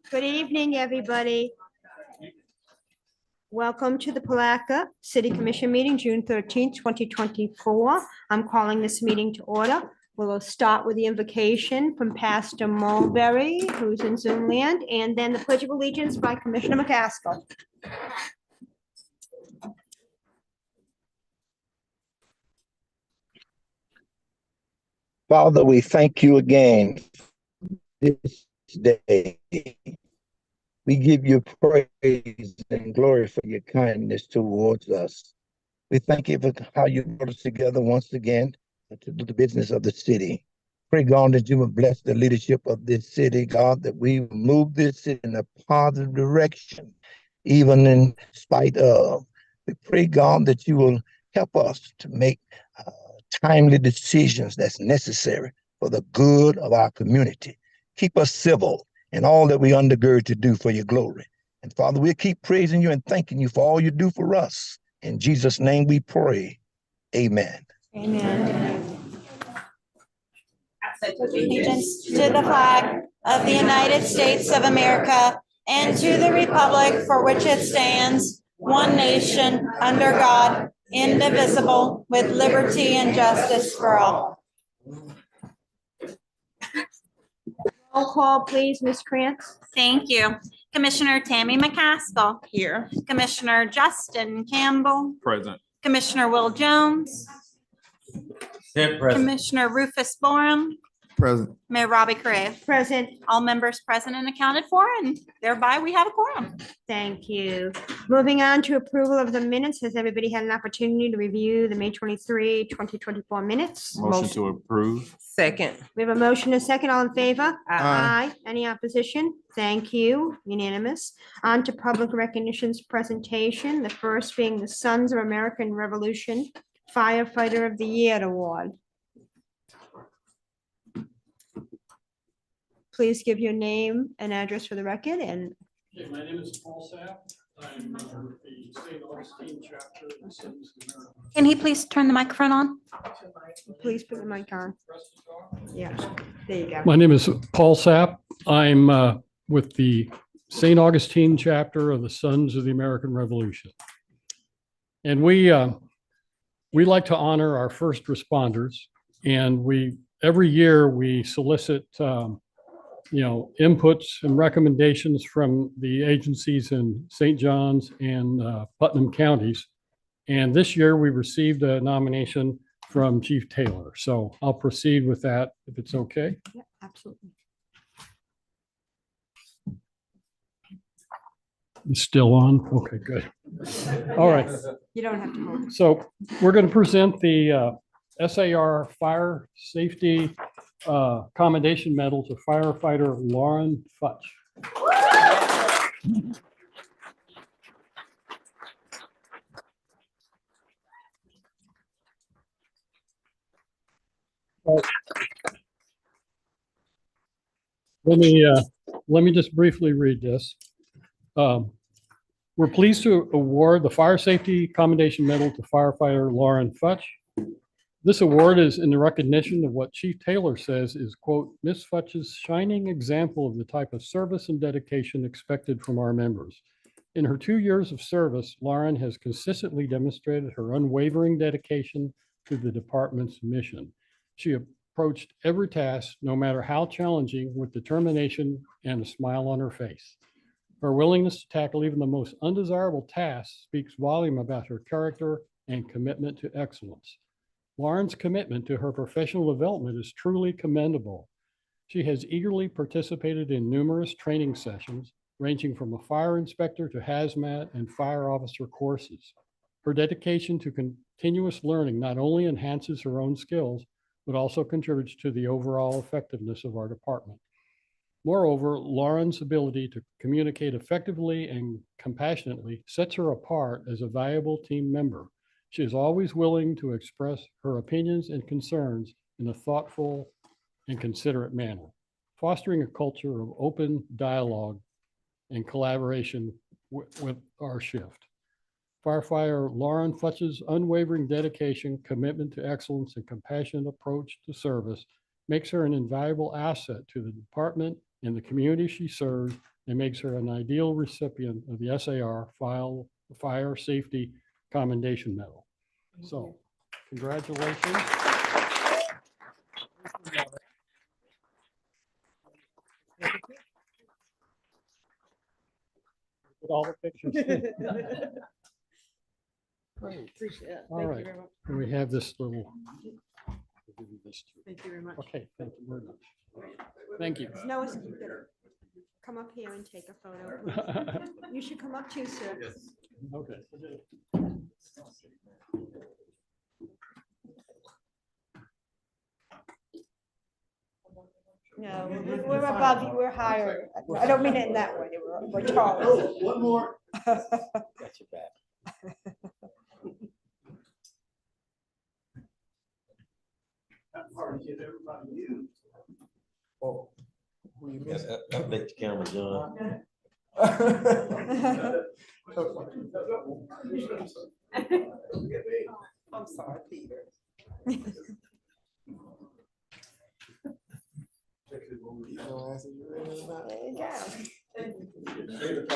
Good evening, everybody. Welcome to the Palatka City Commission meeting, June 13th, 2024. I'm calling this meeting to order. We'll start with the invocation from Pastor Mulberry, who's in Zoom land, and then the Pledge of Allegiance by Commissioner McCaskill. Father, we thank you again this day. We give you praise and glory for your kindness towards us. We thank you for how you brought us together once again to do the business of the city. Pray, God, that you will bless the leadership of this city, God, that we will move this city in a positive direction, even in spite of. We pray, God, that you will help us to make timely decisions that's necessary for the good of our community. Keep us civil in all that we undergird to do for your glory. And Father, we'll keep praising you and thanking you for all you do for us. In Jesus' name we pray. Amen. Amen. Allegiance to the flag of the United States of America and to the republic for which it stands, one nation, under God, indivisible, with liberty and justice for all. Roll call, please, Ms. Krantz. Thank you. Commissioner Tammy McCaskill. Here. Commissioner Justin Campbell. Present. Commissioner Will Jones. Here, present. Commissioner Rufus Borum. Present. Mayor Robbie Crave. Present. All members present and accounted for, and thereby we have a quorum. Thank you. Moving on to approval of the minutes. Has everybody had an opportunity to review the May 23, 2024 minutes? Motion to approve. Second. We have a motion, a second, all in favor? Aye. Any opposition? Thank you, unanimous. On to public recognitions presentation, the first being the Sons of American Revolution Firefighter of the Year Award. Please give your name and address for the record and. Okay, my name is Paul Sapp. I'm with the St. Augustine chapter of the Sons of America. Can he please turn the microphone on? Please put the mic on. Yeah, there you go. My name is Paul Sapp. I'm with the St. Augustine chapter of the Sons of the American Revolution. And we like to honor our first responders. And every year we solicit inputs and recommendations from the agencies in St. John's and Putnam counties. And this year we received a nomination from Chief Taylor. So I'll proceed with that if it's okay. Yeah, absolutely. It's still on? Okay, good. All right. You don't have to hold. So we're going to present the SAR Fire Safety Commendation Medal to firefighter Lauren Futch. Let me just briefly read this. We're pleased to award the Fire Safety Commendation Medal to firefighter Lauren Futch. This award is in the recognition of what Chief Taylor says is, quote, Ms. Futch's shining example of the type of service and dedication expected from our members. In her 2 years of service, Lauren has consistently demonstrated her unwavering dedication to the department's mission. She approached every task, no matter how challenging, with determination and a smile on her face. Her willingness to tackle even the most undesirable tasks speaks volume about her character and commitment to excellence. Lauren's commitment to her professional development is truly commendable. She has eagerly participated in numerous training sessions, ranging from a fire inspector to hazmat and fire officer courses. Her dedication to continuous learning not only enhances her own skills, but also contributes to the overall effectiveness of our department. Moreover, Lauren's ability to communicate effectively and compassionately sets her apart as a valuable team member. She is always willing to express her opinions and concerns in a thoughtful and considerate manner, fostering a culture of open dialogue and collaboration with our shift. Firefighter Lauren Futch's unwavering dedication, commitment to excellence, and compassionate approach to service makes her an invaluable asset to the department and the community she serves, and makes her an ideal recipient of the SAR Fire Safety Commendation Medal. So, congratulations. Get all the pictures. Great, appreciate it. All Thank right. you very much. And we have this little. I'll give you this too. Thank you very much. Okay, thank you very much. Thank you. No, come up here and take a photo. Please. You should come up too, sir. Okay. No, we're above you, we're higher. I don't mean it in that way, we're taller. One more. Got your back. Oh. Update the camera, John. I'm sorry, Peter. There you go.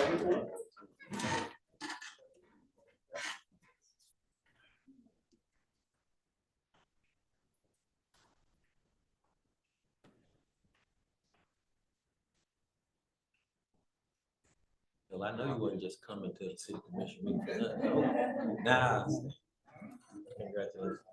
Well, I know you wasn't just coming to the city commission meeting for nothing. Nah. Congratulations.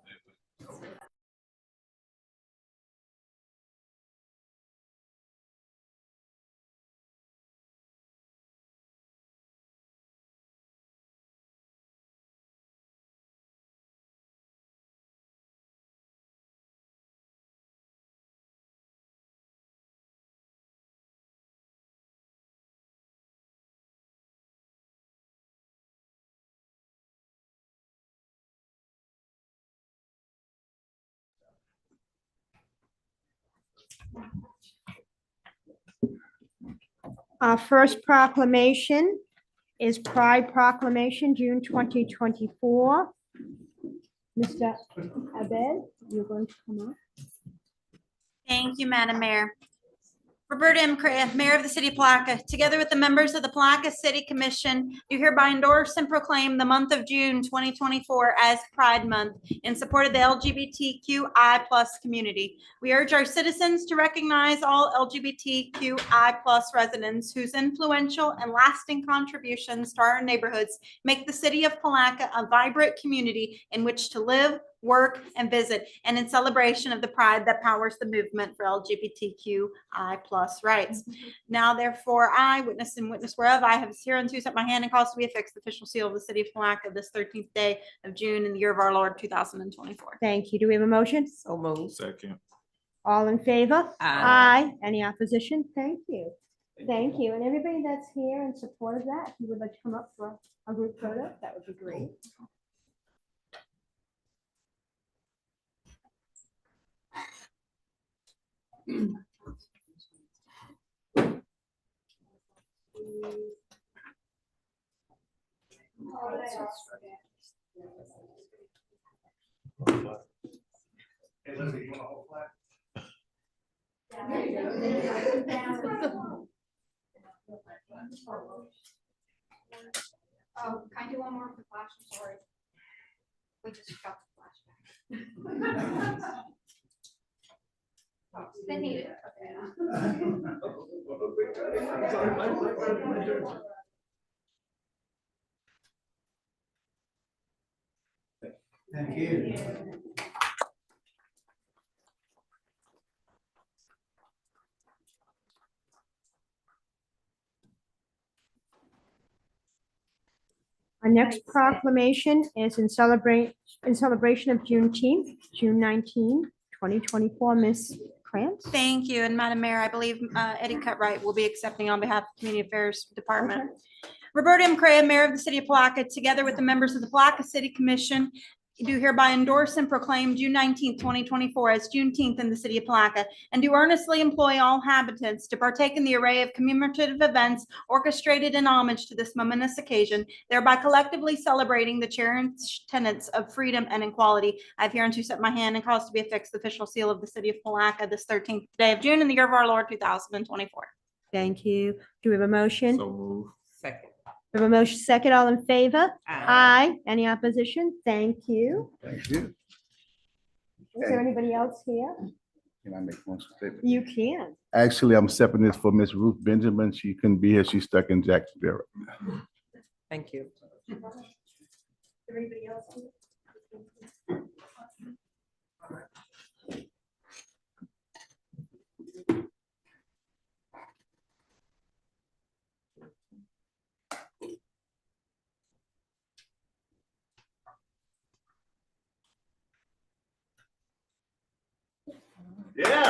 Our first proclamation is Pride Proclamation, June 2024. Mr. Abed, you're going to come up. Thank you, Madam Mayor. Roberta M. Crea, Mayor of the City of Palatka, together with the members of the Palatka City Commission, do hereby endorse and proclaim the month of June 2024 as Pride Month in support of the LGBTQI+ community. We urge our citizens to recognize all LGBTQI+ residents whose influential and lasting contributions to our neighborhoods make the city of Palatka a vibrant community in which to live, work, and visit, and in celebration of the pride that powers the movement for LGBTQI+ rights. Now, therefore, I, witness and witness whereof I have hereunto set my hand and caused to be affixed the official seal of the city of Palatka this 13th day of June in the year of our Lord 2024. Thank you. Do we have a motion? So moved. Second. All in favor? Aye. Any opposition? Thank you. Thank you. And everybody that's here in support of that, if you would like to come up for a group photo, that would be great. Oh, can I do one more for flash? I'm sorry. We just got the flashback. Oh, they need it. Thank you. Our next proclamation is in celebration of Juneteenth, June 19, 2024. Ms. Krantz? Thank you. And Madam Mayor, I believe Eddie Cutright will be accepting on behalf of the Community Affairs Department. Roberta M. Crea, Mayor of the City of Palatka, together with the members of the Palatka City Commission, do hereby endorse and proclaim June 19th, 2024 as Juneteenth in the city of Palatka, and do earnestly employ all inhabitants to partake in the array of commemorative events orchestrated in homage to this momentous occasion, thereby collectively celebrating the cherished tenets of freedom and equality. I have hereunto set my hand and caused to be affixed the official seal of the city of Palatka this 13th day of June in the year of our Lord 2024. Thank you. Do we have a motion? So move. Second. We have a motion second, all in favor? Aye. Any opposition? Thank you. Thank you. Is there anybody else here? Can I make one statement? You can. Actually, I'm stepping this for Miss Ruth Benjamin. She couldn't be here. She's stuck in Jacksonville. Thank you. Is there anybody else here? Yeah.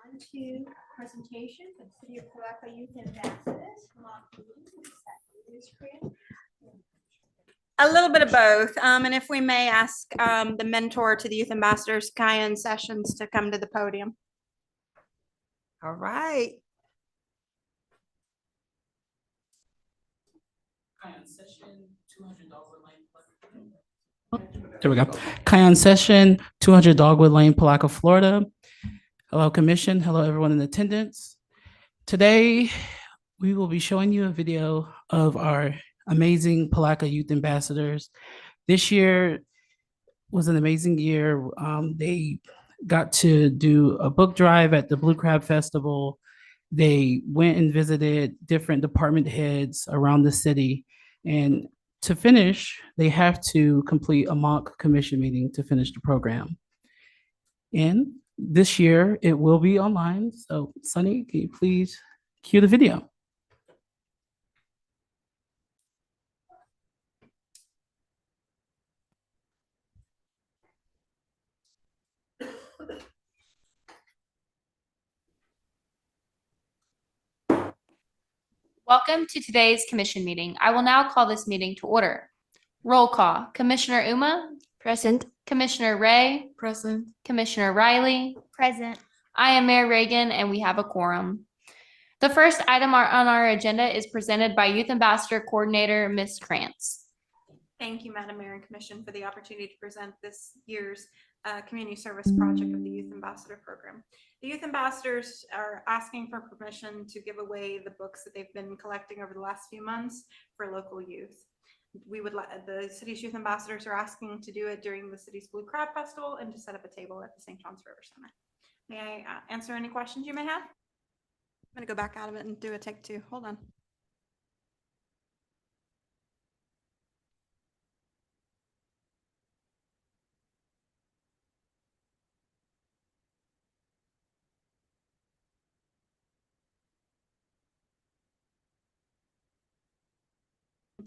On to presentation for the City of Palatka Youth Ambassadors. A little bit of both. And if we may ask the mentor to the youth ambassadors, Kyan Sessions, to come to the podium. All right. There we go. Kion Session, 200 Dogwood Lane, Palatka, Florida. Hello, Commission. Hello, everyone in attendance. Today, we will be showing you a video of our amazing Palatka Youth Ambassadors. This year was an amazing year. They got to do a book drive at the Blue Crab Festival. They went and visited different department heads around the city. And to finish, they have to complete a mock commission meeting to finish the program. And this year, it will be online. So Sunny, can you please cue the video? Welcome to today's commission meeting. I will now call this meeting to order. Roll call. Commissioner Uma? Present. Commissioner Ray? Present. Commissioner Riley? Present. I am Mayor Reagan, and we have a quorum. The first item on our agenda is presented by Youth Ambassador Coordinator, Ms. Krantz. Thank you, Madam Mayor and Commission, for the opportunity to present this year's community service project of the Youth Ambassador Program. The Youth Ambassadors are asking for permission to give away the books that they've been collecting over the last few months for local youth. We would let the city's Youth Ambassadors are asking to do it during the city's Blue Crab Festival and to set up a table at the St. John's River Center. May I answer any questions you may have? I'm gonna go back out of it and do a take two. Hold on.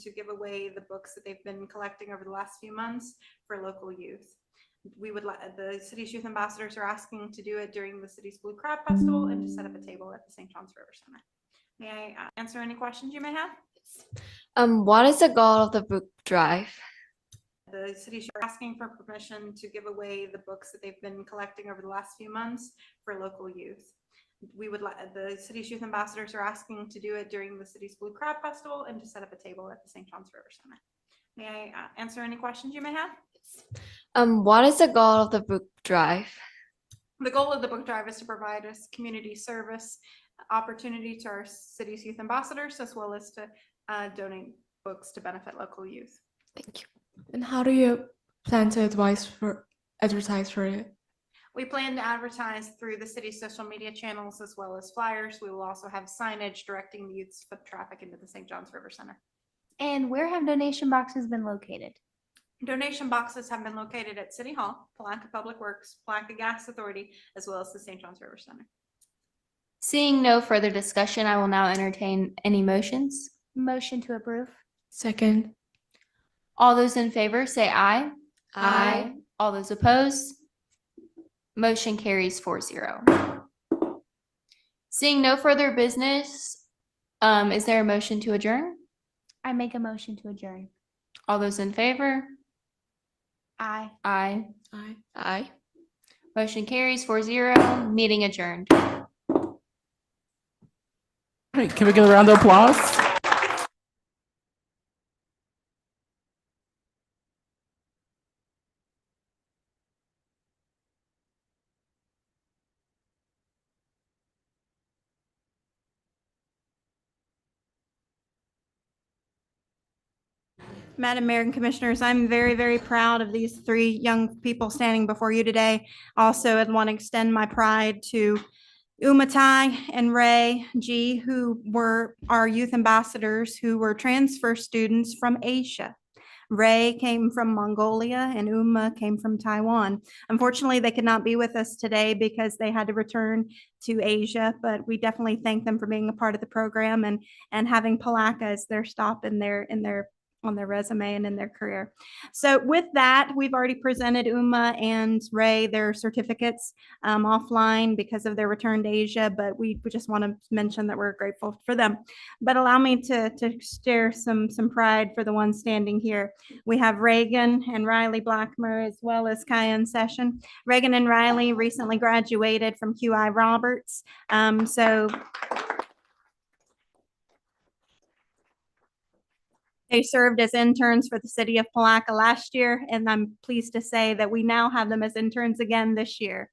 To give away the books that they've been collecting over the last few months for local youth. We would let the city's Youth Ambassadors are asking to do it during the city's Blue Crab Festival and to set up a table at the St. John's River Center. May I answer any questions you may have? What is the goal of the book drive? The city's asking for permission to give away the books that they've been collecting over the last few months for local youth. We would let the city's Youth Ambassadors are asking to do it during the city's Blue Crab Festival and to set up a table at the St. John's River Center. May I answer any questions you may have? What is the goal of the book drive? The goal of the book drive is to provide us community service opportunity to our city's youth ambassadors, as well as to donate books to benefit local youth. Thank you. And how do you plan to advertise for it? We plan to advertise through the city's social media channels as well as flyers. We will also have signage directing the youth's foot traffic into the St. John's River Center. And where have donation boxes been located? Donation boxes have been located at City Hall, Palatka Public Works, Palatka Gas Authority, as well as the St. John's River Center. Seeing no further discussion, I will now entertain any motions. Motion to approve. Second. All those in favor say aye. All those opposed? Motion carries 4-0. Seeing no further business, is there a motion to adjourn? I make a motion to adjourn. All those in favor? Aye. Aye. Aye. Motion carries 4-0. Meeting adjourned. All right, can we get a round of applause? Madam Mayor and Commissioners, I'm very, very proud of these three young people standing before you today. Also, I'd want to extend my pride to Umatai and Ray G, who were our youth ambassadors, who were transfer students from Asia. Ray came from Mongolia and Uma came from Taiwan. Unfortunately, they could not be with us today because they had to return to Asia, but we definitely thank them for being a part of the program and having Palatka as their stop on their resume and in their career. So with that, we've already presented Uma and Ray their certificates offline because of their return to Asia, but we just want to mention that we're grateful for them. But allow me to share some pride for the ones standing here. We have Reagan and Riley Blackmer as well as Kyan Session. Reagan and Riley recently graduated from QI Roberts. They served as interns for the city of Palatka last year, and I'm pleased to say that we now have them as interns again this year.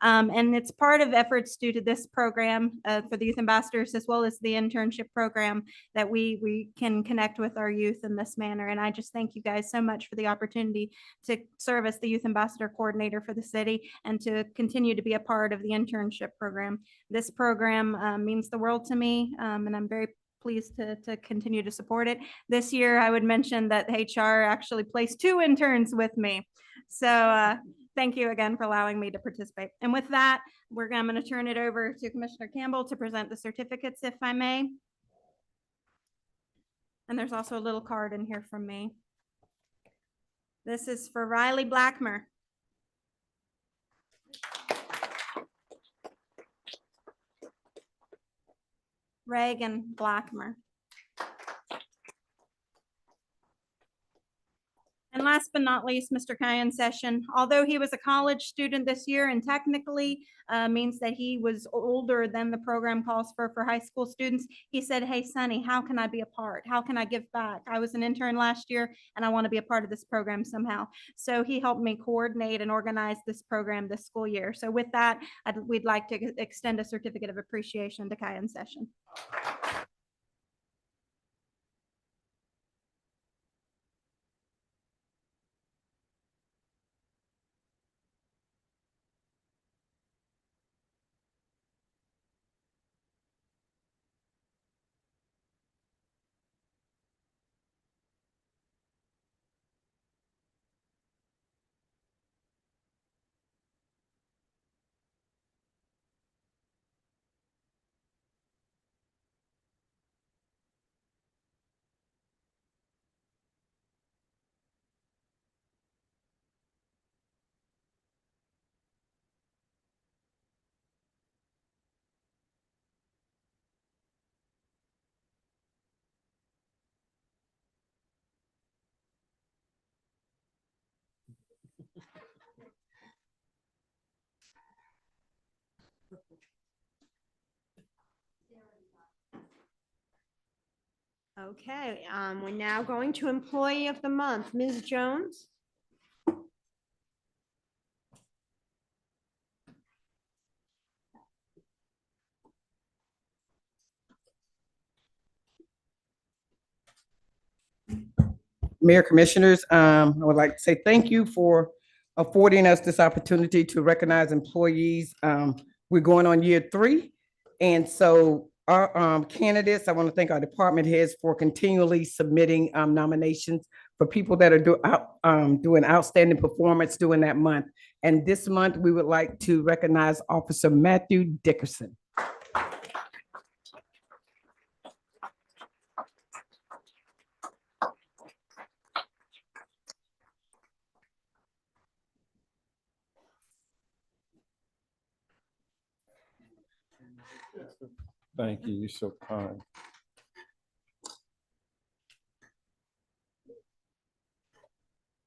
And it's part of efforts due to this program for the youth ambassadors, as well as the internship program, that we can connect with our youth in this manner. And I just thank you guys so much for the opportunity to serve as the youth ambassador coordinator for the city and to continue to be a part of the internship program. This program means the world to me, and I'm very pleased to continue to support it. This year, I would mention that HR actually placed 2 interns with me. So thank you again for allowing me to participate. And with that, I'm going to turn it over to Commissioner Campbell to present the certificates, if I may. And there's also a little card in here from me. This is for Riley Blackmer. Reagan Blackmer. And last but not least, Mr. Kyan Session. Although he was a college student this year and technically means that he was older than the program calls for high school students, he said, "Hey, Sonny, how can I be a part? How can I give back? I was an intern last year and I want to be a part of this program somehow." So he helped me coordinate and organize this program this school year. So with that, we'd like to extend a certificate of appreciation to Kyan Session. Okay, we're now going to Employee of the Month, Ms. Jones. Mayor, Commissioners, I would like to say thank you for affording us this opportunity to recognize employees. We're going on year 3. And so our candidates, I want to thank our department heads for continually submitting nominations for people that are doing outstanding performance during that month. And this month, we would like to recognize Officer Matthew Dickerson. Thank you. You're so kind.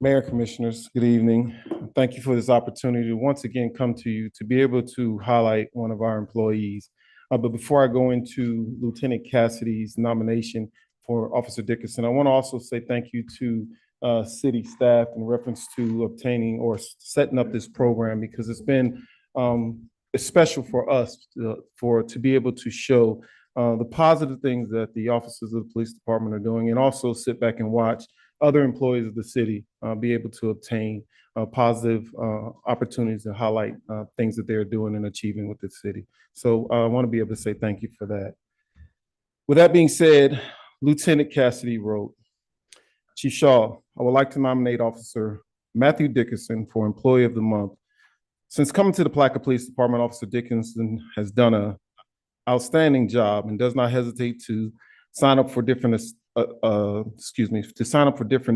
Mayor, Commissioners, good evening. Thank you for this opportunity to once again come to you to be able to highlight one of our employees. But before I go into Lieutenant Cassidy's nomination for Officer Dickinson, I want to also say thank you to city staff in reference to obtaining or setting up this program, because it's been it's special for us to be able to show the positive things that the officers of the police department are doing, and also sit back and watch other employees of the city be able to obtain positive opportunities to highlight things that they're doing and achieving with the city. So I want to be able to say thank you for that. With that being said, Lieutenant Cassidy wrote, Chief Shaw, I would like to nominate Officer Matthew Dickinson for Employee of the Month. Since coming to the Palatka Police Department, Officer Dickinson has done an outstanding job and does not hesitate to sign up for different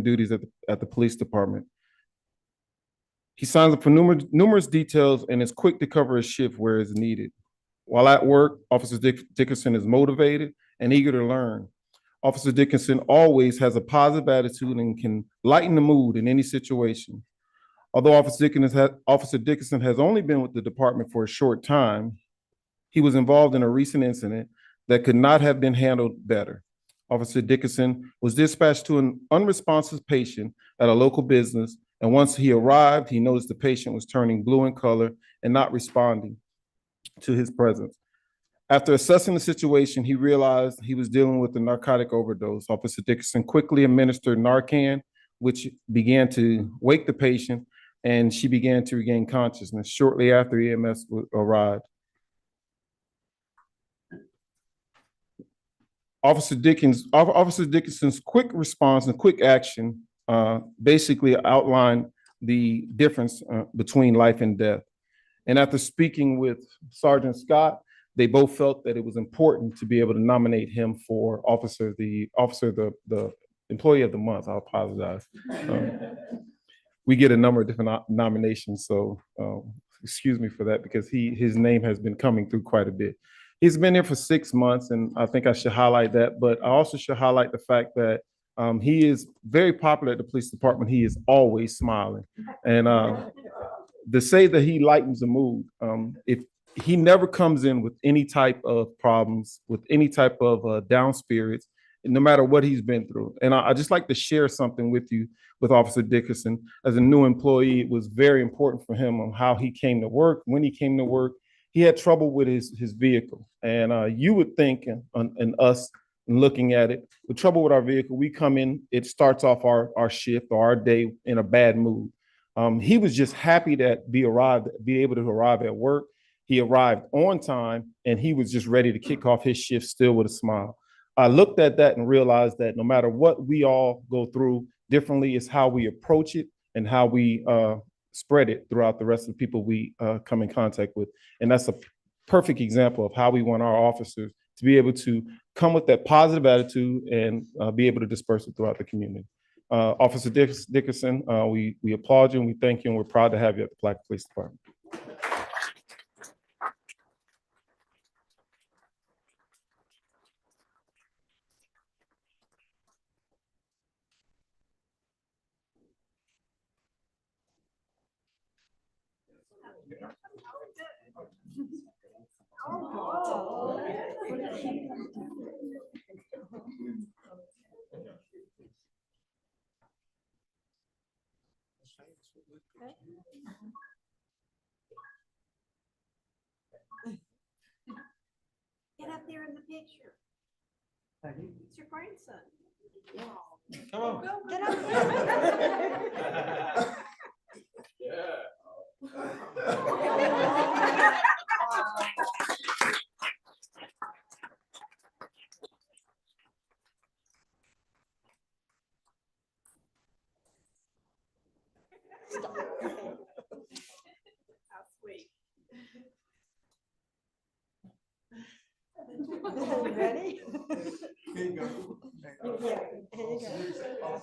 duties at the police department. He signs up for numerous details and is quick to cover his shift where it's needed. While at work, Officer Dickinson is motivated and eager to learn. Officer Dickinson always has a positive attitude and can lighten the mood in any situation. Although Officer Dickinson has only been with the department for a short time, he was involved in a recent incident that could not have been handled better. Officer Dickinson was dispatched to an unresponsive patient at a local business, and once he arrived, he noticed the patient was turning blue in color and not responding to his presence. After assessing the situation, he realized he was dealing with a narcotic overdose. Officer Dickinson quickly administered Narcan, which began to wake the patient, and she began to regain consciousness shortly after EMS arrived. Officer Dickinson's quick response and quick action basically outlined the difference between life and death. And after speaking with Sergeant Scott, they both felt that it was important to be able to nominate him for the Employee of the Month. I apologize. We get a number of different nominations, so excuse me for that, because his name has been coming through quite a bit. He's been here for 6 months, and I think I should highlight that, but I also should highlight the fact that he is very popular at the police department. He is always smiling. And to say that he lightens the mood, if he never comes in with any type of problems, with any type of down spirits, no matter what he's been through. And I just like to share something with you with Officer Dickinson. As a new employee, it was very important for him on how he came to work. When he came to work, he had trouble with his vehicle. And you would think, and us looking at it, the trouble with our vehicle, we come in, it starts off our shift or our day in a bad mood. He was just happy to be able to arrive at work. He arrived on time, and he was just ready to kick off his shift still with a smile. I looked at that and realized that no matter what we all go through differently, is how we approach it and how we spread it throughout the rest of the people we come in contact with. And that's a perfect example of how we want our officers to be able to come with that positive attitude and be able to disperse it throughout the community. Officer Dickinson, we applaud you and we thank you, and we're proud to have you at the Palatka Police Department. Get up there in the picture. It's your grandson. Come on. Go, get up there. How sweet. Ready? Here you go. Yeah, here you go.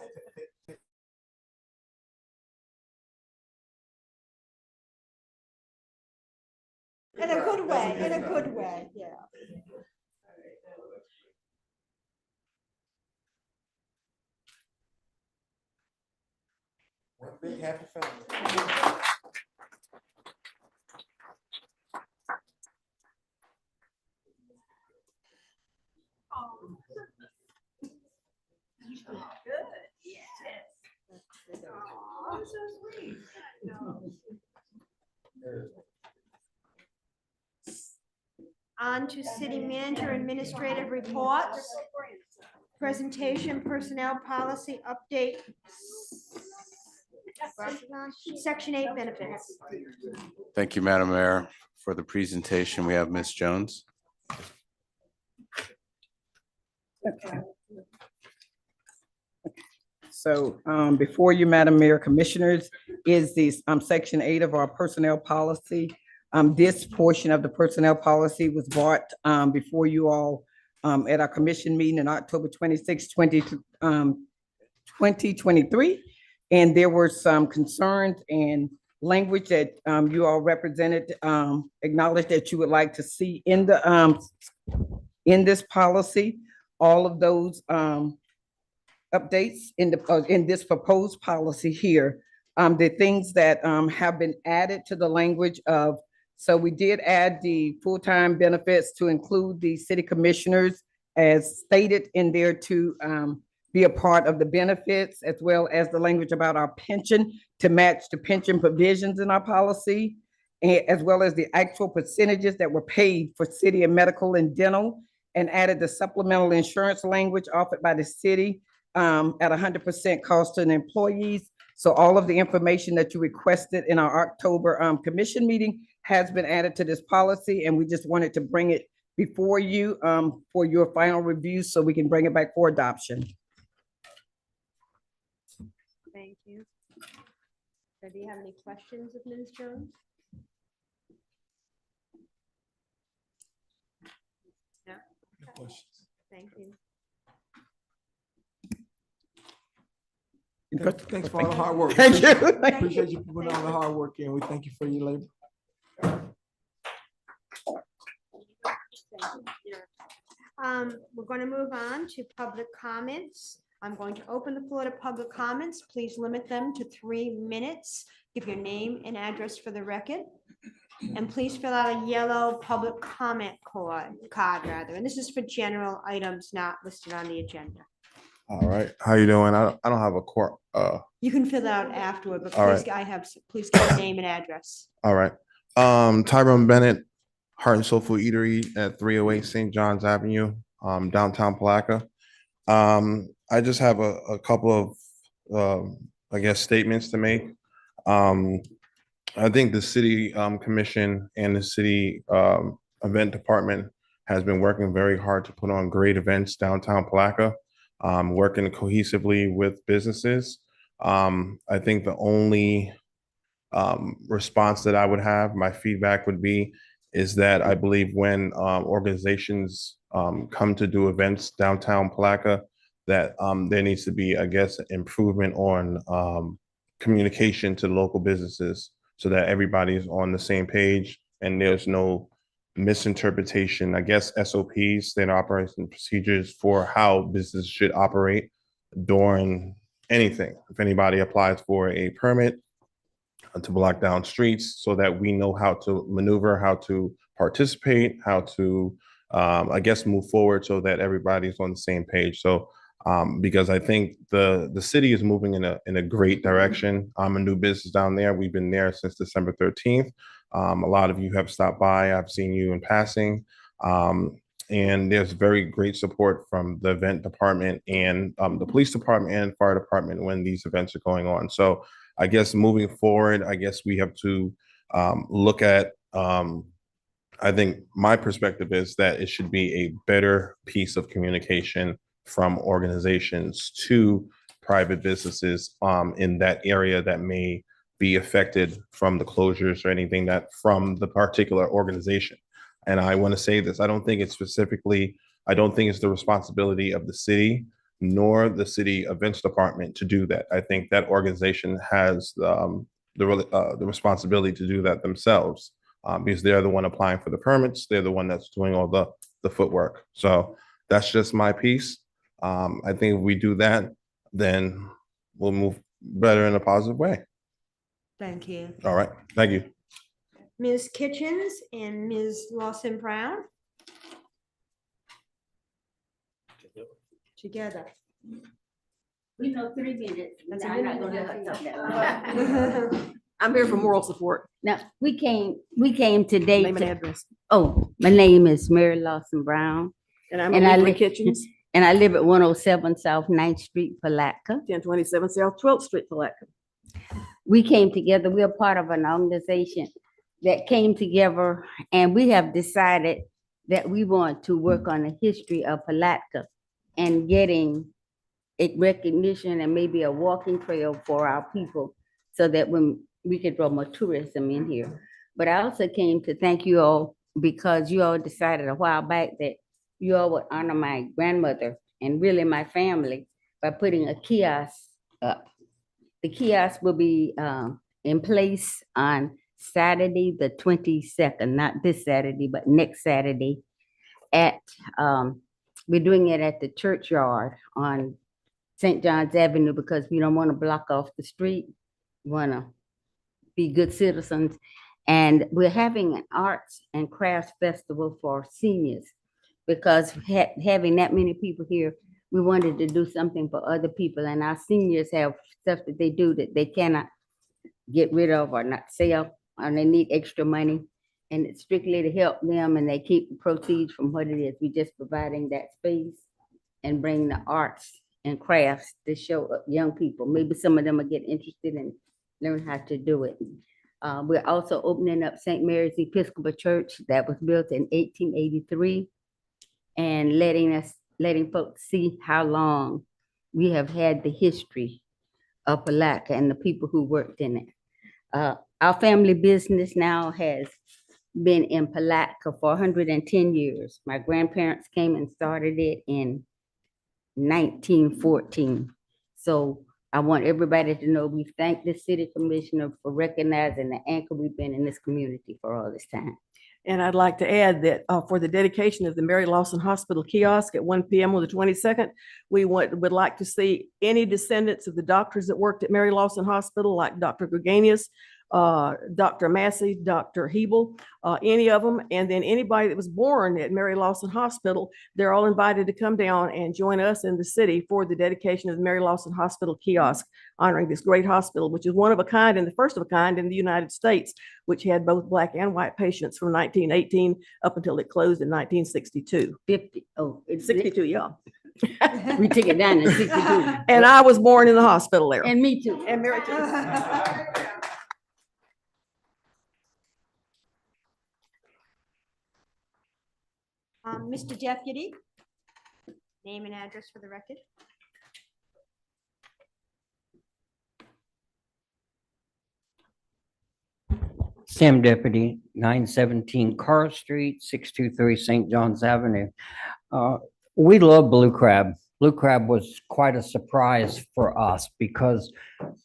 In a good way, yeah. On to city manager administrative reports. Presentation, personnel policy update. Section 8 benefits. Thank you, Madam Mayor. For the presentation, we have Ms. Jones. So before you, Madam Mayor, Commissioners, is this Section 8 of our personnel policy. This portion of the personnel policy was brought before you all at our commission meeting in October 26, 2023. And there were some concerns and language that you all represented, acknowledged that you would like to see in the in this policy. All of those updates in this proposed policy here, the things that have been added to the language of, so we did add the full-time benefits to include the city commissioners as stated in there to be a part of the benefits, as well as the language about our pension to match the pension provisions in our policy, as well as the actual percentages that were paid for city and medical and dental, and added the supplemental insurance language offered by the city at 100% cost to the employees. So all of the information that you requested in our October commission meeting has been added to this policy, and we just wanted to bring it before you for your final review so we can bring it back for adoption. Thank you. So do you have any questions of Ms. Jones? No? No questions. Thank you. Thanks for all the hard work. Thank you. Appreciate you putting all the hard work in. We thank you for your labor. We're going to move on to public comments. I'm going to open the floor to public comments. Please limit them to 3 minutes. Give your name and address for the record. And please fill out a yellow public comment card rather. And this is for general items not listed on the agenda. All right, how you doing? I don't have a court. You can fill out afterward, but All please, please give your name and address. All right. Tyrone Bennett, Heart and Soulful Eatery at 308 St. John's Avenue, downtown Palatka. I just have a couple of, I guess, statements to make. I think the city commission and the city event department has been working very hard to put on great events downtown Palatka, working cohesively with businesses. I think the only response that I would have, my feedback would be, is that I believe when organizations come to do events downtown Palatka, that there needs to be, I guess, improvement on communication to local businesses so that everybody's on the same page and there's no misinterpretation. I guess SOPs, standard operating procedures for how business should operate during anything. If anybody applies for a permit to block down streets, so that we know how to maneuver, how to participate, how to, I guess, move forward so that everybody's on the same page. So because I think the city is moving in a great direction. I'm a new business down there. We've been there since December 13th. A lot of you have stopped by. I've seen you in passing. And there's very great support from the event department and the police department and fire department when these events are going on. So I guess moving forward, I guess we have to look at, I think my perspective is that it should be a better piece of communication from organizations to private businesses in that area that may be affected from the closures or anything that from the particular organization. And I want to say this, I don't think it's the responsibility of the city nor the city events department to do that. I think that organization has the responsibility to do that themselves. because they're the one applying for the permits. They're the one that's doing all the footwork. So that's just my piece. I think if we do that, then we'll move better in a positive way. Thank you. All right, thank you. Ms. Kitchens and Ms. Lawson Brown. Together. We know 3 minutes. That's a I'm not minute gonna and a let half. her talk that. I'm here for moral support. Now, we came today. Name and to- address. Oh, my name is Mary Lawson Brown. And I'm And I Allegra live- Kitchens, And I live at 107 South 9th Street, Palatka. 1027 South 12th Street, Palatka. We came together, we are part of an organization that came together, and we have decided that we want to work on the history of Palatka and getting it recognition and maybe a walking trail for our people so that when we could draw more tourism in here. But I also came to thank you all because you all decided a while back that you all would honor my grandmother and really my family by putting a kiosk up. The kiosk will be in place on Saturday, the 22nd, not this Saturday, but next Saturday at, we're doing it at the churchyard on St. John's Avenue because we don't want to block off the street. We want to be good citizens. And we're having an arts and crafts festival for seniors because having that many people here, we wanted to do something for other people. And our seniors have stuff that they do that they cannot get rid of or not sell, and they need extra money. And it's strictly to help them, and they keep the proceeds from what it is. We're just providing that space and bring the arts and crafts to show young people. Maybe some of them will get interested and learn how to do it. We're also opening up St. Mary's Episcopal Church that was built in 1883 and letting folks see how long we have had the history of Palatka and the people who worked in it. Our family business now has been in Palatka for 110 years. My grandparents came and started it in 1914. So I want everybody to know we thank the city commissioner for recognizing the anchor we've been in this community for all this time. And I'd like to add that for the dedication of the Mary Lawson Hospital kiosk at 1 p.m. on the 22nd, we would like to see any descendants of the doctors that worked at Mary Lawson Hospital, like Dr. Greganius, Dr. Massey, Dr. Hebel, any of them. And then anybody that was born at Mary Lawson Hospital, they're all invited to come down and join us in the city for the dedication of the Mary Lawson Hospital kiosk, honoring this great hospital, which is one of a kind and the first of a kind in the United States, which had both Black and white patients from 1918 up until it closed in 1962. 50, oh, it's 62, yeah. We took it down in 62. And I was born in the hospital there. And me too. And Mary too. Mr. Deputy, name and address for the record. Sam Deputy, 917 Carr Street, 623 St. John's Avenue. We love Blue Crab. Blue Crab was quite a surprise for us because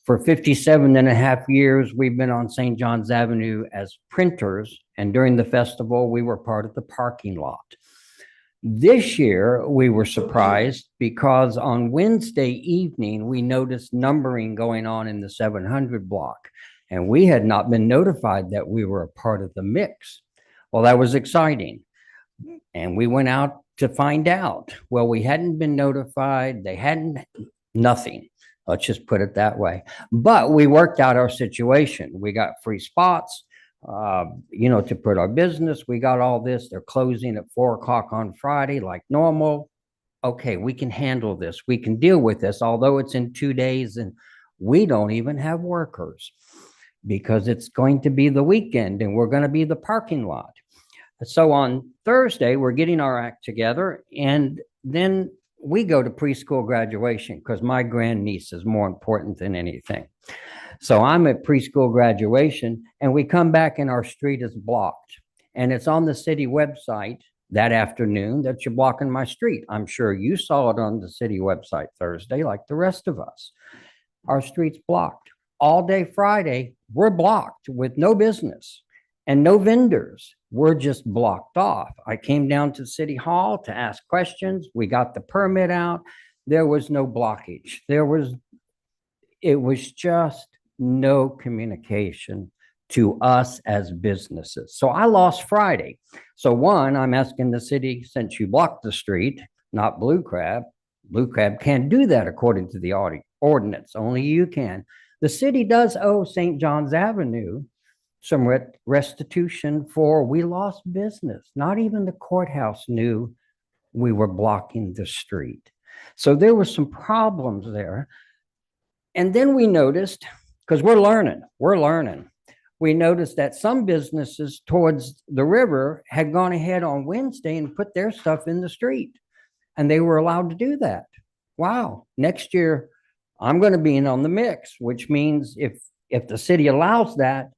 for 57 and a half years, we've been on St. John's Avenue as printers, and during the festival, we were part of the parking lot. This year, we were surprised because on Wednesday evening, we noticed numbering going on in the 700 block. And we had not been notified that we were a part of the mix. Well, that was exciting. And we went out to find out. Well, we hadn't been notified. They hadn't, nothing. Let's just put it that way. But we worked out our situation. We got free spots, to put our business. We got all this. They're closing at 4 o'clock on Friday like normal. Okay, we can handle this. We can deal with this, although it's in 2 days and we don't even have workers, because it's going to be the weekend and we're going to be the parking lot. So on Thursday, we're getting our act together, and then we go to preschool graduation because my grandniece is more important than anything. So I'm at preschool graduation, and we come back and our street is blocked. And it's on the city website that afternoon that you're blocking my street. I'm sure you saw it on the city website Thursday like the rest of us. Our street's blocked. All day Friday, we're blocked with no business. and no vendors. We're just blocked off. I came down to City Hall to ask questions. We got the permit out. There was no blockage. It was just no communication to us as businesses. So I lost Friday. So one, I'm asking the city, since you blocked the street, not Blue Crab can't do that according to the ordinance. Only you can. The city does owe St. John's Avenue some restitution for we lost business. Not even the courthouse knew we were blocking the street. So there were some problems there. And then we noticed, because we're learning, we noticed that some businesses towards the river had gone ahead on Wednesday and put their stuff in the street, and they were allowed to do that. Wow. Next year, I'm going to be in on the mix, which means if the city allows that,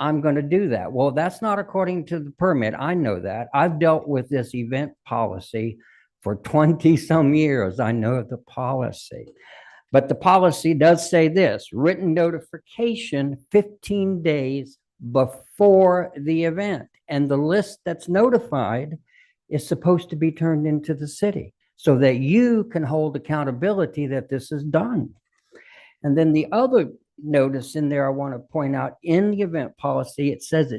I'm going to do that. Well, that's not according to the permit. I know that. I've dealt with this event policy for 20 some years. I know the policy. But the policy does say this: written notification 15 days before the event. And the list that's notified is supposed to be turned into the city so that you can hold accountability that this is done. And then the other notice in there I want to point out, in the event policy, it says an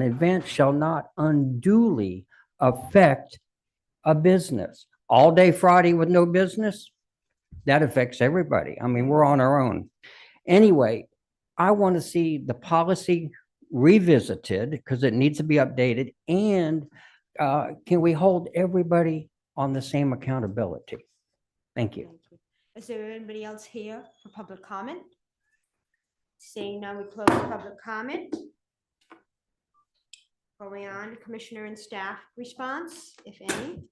event shall not unduly affect a business. All day Friday with no business, that affects everybody. I mean, we're on our own. Anyway, I want to see the policy revisited because it needs to be updated. And can we hold everybody on the same accountability? Thank you. Is there anybody else here for public comment? Seeing none, we close public comment. Going on to commissioner and staff response, if any.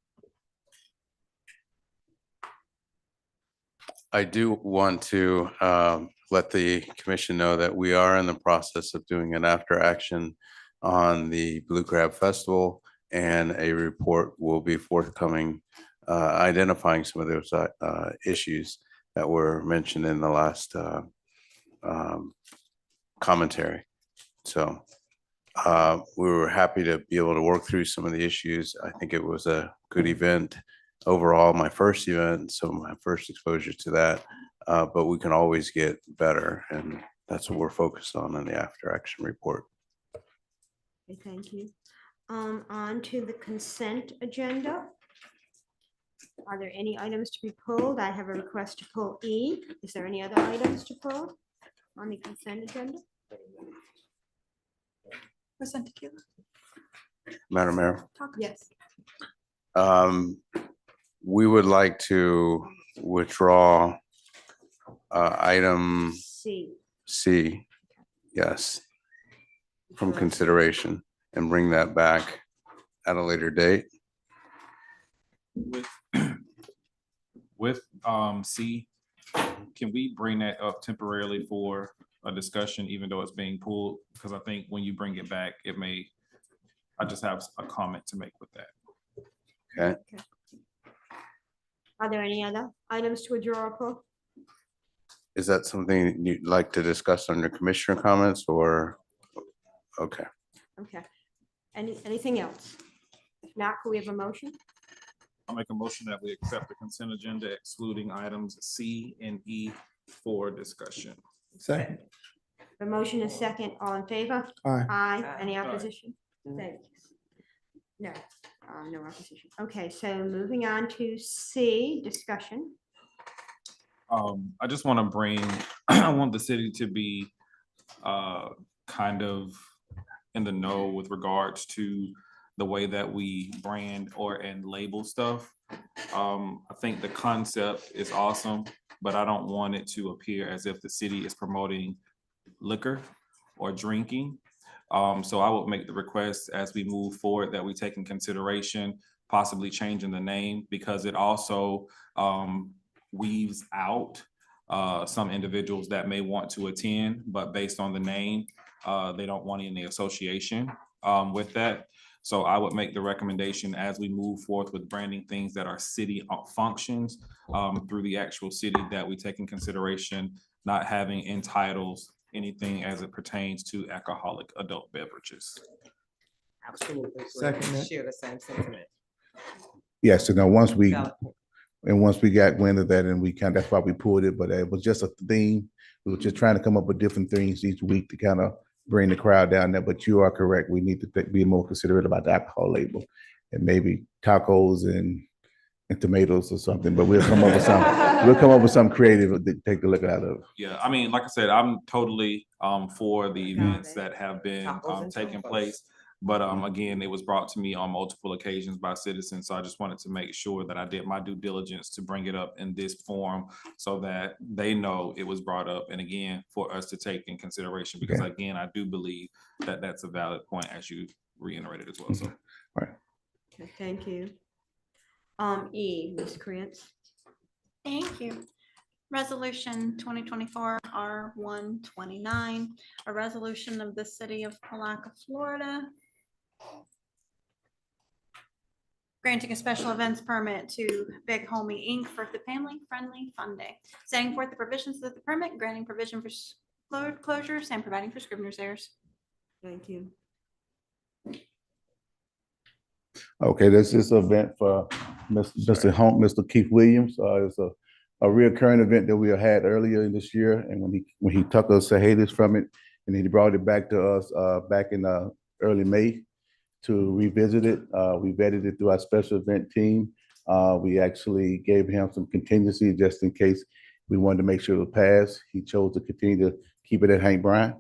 I do want to let the commission know that we are in the process of doing an after action on the Blue Crab Festival, and a report will be forthcoming identifying some of those issues that were mentioned in the last commentary. So we were happy to be able to work through some of the issues. I think it was a good event overall, my first event, so my first exposure to that, but we can always get better, and that's what we're focused on in the after action report. Okay, thank you. On to the consent agenda. Are there any items to be pulled? I have a request to pull E. Is there any other items to pull on the consent agenda? Madam Mayor, Yes. we would like to withdraw item C, yes, from consideration and bring that back at a later date. With C, can we bring that up temporarily for a discussion, even though it's being pulled? Because I think when you bring it back, I just have a comment to make with that. Okay. Are there any other items to withdraw or pull? Is that something you'd like to discuss under commissioner comments, or? Okay. Okay. Anything else? If not, could we have a motion? I'll make a motion that we accept the consent agenda excluding items C and E for discussion. Second. The motion is second. All in favor? Aye. Aye. Any opposition? Thanks. No, no opposition. Okay, so moving on to C, discussion. I just want to bring, I want the city to be kind of in the know with regards to the way that we brand and label stuff. I think the concept is awesome, but I don't want it to appear as if the city is promoting liquor or drinking. So I would make the request as we move forward that we take in consideration possibly changing the name, because it also weaves out some individuals that may want to attend, but based on the name, they don't want any association with that. So I would make the recommendation as we move forth with branding things that are city functions through the actual city, that we take in consideration not having end titles anything as it pertains to alcoholic adult beverages. Absolutely. Second it. Share the same sentiment. Yes, and then once we, Valid point. and once we got wind of that and we kind, that's why we pulled it, but it was just a theme. We were just trying to come up with different things each week to kind of bring the crowd down there, but you are correct. We need to be more considerate about the alcohol label and maybe tacos and tomatoes or something, but we'll come up with something creative to take a look out of. Yeah, I mean, like I said, I'm totally for the events that have been Tacos and taking tacos. place. But again, it was brought to me on multiple occasions by citizens. So I just wanted to make sure that I did my due diligence to bring it up in this forum so that they know it was brought up. And again, for us to take in consideration, because again, I do believe that that's a valid point as you reiterated as well. So. Okay, thank you. E, Ms. Krantz. Thank you. Resolution 2024 R129, a resolution of the city of Palatka, Florida, granting a special events permit to Big Homie Inc. for the family-friendly fun day, setting forth the provisions of the permit, granting provision for closures, and providing for scrivener's errors. Thank you. Okay, this is an event for Mr. Keith Williams. It's a reoccurring event that we had earlier in this year, and when he took us hiatus from it, and he brought it back to us back in early May to revisit it. We vetted it through our special event team. We actually gave him some contingency just in case we wanted to make sure it would pass. He chose to continue to keep it at Hank Bryant.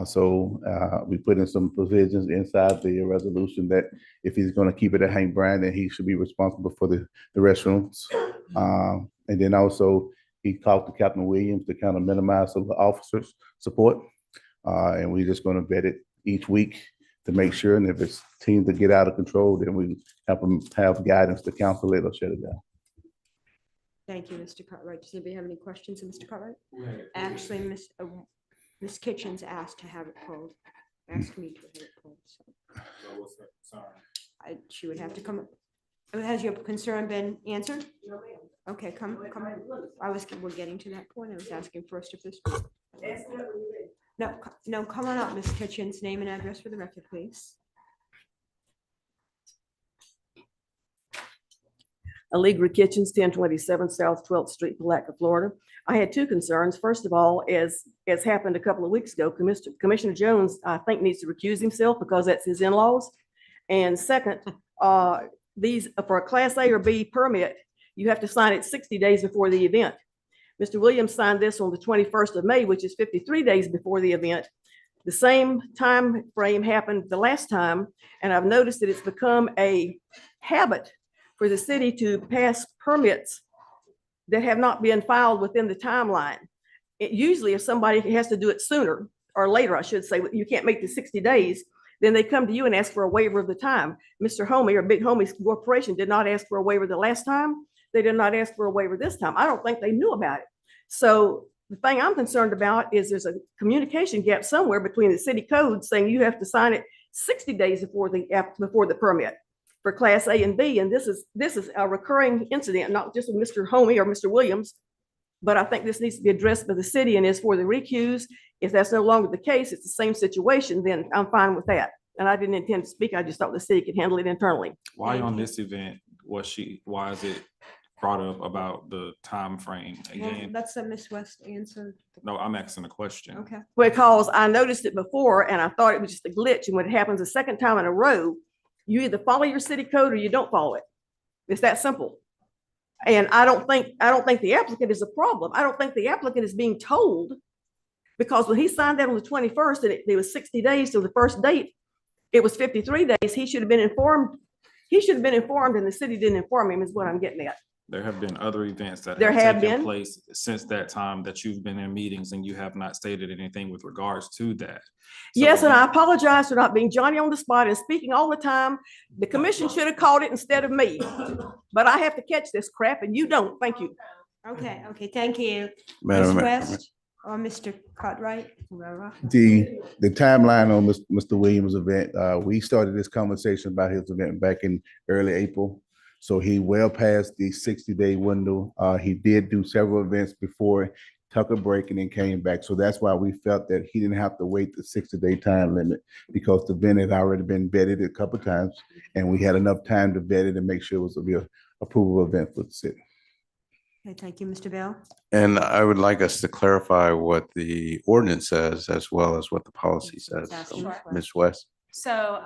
So we put in some provisions inside the resolution that if he's going to keep it at Hank Bryant, then he should be responsible for the restrooms. And then also he talked to Captain Williams to kind of minimize some of the officers' support. And we're just going to vet it each week to make sure. And if it's teams that get out of control, then we help them have guidance to counsel it or shut it down. Thank you, Mr. Cartwright. Does anybody have any questions of Mr. Cartwright? Actually, Ms. Kitchens asked to have it pulled, asked me to have it pulled. So she would have to come. Has your concern been answered? Okay, come. We're getting to that point. I was asking first if this. No, come on up, Ms. Kitchens. Name and address for the record, please. Allegra Kitchens, 1027 South 12th Street, Palatka, Florida. I had two concerns. First of all, as happened a couple of weeks ago, Commissioner Jones, I think, needs to recuse himself because that's his in-laws. And second, these for a Class A or B permit, you have to sign it 60 days before the event. Mr. Williams signed this on the 21st of May, which is 53 days before the event. The same time frame happened the last time, and I've noticed that it's become a habit for the city to pass permits that have not been filed within the timeline. Usually if somebody has to do it sooner or later, I should say, you can't make the 60 days, then they come to you and ask for a waiver of the time. Mr. Homie or Big Homie Corporation did not ask for a waiver the last time. They did not ask for a waiver this time. I don't think they knew about it. So the thing I'm concerned about is there's a communication gap somewhere between the city code saying you have to sign it 60 days before the permit for Class A and B. And this is a recurring incident, not just with Mr. Homie or Mr. Williams, but I think this needs to be addressed by the city and is for the recuse. If that's no longer the case, it's the same situation, then I'm fine with that. And I didn't intend to speak. I just thought the city could handle it internally. Why on this event why is it brought up about the time frame again? That's a Miss West answer. No, I'm asking a question. Okay. Because I noticed it before and I thought it was just a glitch. And when it happens a second time in a row, you either follow your city code or you don't follow it. It's that simple. And I don't think the applicant is a problem. I don't think the applicant is being told, because when he signed that on the 21st and it was 60 days to the first date, it was 53 days. He should have been informed. He should have been informed and the city didn't inform him is what I'm getting at. There have been other events that There have have taken been. place since that time that you've been in meetings and you have not stated anything with regards to that. So Yes, and I apologize for not being Johnny on the spot and speaking all the time. The commission should have called it instead of me, but I have to catch this crap and you don't. Thank you. Okay, thank you. Madam Ms. Ma- West or Mr. Cartwright, whoever. The timeline on Mr. Williams' event, we started this conversation about his event back in early April. So he well passed the 60-day window. He did do several events before took a break and then came back. So that's why we felt that he didn't have to wait the 60-day time limit because the event had already been vetted a couple of times and we had enough time to vet it and make sure it was a real approval event for the city. Okay, thank you, Mr. Bell. And I would like us to clarify what the ordinance says as well as what the policy says. So, Ms. West. So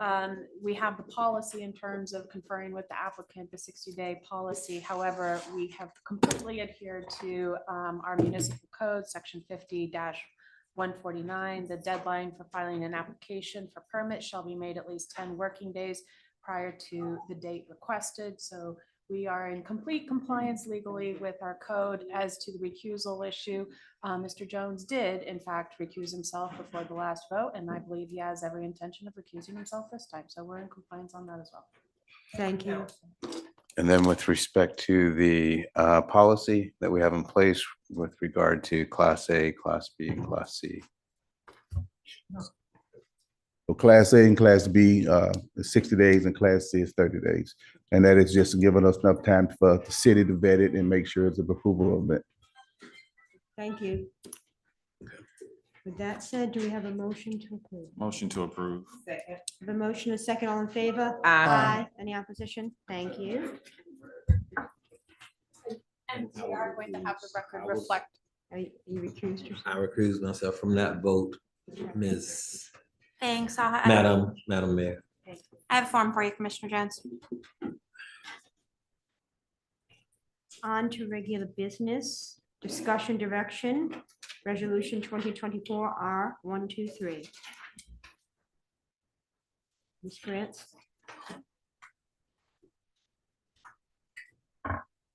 we have the policy in terms of conferring with the applicant, the 60-day policy. However, we have completely adhered to our municipal code, section 50-149. The deadline for filing an application for permit shall be made at least 10 working days prior to the date requested. So we are in complete compliance legally with our code. As to the recusal issue, Mr. Jones did in fact recuse himself before the last vote, and I believe he has every intention of recusing himself this time. So we're in compliance on that as well. Thank you. And then with respect to the policy that we have in place with regard to Class A, Class B, and Class C. So Class A and Class B is 60 days and Class C is 30 days. And that is just giving us enough time for the city to vet it and make sure it's an approval event. Thank you. With that said, do we have a motion to approve? Motion to approve. The motion is second, all in favor? Aye. Any opposition? Thank you. And we are going to have the record reflect. You recused yourself? I recuse myself from that vote, Ms. Thanks. Madam Mayor. I have a form for you, Commissioner Jones. On to regular business, discussion direction, resolution 2024 R123. Ms. Grants?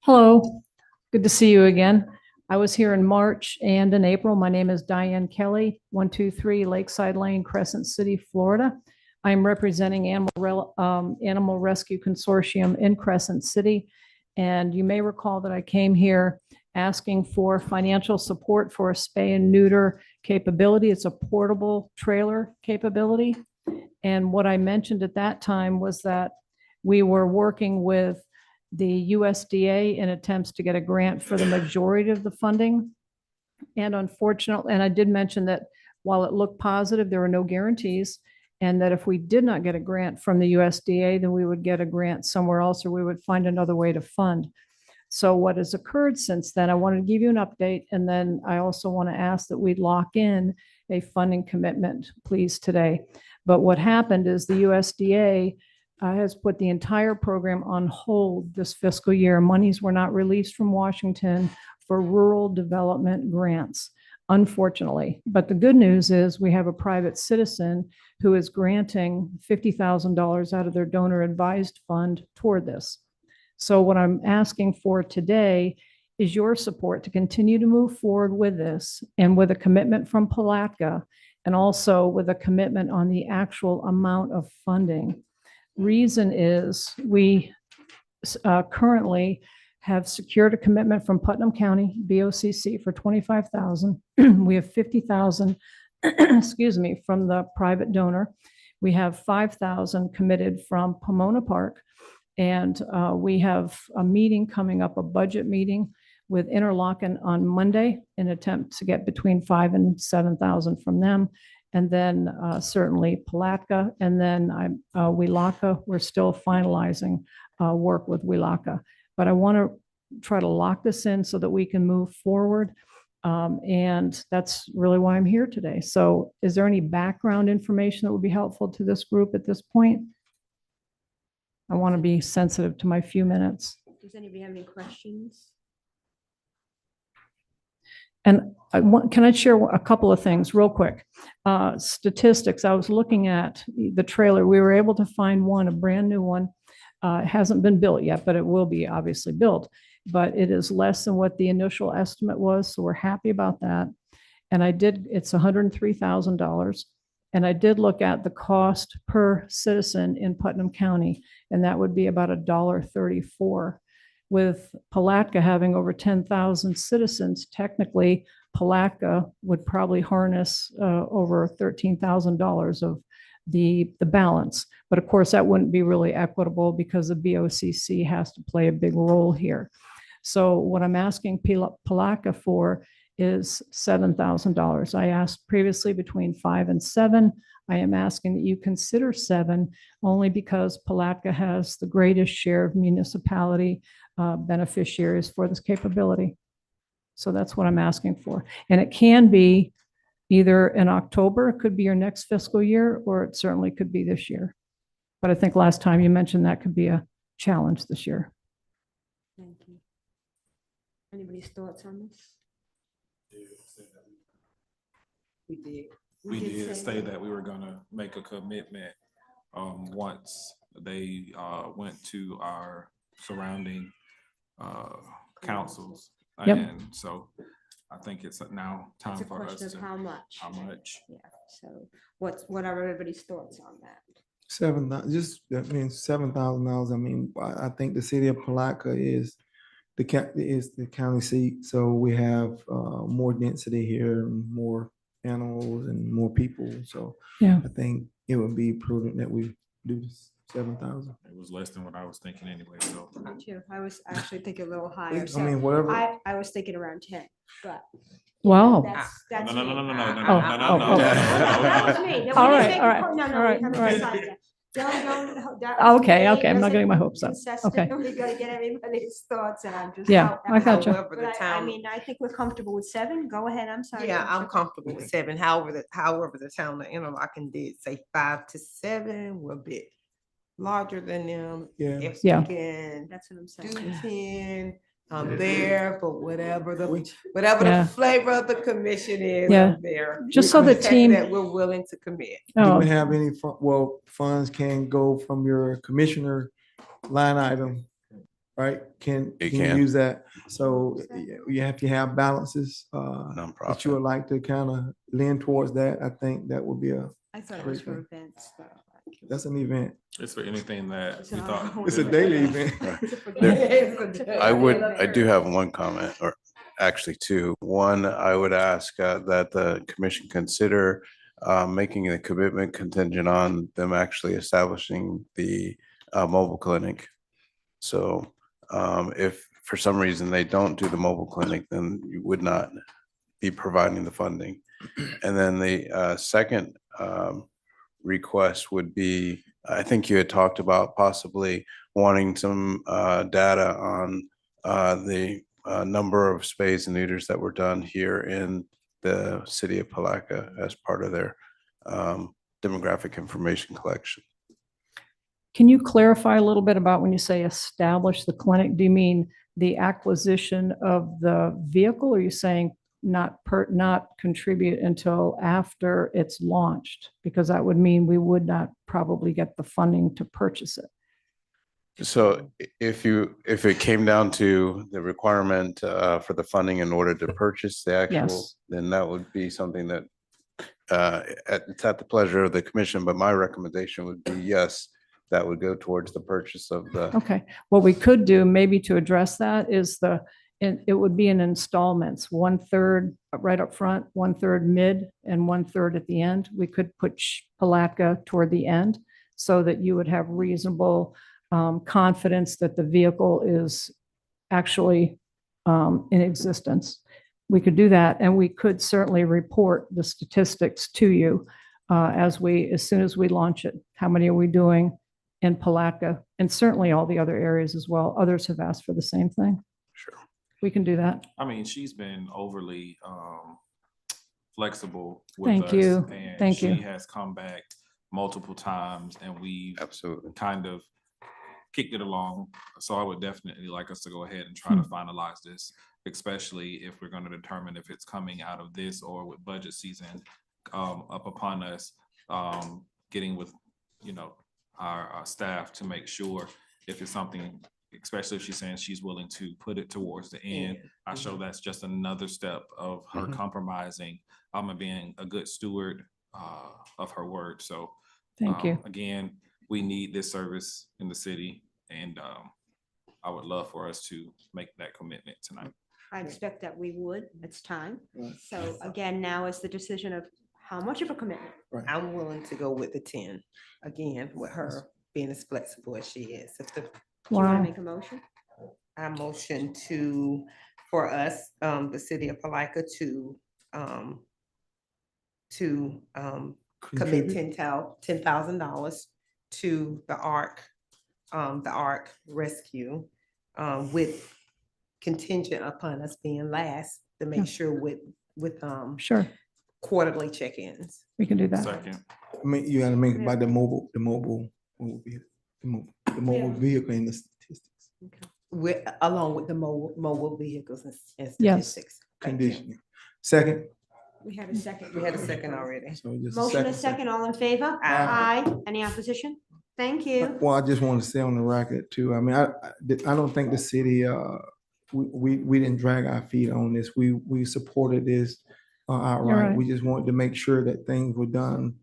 Hello, good to see you again. I was here in March and in April. My name is Diane Kelly, 123 Lakeside Lane, Crescent City, Florida. I'm representing Animal Rescue Consortium in Crescent City. And you may recall that I came here asking for financial support for a spay and neuter capability. It's a portable trailer capability. And what I mentioned at that time was that we were working with the USDA in attempts to get a grant for the majority of the funding. And unfortunately, and I did mention that while it looked positive, there were no guarantees, and that if we did not get a grant from the USDA, then we would get a grant somewhere else, or we would find another way to fund. So what has occurred since then, I wanted to give you an update, and then I also want to ask that we lock in a funding commitment, please, today. But what happened is the USDA has put the entire program on hold this fiscal year. Monies were not released from Washington for rural development grants, unfortunately. But the good news is we have a private citizen who is granting $50,000 out of their donor advised fund toward this. So what I'm asking for today is your support to continue to move forward with this, and with a commitment from Palatka, and also with a commitment on the actual amount of funding. Reason is we currently have secured a commitment from Putnam County BOCC for $25,000. We have $50,000, excuse me, from the private donor. We have $5,000 committed from Pomona Park. And we have a meeting coming up, a budget meeting with Interlochen on Monday, in an attempt to get between $5,000 and $7,000 from them. And then certainly Palatka, and then Wilaka. We're still finalizing work with Wilaka. But I want to try to lock this in so that we can move forward. And that's really why I'm here today. So is there any background information that would be helpful to this group at this point? I want to be sensitive to my few minutes. Does anybody have any questions? And can I share a couple of things real quick? Statistics, I was looking at the trailer. We were able to find one, a brand new one. It hasn't been built yet, but it will be obviously built. But it is less than what the initial estimate was, so we're happy about that. And it's $103,000. And I did look at the cost per citizen in Putnam County, and that would be about $1.34. With Palatka having over 10,000 citizens, technically Palatka would probably harness over $13,000 of the balance. But of course, that wouldn't be really equitable because the BOCC has to play a big role here. So what I'm asking Palatka for is $7,000. I asked previously between 5 and 7. I am asking that you consider 7 only because Palatka has the greatest share of municipality beneficiaries for this capability. So that's what I'm asking for. And it can be either in October, it could be your next fiscal year, or it certainly could be this year. But I think last time you mentioned that could be a challenge this year. Thank you. Anybody's thoughts on this? We did say that we were gonna make a commitment, once they, went to our surrounding, councils. Yep. And so I think it's now time It's a for us question to. of how much. How much? Yeah, so what are everybody's thoughts on that? That means $7,000. I mean, I think the city of Palatka is the county seat, so we have more density here, and more animals and more people. So Yeah. I think it would be prudent that we do this 7,000. It was less than what I was thinking anyway, so. Me too. I was actually thinking a little higher. I So mean, whatever. I was thinking around 10, but. Wow. That's No, me. no, no, no, no, no, no, Oh, no, oh, no, oh. no. That was me. No, All we didn't right, make all a right, co- No, no, all right, we haven't all right. decided yet. That was Okay, me. okay, I'm not Doesn't getting my hopes up. consistent. Okay. We gotta get everybody's thoughts, and I'm just. Yeah, I got you. However, the But I town, mean, I think we're comfortable with 7. Go ahead, I'm sorry. yeah, I'm Commissioner. comfortable with 7. However, the town of Interlochen did say 5 to 7 were a bit larger than them. Yeah. If Yeah. we can That's what I'm do saying. 10, I'm there, but whatever the Yeah. flavor of the commission is, Yeah. I'm there. Just so the Except team- That we're willing to commit. Do Oh, we have any, funds can go from your commissioner line item, right? Can You you can. use that? So you have to have balances, that Nonprofit. you would like to kind of lean towards that. I think that would be I thought it was great for thing. events, though. That's an event. It's for anything that we So- thought. It's a daily event. I do have one comment, or actually two. One, I would ask that the commission consider making the commitment contingent on them actually establishing the mobile clinic. So if for some reason they don't do the mobile clinic, then you would not be providing the funding. And then the second request would be, I think you had talked about possibly wanting some data on the number of spays and neuters that were done here in the city of Palatka as part of their demographic information collection. Can you clarify a little bit about when you say establish the clinic? Do you mean the acquisition of the vehicle? Or are you saying not contribute until after it's launched? Because that would mean we would not probably get the funding to purchase it. So if it came down to the requirement for the funding in order to purchase the actual, Yes. then that would be something that it's at the pleasure of the commission, but my recommendation would be yes, that would go towards the purchase of the. Okay, what we could do maybe to address that is it would be in installments, 1/3 right up front, 1/3 mid, and 1/3 at the end. We could put Palatka toward the end so that you would have reasonable confidence that the vehicle is actually in existence. We could do that, and we could certainly report the statistics to you as soon as we launch it. How many are we doing in Palatka? And certainly all the other areas as well. Others have asked for the same thing. Sure. We can do that. I mean, she's been overly flexible with us. Thank you. And Thank you. she has come back multiple times and we've absolutely kind of kicked it along. So I would definitely like us to go ahead and try to finalize this, especially if we're going to determine if it's coming out of this or with budget season up upon us, getting with, our staff to make sure if it's something, especially if she's saying she's willing to put it towards the end. I show that's just another step of her compromising, and being a good steward of her word. So Thank you. Again, we need this service in the city, and I would love for us to make that commitment tonight. I expect that we would. It's time. So again, now is the decision of how much of a commitment? I'm willing to go with the 10, again, with her being as flexible as she is. Do you want to make a motion? I motion to for us, the city of Palatka to commit Contribute. $10,000 to the ARC rescue, with contingent upon us being last to Yeah. make sure with Sure, quarterly check-ins. we can do that. Second. I mean, you gotta make it by the mobile vehicle, the mobile vehicle and the statistics. With, along with the mobile vehicles and Yes. statistics. Thank you. Conditioning. Second. We had a second. We had a second already. So just a Motion is second, all in favor? Aye. Aye. Any opposition? Thank you. Well, I just want to say on the record too, I mean, I don't think the city, we didn't drag our feet on this. We supported this outright. right. We just wanted to make sure that things were done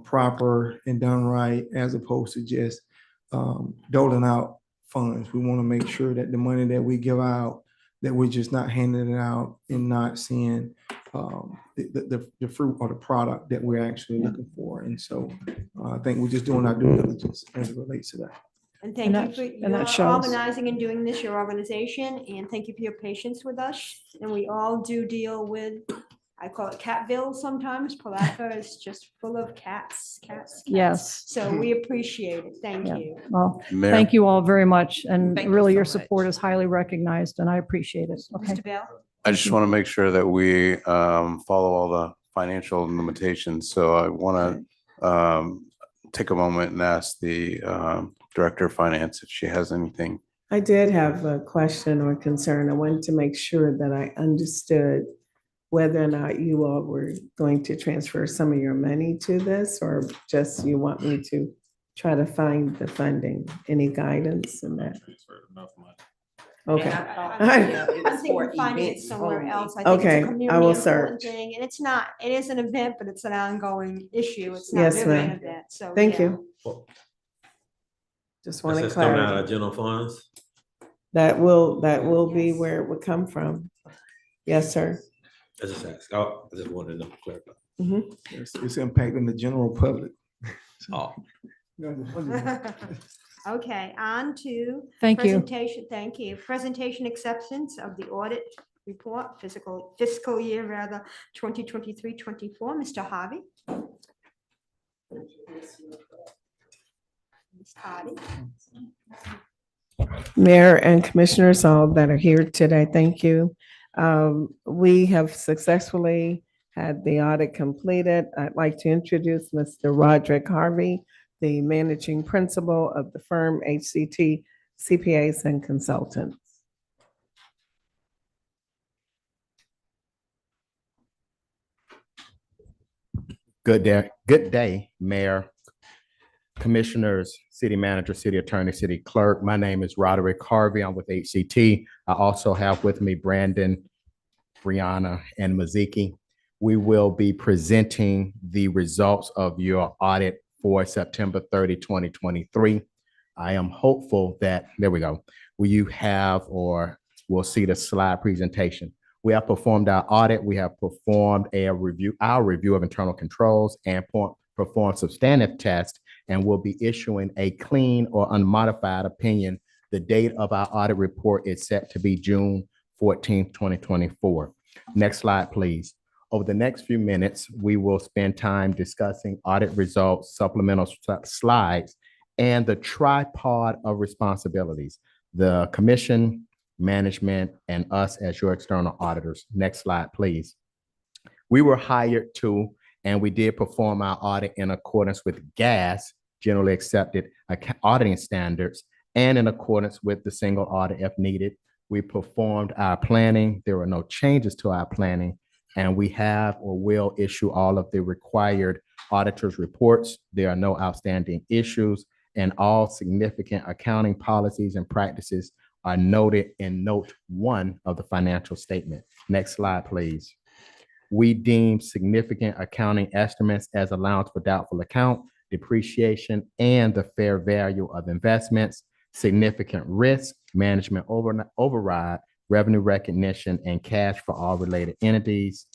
proper and done right, as opposed to just doling out funds. We want to make sure that the money that we give out, that we're just not handing it out and not seeing the fruit or the product that we're actually looking for. And so I think we're just doing our due diligence as it relates to that. And And thank that- you for and that your shows. organizing and doing this, your organization, and thank you for your patience with us. And we all do deal with, I call it Catville sometimes. Palatka is just full of cats. Yes. So we appreciate it. Thank Yeah. you. Well, Mayor. thank you all very much. And Thank you really, so your much. support is highly recognized and I appreciate it. Okay. Mr. Bell? I just want to make sure that we follow all the financial limitations. So I want to take a moment and ask the Director of Finance if she has anything. I did have a question or concern. I wanted to make sure that I understood whether or not you all were going to transfer some of your money to this, or just you want me to try to find the funding. Any guidance in that? Okay. I think we're finding it somewhere else. I think it's Okay, a I community will important search. thing, and it's not, it is an event, but it's an ongoing issue. It's not Yes, really an ma'am. event, so. Thank yeah. you. Just That's wanted just coming out clarity. of general funds? That will be where it would come from. Yes, sir. I just asked, I just wanted to clarify. Mhm. It's impacting the general public. Oh. Okay, on to. Thank you. Presentation, thank you. Presentation acceptance of the audit report, fiscal year rather, 2023-24. Mr. Harvey. Ms. Hardy. Mayor and commissioners, all that are here today, thank you. We have successfully had the audit completed. I'd like to introduce Mr. Roderick Harvey, the managing principal of the firm HCT CPAs and Consultants. Good day, Mayor, Commissioners, City Manager, City Attorney, City Clerk. My name is Roderick Harvey. I'm with HCT. I also have with me Brandon, Brianna, and Maziki. We will be presenting the results of your audit for September 30, 2023. I am hopeful that, there we go, will you have or we'll see the slide presentation. We have performed our audit. We have performed our review of internal controls and performed substantive tests, and we'll be issuing a clean or unmodified opinion. The date of our audit report is set to be June 14th, 2024. Next slide, please. Over the next few minutes, we will spend time discussing audit results, supplemental slides, and the tripod of responsibilities, the commission, management, and us as your external auditors. Next slide, please. We were hired to, and we did perform our audit in accordance with GAS, generally accepted auditing standards, and in accordance with the single audit if needed. We performed our planning. There were no changes to our planning, and we have or will issue all of the required auditors' reports. There are no outstanding issues, and all significant accounting policies and practices are noted in note 1 of the financial statement. Next slide, please. We deem significant accounting estimates as allowance for doubtful account, depreciation, and the fair value of investments, significant risk, management override, revenue recognition, and cash for all related entities.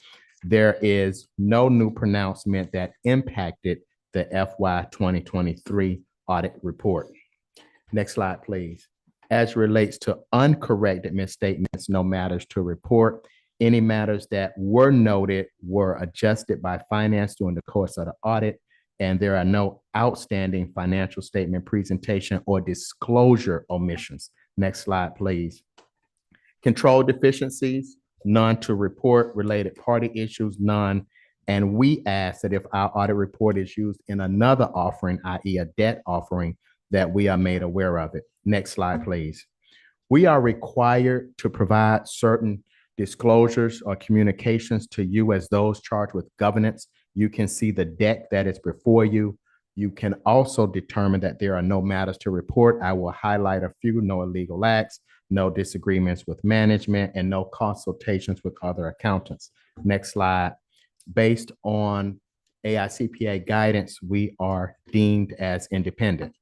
There is no new pronouncement that impacted the FY 2023 audit report. Next slide, please. As relates to uncorrected misstatements, no matters to report. Any matters that were noted were adjusted by finance during the course of the audit, and there are no outstanding financial statement presentation or disclosure omissions. Next slide, please. Control deficiencies, none to report. Related party issues, none. And we ask that if our audit report is used in another offering, i.e. a debt offering, that we are made aware of it. Next slide, please. We are required to provide certain disclosures or communications to you as those charged with governance. You can see the deck that is before you. You can also determine that there are no matters to report. I will highlight a few: no illegal acts, no disagreements with management, and no consultations with other accountants. Next slide. Based on AICPA guidance, we are deemed as independent.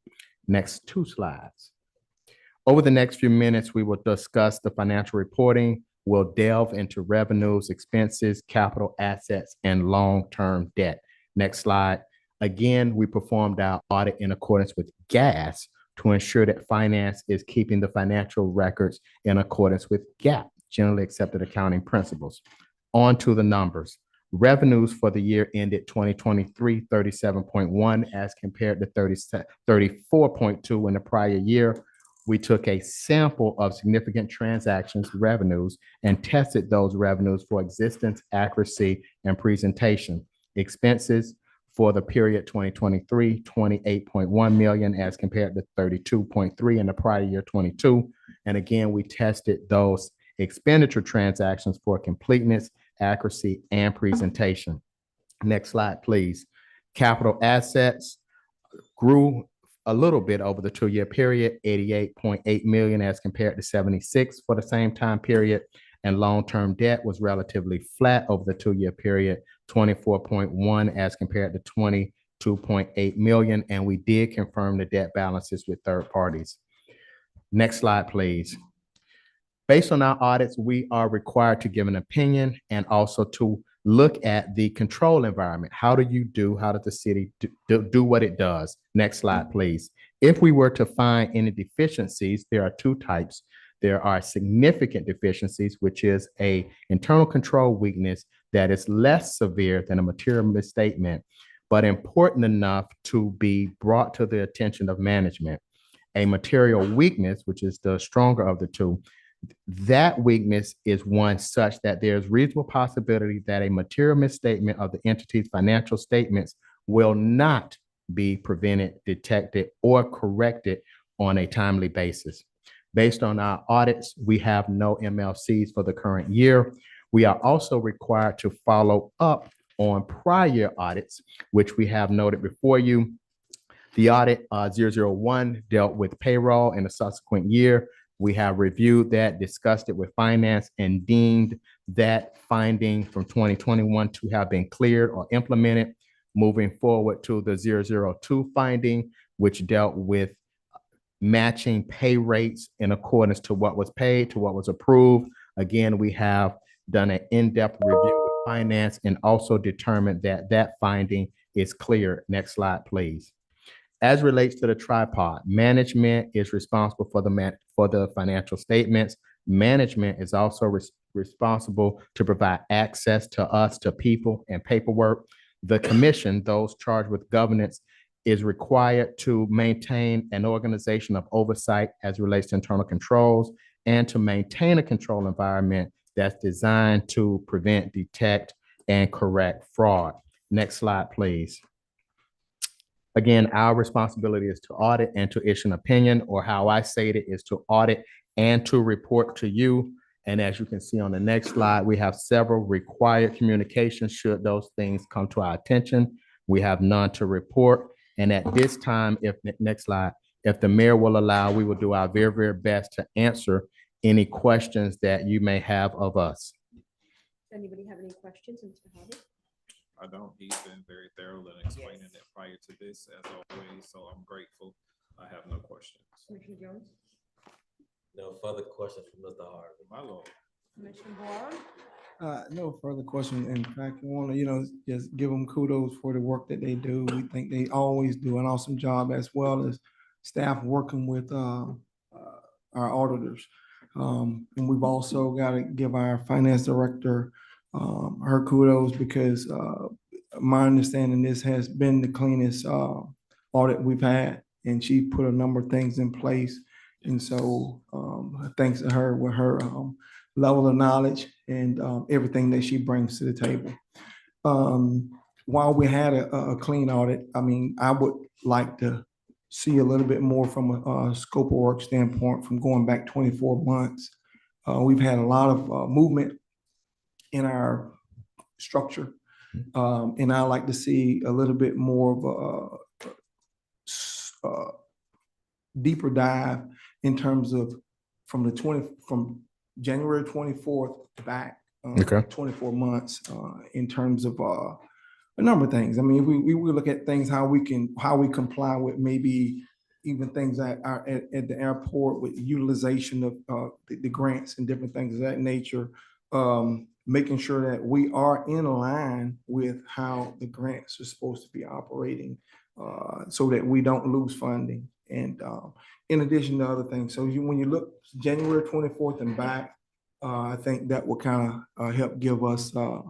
Next two slides. Over the next few minutes, we will discuss the financial reporting. We'll delve into revenues, expenses, capital assets, and long-term debt. Next slide. Again, we performed our audit in accordance with GAAS to ensure that finance is keeping the financial records in accordance with GAAP, generally accepted accounting principles. On to the numbers. Revenues for the year ended 2023, 37.1 as compared to 34.2 in the prior year. We took a sample of significant transactions revenues and tested those revenues for existence, accuracy, and presentation. Expenses for the period 2023, 28.1 million as compared to 32.3 in the prior year, 22. And again, we tested those expenditure transactions for completeness, accuracy, and presentation. Next slide, please. Capital assets grew a little bit over the 2-year period, 88.8 million as compared to 76 for the same time period. And long-term debt was relatively flat over the 2-year period, 24.1 as compared to 22.8 million. And we did confirm the debt balances with third parties. Next slide, please. Based on our audits, we are required to give an opinion and also to look at the control environment. How does the city do what it does? Next slide, please. If we were to find any deficiencies, there are two types. There are significant deficiencies, which is an internal control weakness that is less severe than a material misstatement, but important enough to be brought to the attention of management. A material weakness, which is the stronger of the two, that weakness is one such that there's reasonable possibility that a material misstatement of the entity's financial statements will not be prevented, detected, or corrected on a timely basis. Based on our audits, we have no MLCs for the current year. We are also required to follow up on prior audits, which we have noted before you. The audit 001 dealt with payroll in a subsequent year. We have reviewed that, discussed it with finance, and deemed that finding from 2021 to have been cleared or implemented. Moving forward to the 002 finding, which dealt with matching pay rates in accordance to what was paid, to what was approved. Again, we have done an in-depth review with finance and also determined that that finding is clear. Next slide, please. As relates to the tripod, management is responsible for the financial statements. Management is also responsible to provide access to us, to people and paperwork. The commission, those charged with governance, is required to maintain an organization of oversight as relates to internal controls and to maintain a control environment that's designed to prevent, detect, and correct fraud. Next slide, please. Again, our responsibility is to audit and to issue an opinion, or how I say it is to audit and to report to you. And as you can see on the next slide, we have several required communications should those things come to our attention. We have none to report. And at this time, next slide, if the mayor will allow, we will do our very, very best to answer any questions that you may have of us. Anybody have any questions, Mr. Harvey? I don't. He's been very thorough in explaining it prior to this, as always, so I'm grateful. I have no questions. Commissioner Jones? No further questions from Mr. Harvey. My lord. Commissioner Warren? No further question. In fact, I want to, just give them kudos for the work that they do. We think they always do an awesome job, as well as staff working with our auditors. And we've also got to give our finance director her kudos because my understanding, this has been the cleanest audit we've had, and she put a number of things in place. And so thanks to her with her level of knowledge and everything that she brings to the table. While we had a clean audit, I mean, I would like to see a little bit more from a scope of work standpoint from going back 24 months. We've had a lot of movement in our structure. And I like to see a little bit more of a deeper dive in terms of from January 24th back 24 months in terms of a number of things. I mean, we look at things, how we comply with maybe even things that are at the airport with utilization of the grants and different things of that nature. Making sure that we are in line with how the grants are supposed to be operating so that we don't lose funding. And in addition to other things. So when you look January 24th and back, I think that will kind of help give us a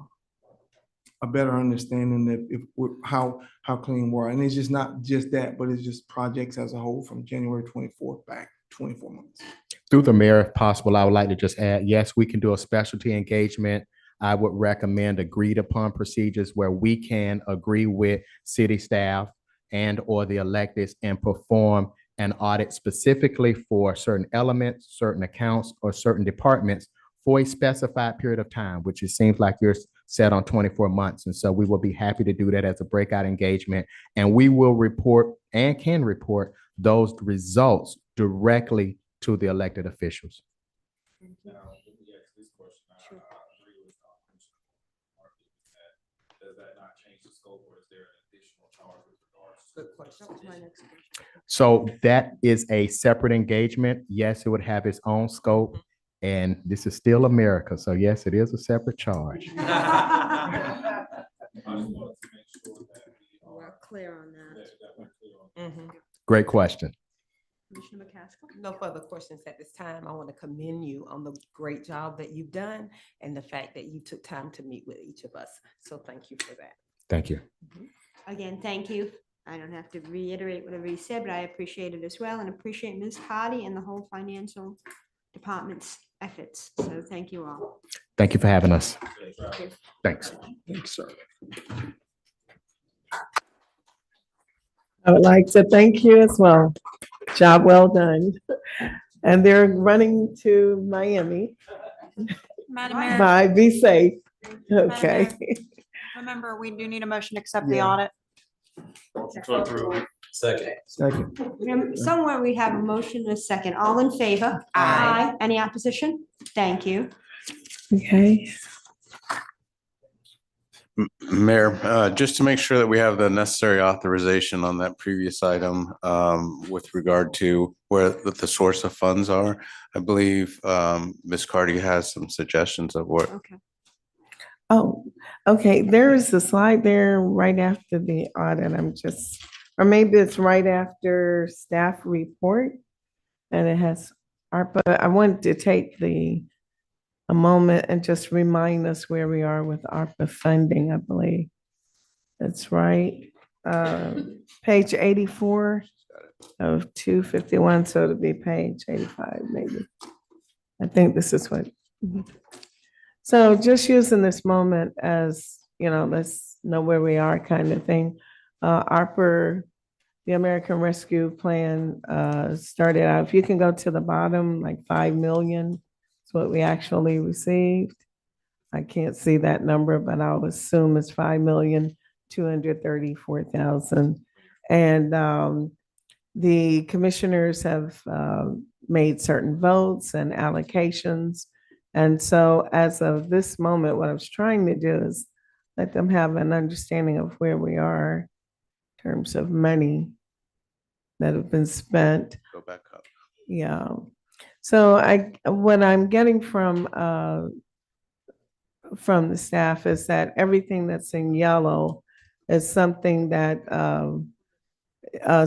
better understanding of how clean we are. And it's just not just that, but it's just projects as a whole from January 24th back 24 months. Through the mayor, if possible, I would like to just add, yes, we can do a specialty engagement. I would recommend agreed upon procedures where we can agree with city staff and or the electeds and perform an audit specifically for certain elements, certain accounts, or certain departments for a specified period of time, which it seems like you're set on 24 months. And so we will be happy to do that as a breakout engagement. And we will report and can report those results directly to the elected officials. Does that not change the scope, or is there an additional charge with regards to? Good question. That was my next question. So that is a separate engagement. Yes, it would have its own scope. And this is still America. So yes, it is a separate charge. We're clear on that. Great question. Commissioner McCaskill? No further questions at this time. I want to commend you on the great job that you've done and the fact that you took time to meet with each of us. So thank you for that. Thank you. Again, thank you. I don't have to reiterate whatever you said, but I appreciate it as well and appreciate Ms. Hardy and the whole financial department's efforts. So thank you all. Thank you for having us. Thanks. Thanks, sir. I would like to thank you as well. Job well done. And they're running to Miami. Madam Mayor. Bye, be safe. Okay. Remember, we do need a motion to accept the audit. Second. Second. Somewhere we have a motion and a second. All in favor? Aye. Any opposition? Thank you. Okay. Mayor, just to make sure that we have the necessary authorization on that previous item with regard to where the source of funds are, I believe Ms. Carty has some suggestions of what. Okay. Oh, okay. There is a slide there right after the audit. Or maybe it's right after staff report. And it has ARPA. I wanted to take a moment and just remind us where we are with ARPA funding, I believe. That's right. Page 84 of 251, so it'll be page 85 maybe. I think this is what. So just using this moment as, let's know where we are kind of thing. ARPA, the American Rescue Plan started out, if you can go to the bottom, like 5 million. What we actually received. I can't see that number, but I'll assume it's 5,234,000. And the commissioners have made certain votes and allocations. And so as of this moment, what I was trying to do is let them have an understanding of where we are in terms of money that have been spent. Go back up. Yeah. So what I'm getting from the staff is that everything that's in yellow is something that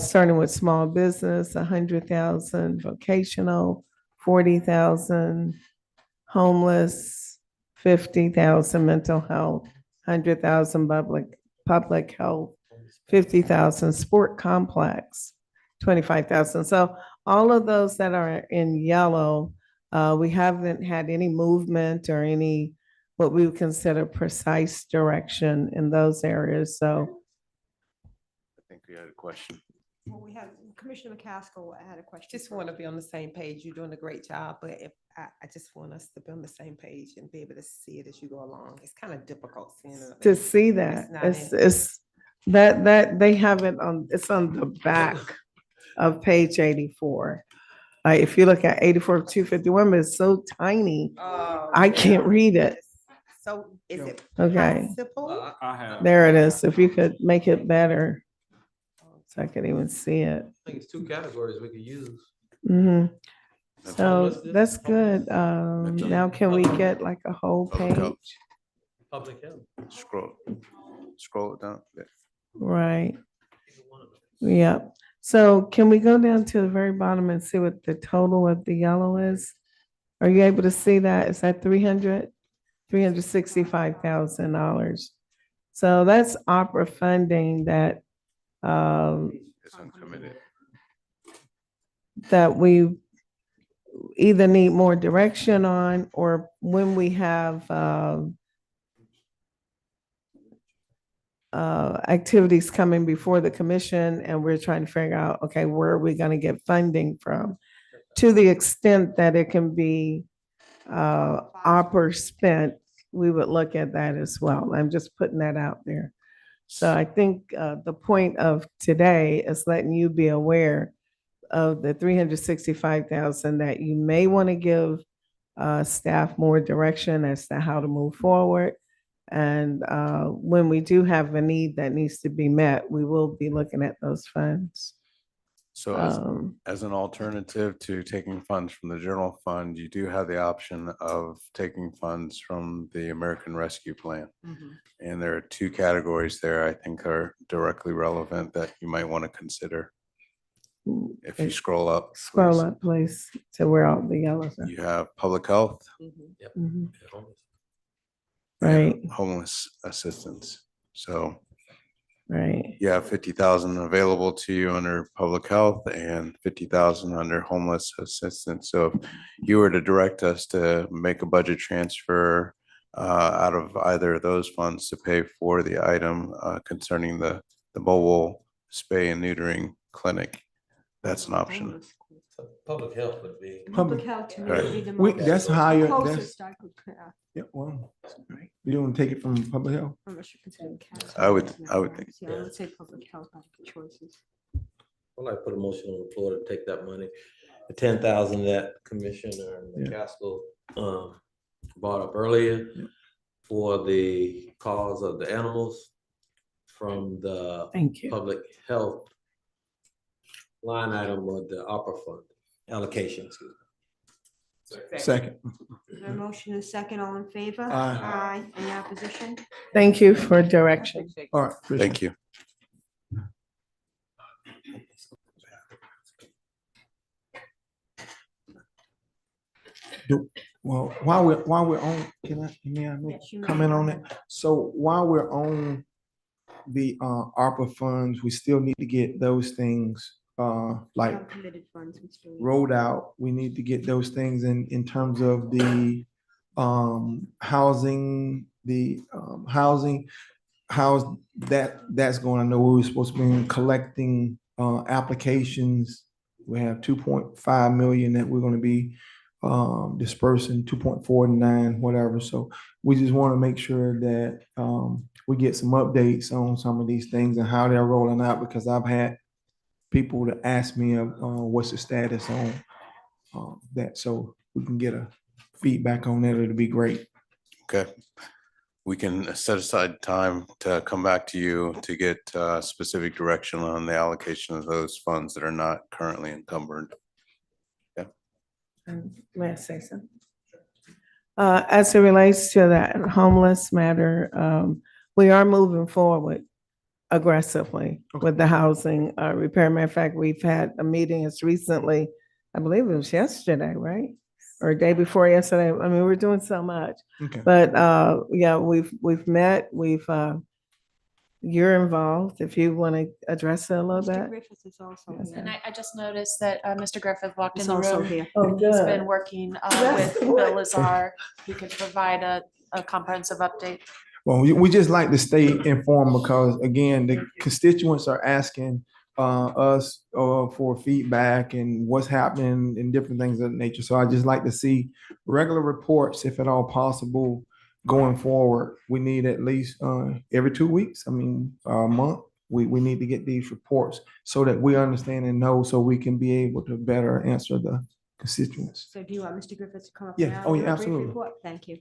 starting with small business, 100,000, vocational, 40,000 homeless, 50,000 mental health, 100,000 public health, 50,000 sport complex, 25,000. So all of those that are in yellow, we haven't had any movement or any what we would consider precise direction in those areas. So I think we had a question. Well, we have Commissioner McCaskill had a question. Just want to be on the same page. You're doing a great job, but if I just want us to be on the same page and be able to see it as you go along. It's kind of difficult seeing it. to see that, not it's that they have it on, it's on the back of page 84. Like if you look at 84 of 251, but it's so tiny, I can't read it. So is it Okay. possible? I have. There it is. If you could make it better, so I could even see it. I think it's two categories we could use. Mhm. So Homelessness, that's good. Now can we get like a whole Public health. page? Public health. Scroll it down. Yeah. Right. Yep. So can we go down to the very bottom and see what the total of the yellow is? Are you able to see that? Is that $365,000? So that's opera funding that, It's uncommitted. that we either need more direction on, or when we have, activities coming before the commission and we're trying to figure out, okay, where are we going to get funding from? To the extent that it can be opera spent, we would look at that as well. I'm just putting that out there. So I think the point of today is letting you be aware of the 365,000 that you may want to give staff more direction as to how to move forward. And when we do have a need that needs to be met, we will be looking at those funds. So as an alternative to taking funds from the general fund, you do have the option of taking funds from the American Rescue Plan. And there are two categories there I think are directly relevant that you might want to consider. If you scroll up. Scroll up, please, to where all the yellows are. You have public health. Mhm. and Right. Homeless assistance. So Right. you have 50,000 available to you under public health and 50,000 under homeless assistance. So if you were to direct us to make a budget transfer out of either of those funds to pay for the item concerning the mobile spay and neutering clinic, that's an option. Public health would be. Public health to me would be the most. That's higher, Closest I could, yeah, well, you don't take it from public health? unless you're considering cancer. I would think. Yeah, I would say public health, I think choices. I'd like to put a motion on the floor to take that money, the 10,000 that Commissioner McCaskill brought up earlier for the cause of the animals from the Thank you. public health line item of the opera fund allocation. Excuse me. Second. A motion and a second, all in favor? Aye. Aye. Any opposition? Thank you for direction. All right. Thank you. Well, while we're on, may I make Yes, you may. comment on it? So while we're on the ARPA funds, we still need to get those things like Uncommitted funds, we still need. rolled out. We need to get those things in terms of the housing, how's that's going. I know we were supposed to be collecting applications. We have 2.5 million that we're going to be dispersing, 2.49, whatever. So we just want to make sure that we get some updates on some of these things and how they're rolling out, because I've had people to ask me what's the status on that. So we can get a feedback on that. It'll be great. Okay. We can set aside time to come back to you to get specific direction on the allocation of those funds that are not currently encumbered. May I say something? As it relates to that homeless matter, we are moving forward aggressively with the housing repair. Matter of fact, we've had a meeting as recently I believe it was yesterday, right? Or day before yesterday. I mean, we're doing so much. Okay. But yeah, we've met, you're involved. If you want to address it a little Mr. bit. Griffiths is also Yes, here. And I just noticed that Mr. Griffith walked in Is the also room. here. Oh, He's good. been working That's with Bill Lazar. He could provide a comprehensive update. Well, we just like to stay informed because again, the constituents are asking us for feedback and what's happening and different things of that nature. So I just like to see regular reports, if at all possible, going forward. We need at least every 2 weeks, I mean, a month. We need to get these reports so that we understand and know so we can be able to better answer the constituents. So do you want Mr. Griffiths to come up? Yeah. now Oh, and yeah, give a brief absolutely. report? Thank you.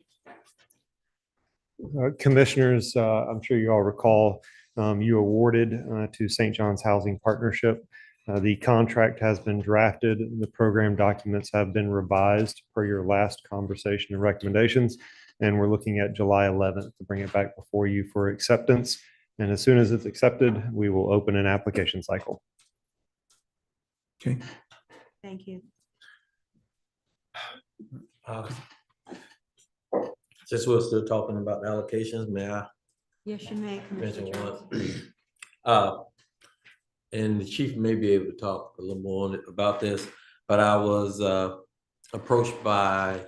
Commissioners, I'm sure you all recall, you awarded to St. John's Housing Partnership. The contract has been drafted. The program documents have been revised per your last conversation and recommendations. And we're looking at July 11th to bring it back before you for acceptance. And as soon as it's accepted, we will open an application cycle. Okay. Thank you. Since we're still talking about the allocations, may I Yes, you may, mention Commissioner Jones. one? And the chief may be able to talk a little more on it about this, but I was approached by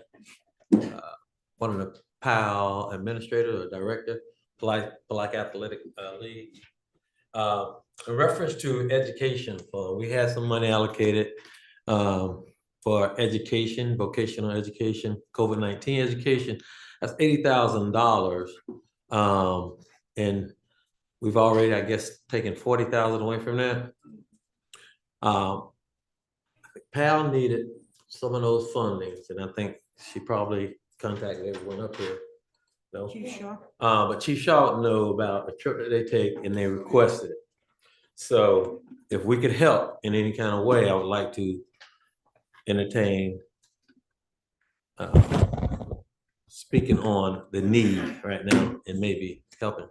one of the PAL administrator or director, Palatka Athletic League, in reference to education fund. We had some money allocated for education, vocational education, COVID-19 education. That's $80,000. And we've already, I guess, taken 40,000 away from that. PAL needed some of those fundings, and I think she probably contacted everyone up here. No? Chief Shaw? But Chief Shaw know about a trip that they take and they requested it. So if we could help in any kind of way, I would like to entertain speaking on the need right now and maybe helping.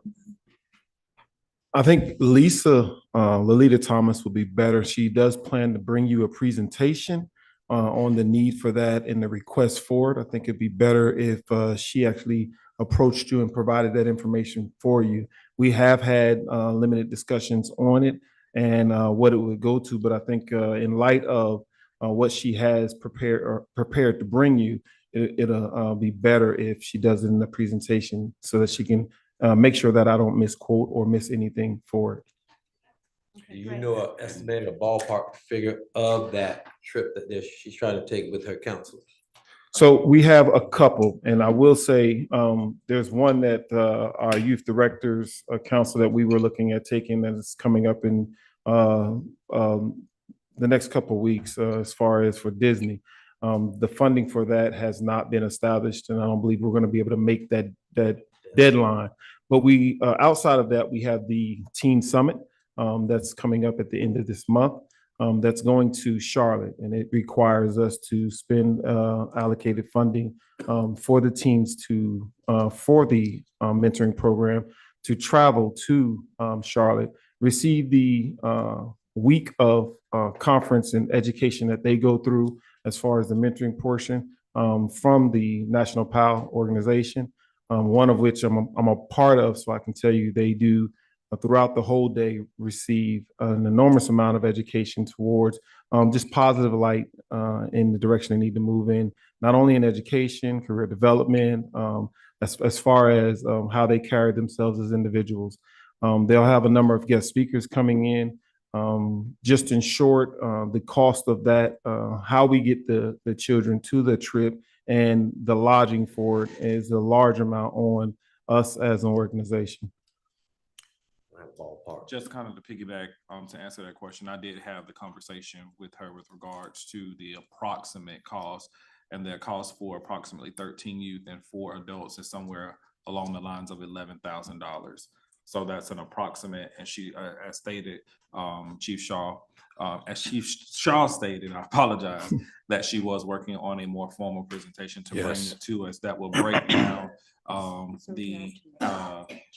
I think Lisa, Lolita Thomas will be better. She does plan to bring you a presentation on the need for that and the request for it. I think it'd be better if she actually approached you and provided that information for you. We have had limited discussions on it and what it would go to, but I think in light of what she has prepared to bring you, it'll be better if she does it in the presentation so that she can make sure that I don't misquote or miss anything for it. Do you know an estimated ballpark figure of that trip that she's trying to take with her counselors? So we have a couple, and I will say there's one that our youth directors council that we were looking at taking that is coming up in the next couple of weeks as far as for Disney. The funding for that has not been established, and I don't believe we're going to be able to make that deadline. But we outside of that, we have the Teen Summit that's coming up at the end of this month. That's going to Charlotte, and it requires us to spend allocated funding for the teams to for the mentoring program to travel to Charlotte, receive the week of conference and education that they go through as far as the mentoring portion from the National PAL organization, one of which I'm a part of, so I can tell you they do throughout the whole day receive an enormous amount of education towards just positive light in the direction they need to move in, not only in education, career development, as far as how they carry themselves as individuals. They'll have a number of guest speakers coming in. Just in short, the cost of that, how we get the children to the trip and the lodging for it is a large amount on us as an organization. Ballpark. Just kind of to piggyback to answer that question, I did have the conversation with her with regards to the approximate cost, and the cost for approximately 13 youth and 4 adults is somewhere along the lines of $11,000. So that's an approximate, and she, as stated, Chief Shaw, as Chief Shaw stated, I apologize, that she was working on a more formal presentation to bring it to us that will break down the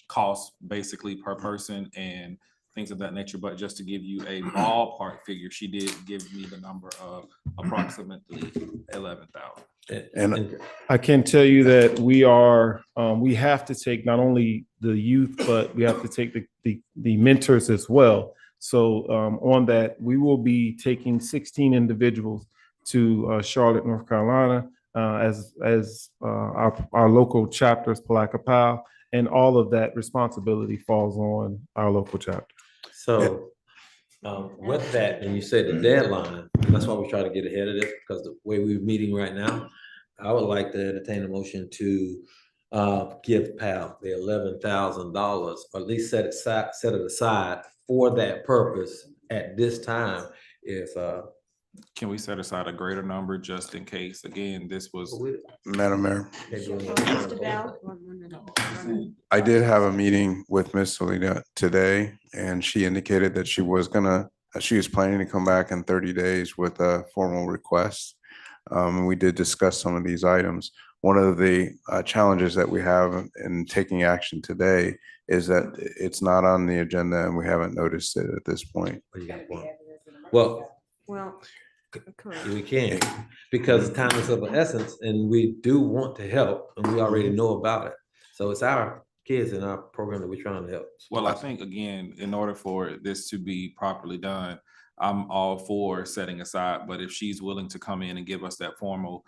cost basically per person and things of that nature. But just to give you a ballpark figure, she did give me the number of approximately 11,000. And I can tell you that we have to take not only the youth, but we have to take the mentors as well. So on that, we will be taking 16 individuals to Charlotte, North Carolina, as our local chapters, Palatka PAL, and all of that responsibility falls on our local chapter. So with that, and you said the deadline, that's why we try to get ahead of this, because the way we're meeting right now, I would like to entertain a motion to give PAL the $11,000, or at least set it aside for that purpose at this time. If Can we set aside a greater number just in case? Again, this was. Madam Mayor, Mr. Bell? I did have a meeting with Ms. Selena today, and she indicated that she was planning to come back in 30 days with a formal request. We did discuss some of these items. One of the challenges that we have in taking action today is that it's not on the agenda and we haven't noticed it at this point. well, Well, we can, because time is of the essence, and we do want to help, and we already know about it. So it's our kids in our program that we're trying to help. Well, I think, again, in order for this to be properly done, I'm all for setting aside, but if she's willing to come in and give us that formal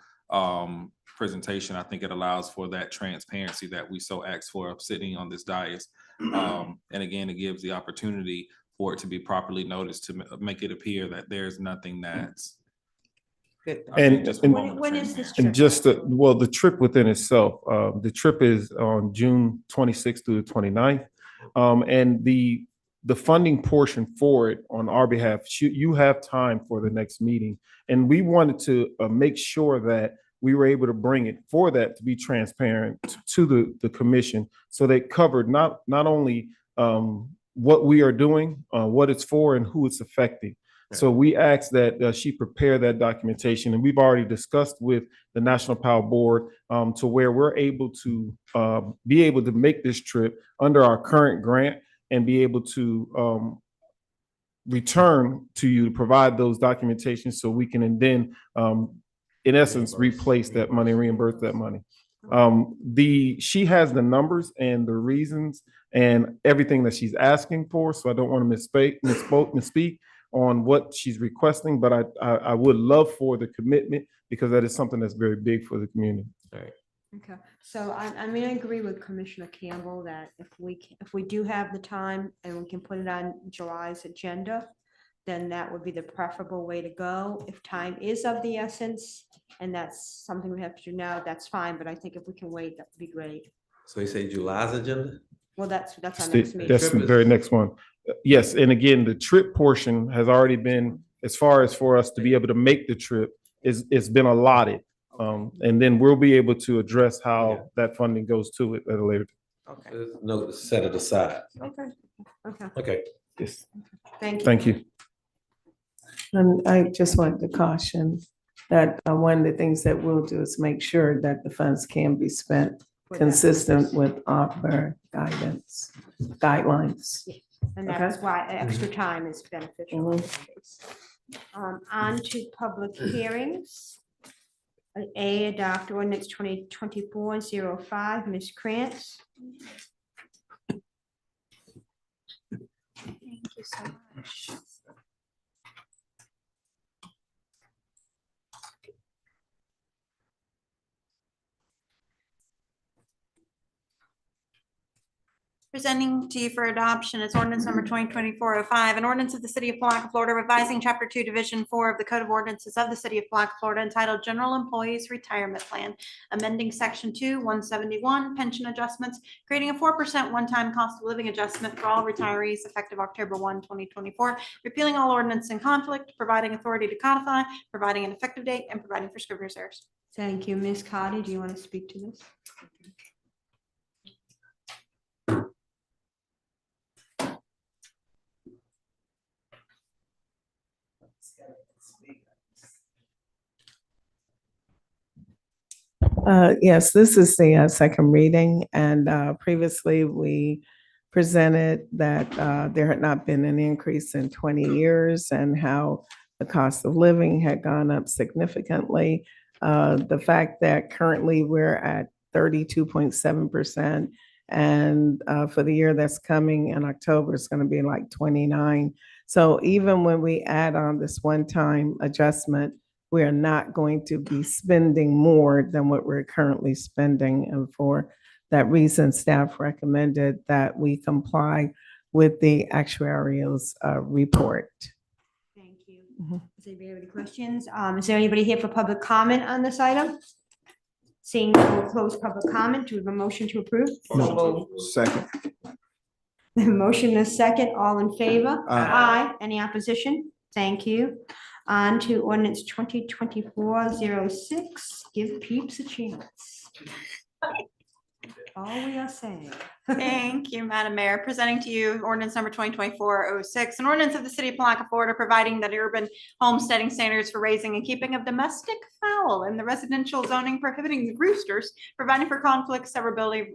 presentation, I think it allows for that transparency that we so ask for sitting on this dais. And again, it gives the opportunity for it to be properly noticed to make it appear that there's nothing that's. And when is this trip? And just, well, the trip within itself, the trip is on June 26th through the 29th. And the funding portion for it on our behalf, you have time for the next meeting. And we wanted to make sure that we were able to bring it for that to be transparent to the commission. So they covered not only what we are doing, what it's for, and who it's affecting. So we asked that she prepare that documentation, and we've already discussed with the National PAL Board to where we're able to make this trip under our current grant and be able to return to you to provide those documentations so we can then, in essence, replace that money, reimburse that money. She has the numbers and the reasons and everything that she's asking for, so I don't want to misspeak on what she's requesting, but I would love for the commitment, because that is something that's very big for the community. All right. Okay, so I mean, I agree with Commissioner Campbell that if we do have the time and we can put it on July's agenda, then that would be the preferable way to go. If time is of the essence and that's something we have to do now, that's fine, but I think if we can wait, that would be great. So you say July's agenda? Well, that's our next meeting. That's the very next one. Yes, and again, the trip portion has already been, as far as for us to be able to make the trip, it's been allotted. And then we'll be able to address how that funding goes to it at a later. Okay. No, set it aside. Okay. Okay. Yes. Thank you. Thank you. And I just want to caution that one of the things that we'll do is make sure that the funds can be spent consistent with our guidelines. And that's why extra time is beneficial in this case. On to public hearings. A, adopt ordinance 2024-05, Ms. Krantz. Thank you so much. Presenting to you for adoption is ordinance number 2024-05, an ordinance of the city of Palatka, Florida, revising chapter 2, division 4 of the Code of Ordinances of the city of Palatka, Florida, entitled General Employees Retirement Plan, amending section 2-171, pension adjustments, creating a 4% one-time cost of living adjustment for all retirees effective October 1, 2024, repealing all ordinance in conflict, providing authority to codify, providing an effective date, and providing for scrivener's errors. Thank you. Ms. Cotty, do you want to speak to this? Yes, this is the second reading, and previously we presented that there had not been an increase in 20 years and how the cost of living had gone up significantly. The fact that currently we're at 32.7%, and for the year that's coming in October, it's going to be like 29. So even when we add on this one-time adjustment, we are not going to be spending more than what we're currently spending. And for that reason, staff recommended that we comply with the actuarial's report. Thank you. Does anybody have any questions? Is there anybody here for public comment on this item? Seeing none, we'll close public comment. Do we have a motion to approve? Second. Motion is second. All in favor? Aye. Any opposition? Thank you. On to ordinance 2024-06. Give peeps a chance. All we are saying. Thank you, Madam Mayor. Presenting to you ordinance number 2024-06, an ordinance of the city of Palatka, Florida, providing that urban homesteading standards for raising and keeping of domestic fowl in the residential zoning, prohibiting roosters, providing for conflict, severability,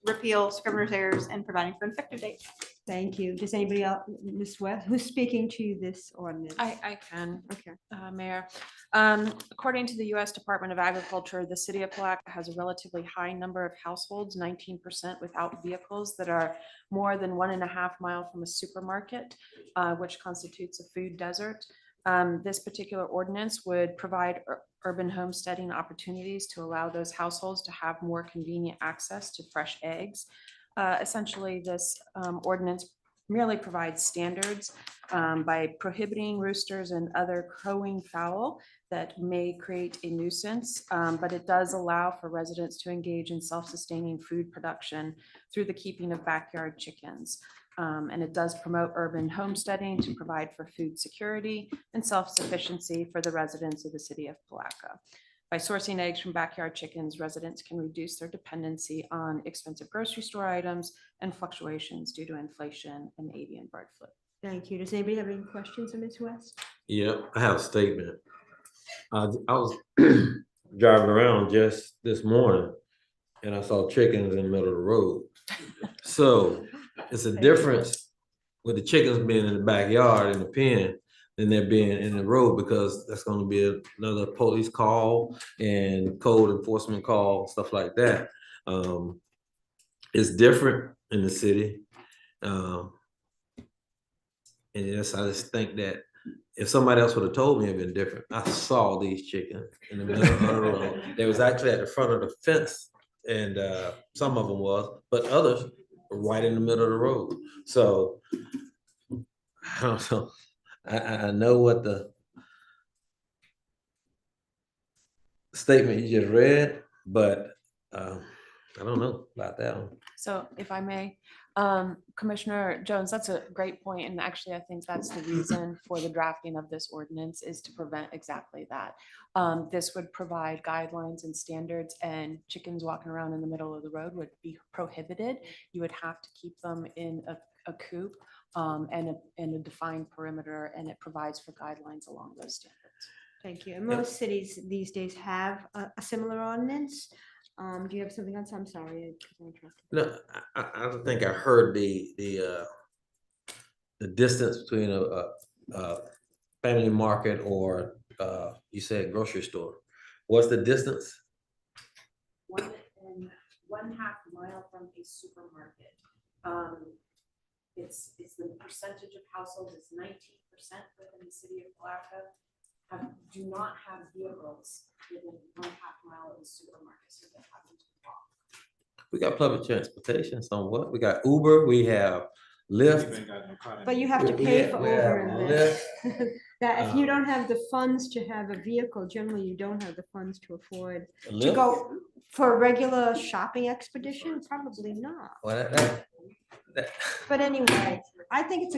repeal, scrivener's errors, and providing for an effective date. Thank you. Does anybody else, Ms. West, who's speaking to this ordinance? I can. Okay. Mayor. According to the U.S. Department of Agriculture, the city of Palatka has a relatively high number of households, 19% without vehicles that are more than 1.5 miles from a supermarket, which constitutes a food desert. This particular ordinance would provide urban homesteading opportunities to allow those households to have more convenient access to fresh eggs. Essentially, this ordinance merely provides standards by prohibiting roosters and other crowing fowl that may create a nuisance, but it does allow for residents to engage in self-sustaining food production through the keeping of backyard chickens. And it does promote urban homesteading to provide for food security and self-sufficiency for the residents of the city of Palatka. By sourcing eggs from backyard chickens, residents can reduce their dependency on expensive grocery store items and fluctuations due to inflation and avian bird flu. Thank you. Does anybody have any questions of Ms. West? Yep, I have a statement. I was driving around just this morning and I saw chickens in the middle of the road. So it's a difference with the chickens being in the backyard in the pen than they're being in the road, because that's going to be another police call and code enforcement call, stuff like that. It's different in the city. And yes, I just think that if somebody else would have told me, it'd been different. I saw these chickens in the middle of the road. They was actually at the front of the fence, and some of them was, but others were right in the middle of the road. So I don't know. I know what the statement you just read, but I don't know about that one. So if I may, Commissioner Jones, that's a great point. And actually, I think that's the reason for the drafting of this ordinance, is to prevent exactly that. This would provide guidelines and standards, and chickens walking around in the middle of the road would be prohibited. You would have to keep them in a coop and a defined perimeter, and it provides for guidelines along those standards. Thank you. And most cities these days have a similar ordinance. Do you have something else? I'm sorry. No, I don't think I heard the distance between a family market or you said grocery store. What's the distance? 1.5 mile from a supermarket. It's the percentage of households is 19% within the city of Palatka do not have vehicles within 1.5 mile of the supermarket, so they happen to walk. We got public transportation somewhat. We got Uber, we have Lyft. But you have to pay for Uber and Lyft. That if you don't have the funds to have a vehicle, generally you don't have the funds to afford to go for a regular shopping expedition. Probably not. Well, But anyway, I think it's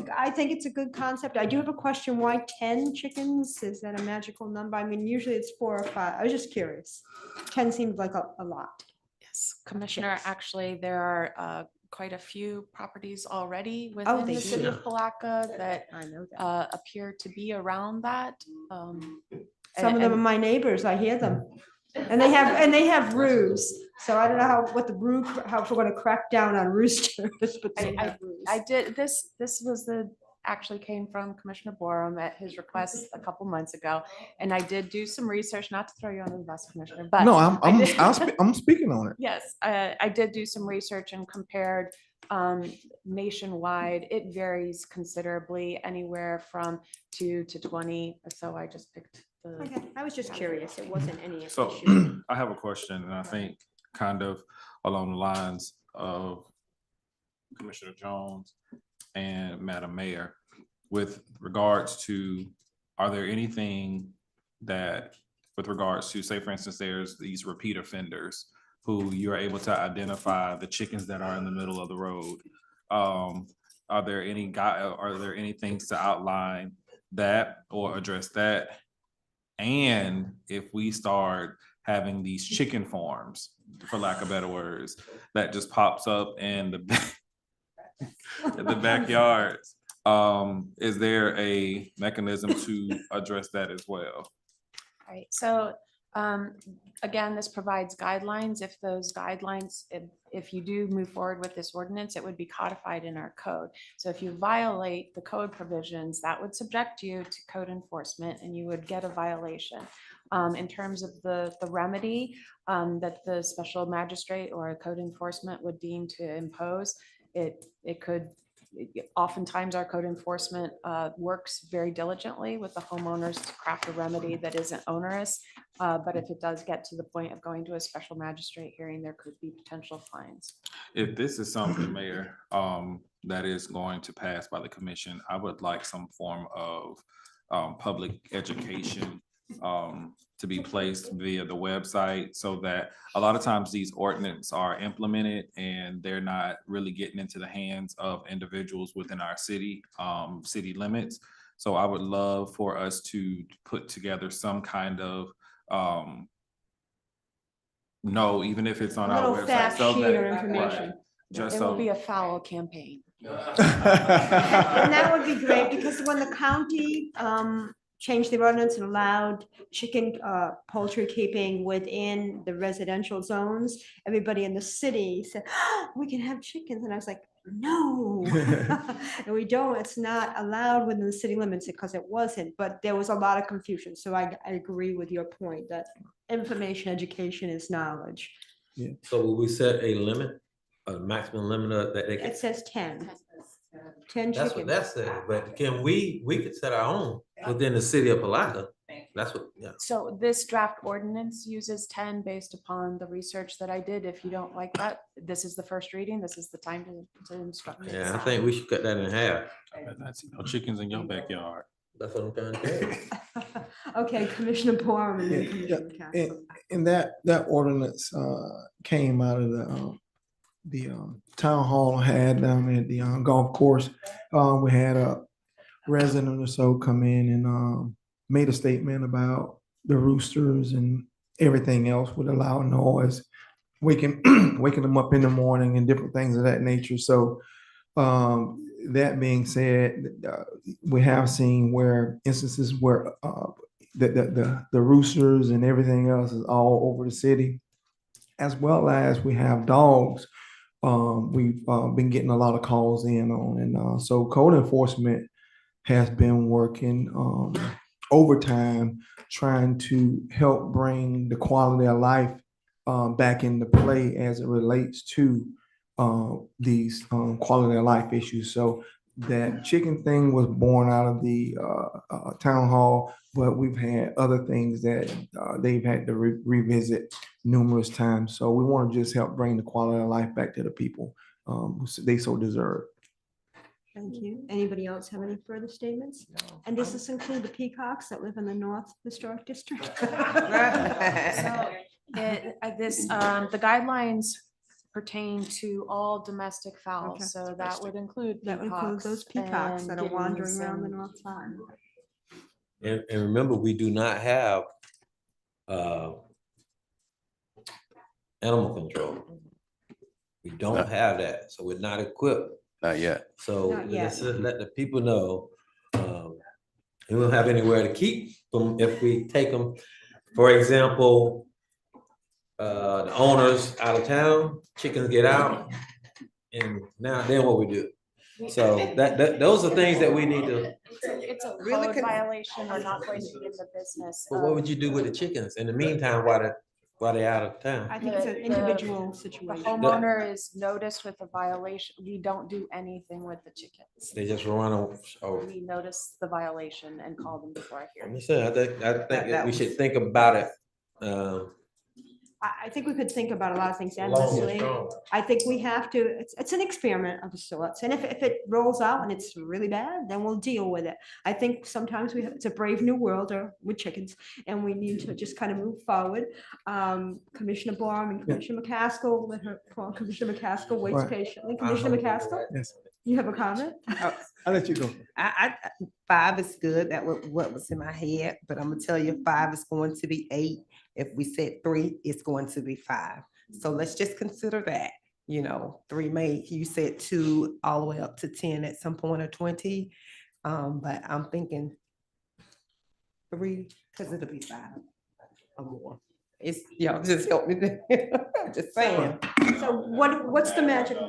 a good concept. I do have a question. Why 10 chickens? Is that a magical number? I mean, usually it's 4 or 5. I was just curious. 10 seems like a lot. Yes, Commissioner, actually, there are quite a few properties already Oh, within they the do. city of Palatka that I know that. appear to be around that. Some of them are my neighbors. I hear them. And they have roofs. So I don't know what the brew, how if we're gonna crack down on roosters, but they have brews. I did, this was actually came from Commissioner Borum at his request a couple months ago. And I did do some research, not to throw you under the bus, Commissioner, but. No, I'm speaking on it. Yes, I did do some research and compared nationwide. It varies considerably, anywhere from 2 to 20. So I just picked the. Okay, I was just curious. It wasn't any So issue. I have a question, and I think kind of along the lines of Commissioner Jones and Madam Mayor, with regards to, are there anything that, with regards to, say, for instance, there's these repeat offenders who you're able to identify the chickens that are in the middle of the road? Are there any things to outline that or address that? And if we start having these chicken farms, for lack of better words, that just pops up in the backyards, is there a mechanism to address that as well? Right, so again, this provides guidelines. If those guidelines, if you do move forward with this ordinance, it would be codified in our code. So if you violate the code provisions, that would subject you to code enforcement and you would get a violation. In terms of the remedy that the special magistrate or a code enforcement would deem to impose, it could, oftentimes our code enforcement works very diligently with the homeowners to craft a remedy that isn't onerous. But if it does get to the point of going to a special magistrate hearing, there could be potential fines. If this is something, Mayor, that is going to pass by the commission, I would like some form of public education to be placed via the website, so that a lot of times these ordinances are implemented and they're not really getting into the hands of individuals within our city limits. So I would love for us to put together some kind of even if it's on A our little website. fact so sheet that- or information. right, Just It so. will be a foul campaign. And that would be great, because when the county changed the ordinance and allowed chicken, poultry keeping within the residential zones, everybody in the city said, "Oh, we can have chickens." And I was like, no. And we don't, it's not allowed within the city limits because it wasn't, but there was a lot of confusion. So I agree with your point that information education is knowledge. So will we set a limit, a maximum limit that they can? It says 10. 10 That's what chickens. that says, but can we could set our own within the city of Palatka. That's what, yeah. So this draft ordinance uses 10 based upon the research that I did. If you don't like that, this is the first reading. This is the time to instruct. it. Yeah, I think we should cut that in half. That's no chickens in your backyard. That's what I'm trying to say. Okay, Commissioner Borum and then Yeah, Commissioner Castle. And that ordinance came out of the town hall had down at the golf course. We had a resident or so come in and made a statement about the roosters and everything else with a loud noise, waking them up in the morning and different things of that nature. So that being said, we have seen where instances where the roosters and everything else is all over the city, as well as we have dogs. We've been getting a lot of calls in on, and so code enforcement has been working overtime trying to help bring the quality of life back into play as it relates to these quality of life issues. So that chicken thing was born out of the town hall, but we've had other things that they've had to revisit numerous times. So we want to just help bring the quality of life back to the people they so deserve. Thank you. Anybody else have any further statements? And does this include the peacocks that live in the North Historic District? So the guidelines pertain to all domestic fowls, Okay. so that would include That would include those peacocks and that are wandering guineas around the and- North Side. And remember, we do not have animal control. We don't have that, so we're not equipped. Not yet. So Not yet. let's just let the people know, we don't have anywhere to keep them if we take them. For example, the owners out of town, chickens get out, and now then what we do. So those are things that we need to, It's a code violation. We're not going to be in the business. but what would you do with the chickens in the meantime while they're out of town? I think it's an individual The situation. homeowner is noticed with a violation. We don't do anything with the chickens. They just run on, We notice the violation and call them before I hear. I'm just saying, I think That that we was- should think about it. I think we could think about a lot of things Long and endlessly. strong. I think we have to, it's an experiment of sorts. And if it rolls out and it's really bad, then we'll deal with it. I think sometimes it's a brave new world with chickens and we need to just kind of move forward. Commissioner Blum and Commissioner McCaskill, Commissioner McCaskill waits Right. patiently. Commissioner McCaskill, Yes, you have a comment? I'll let you go. I 5 is good. That was what was in my head, but I'm gonna tell you 5 is going to be 8. If we said 3, it's going to be 5. So let's just consider that, 3 may, you said 2 all the way up to 10 at some point or 20. But I'm thinking 3, because it'll be 5 or more. It's, y'all just help me there. Just saying. So what's the magic?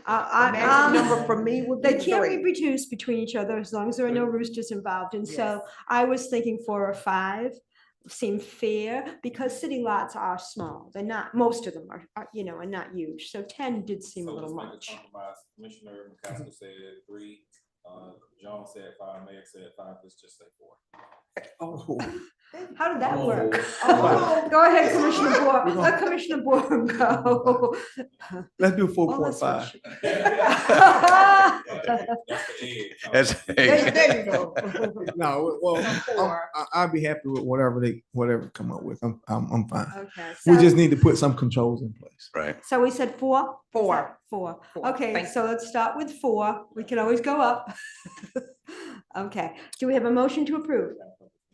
Magic number for me would be They can't 3. be reduced between each other as long as there are no roosters involved. And so I was thinking 4 or 5 seem fair because city lots are small. They're not, most of them are, are not huge. So 10 did seem a So little let's make a much. compromise. Commissioner McCaskill said 3, John said 5, Mayor said 5, let's just say 4. Oh. How did that Oh. work? Oh. Go ahead, Commissioner We're Board. gonna- Let Commissioner Board go. Let's do Oh, let's 4.5. switch. That's There you go. No, well, I'll be happy with whatever come up with. I'm fine. Okay. We so- just need to put some controls in place. Right. So we said 4? 4. 4. Four. Okay, Thank so let's start with 4. We can always go up. Okay, do we have a motion to approve?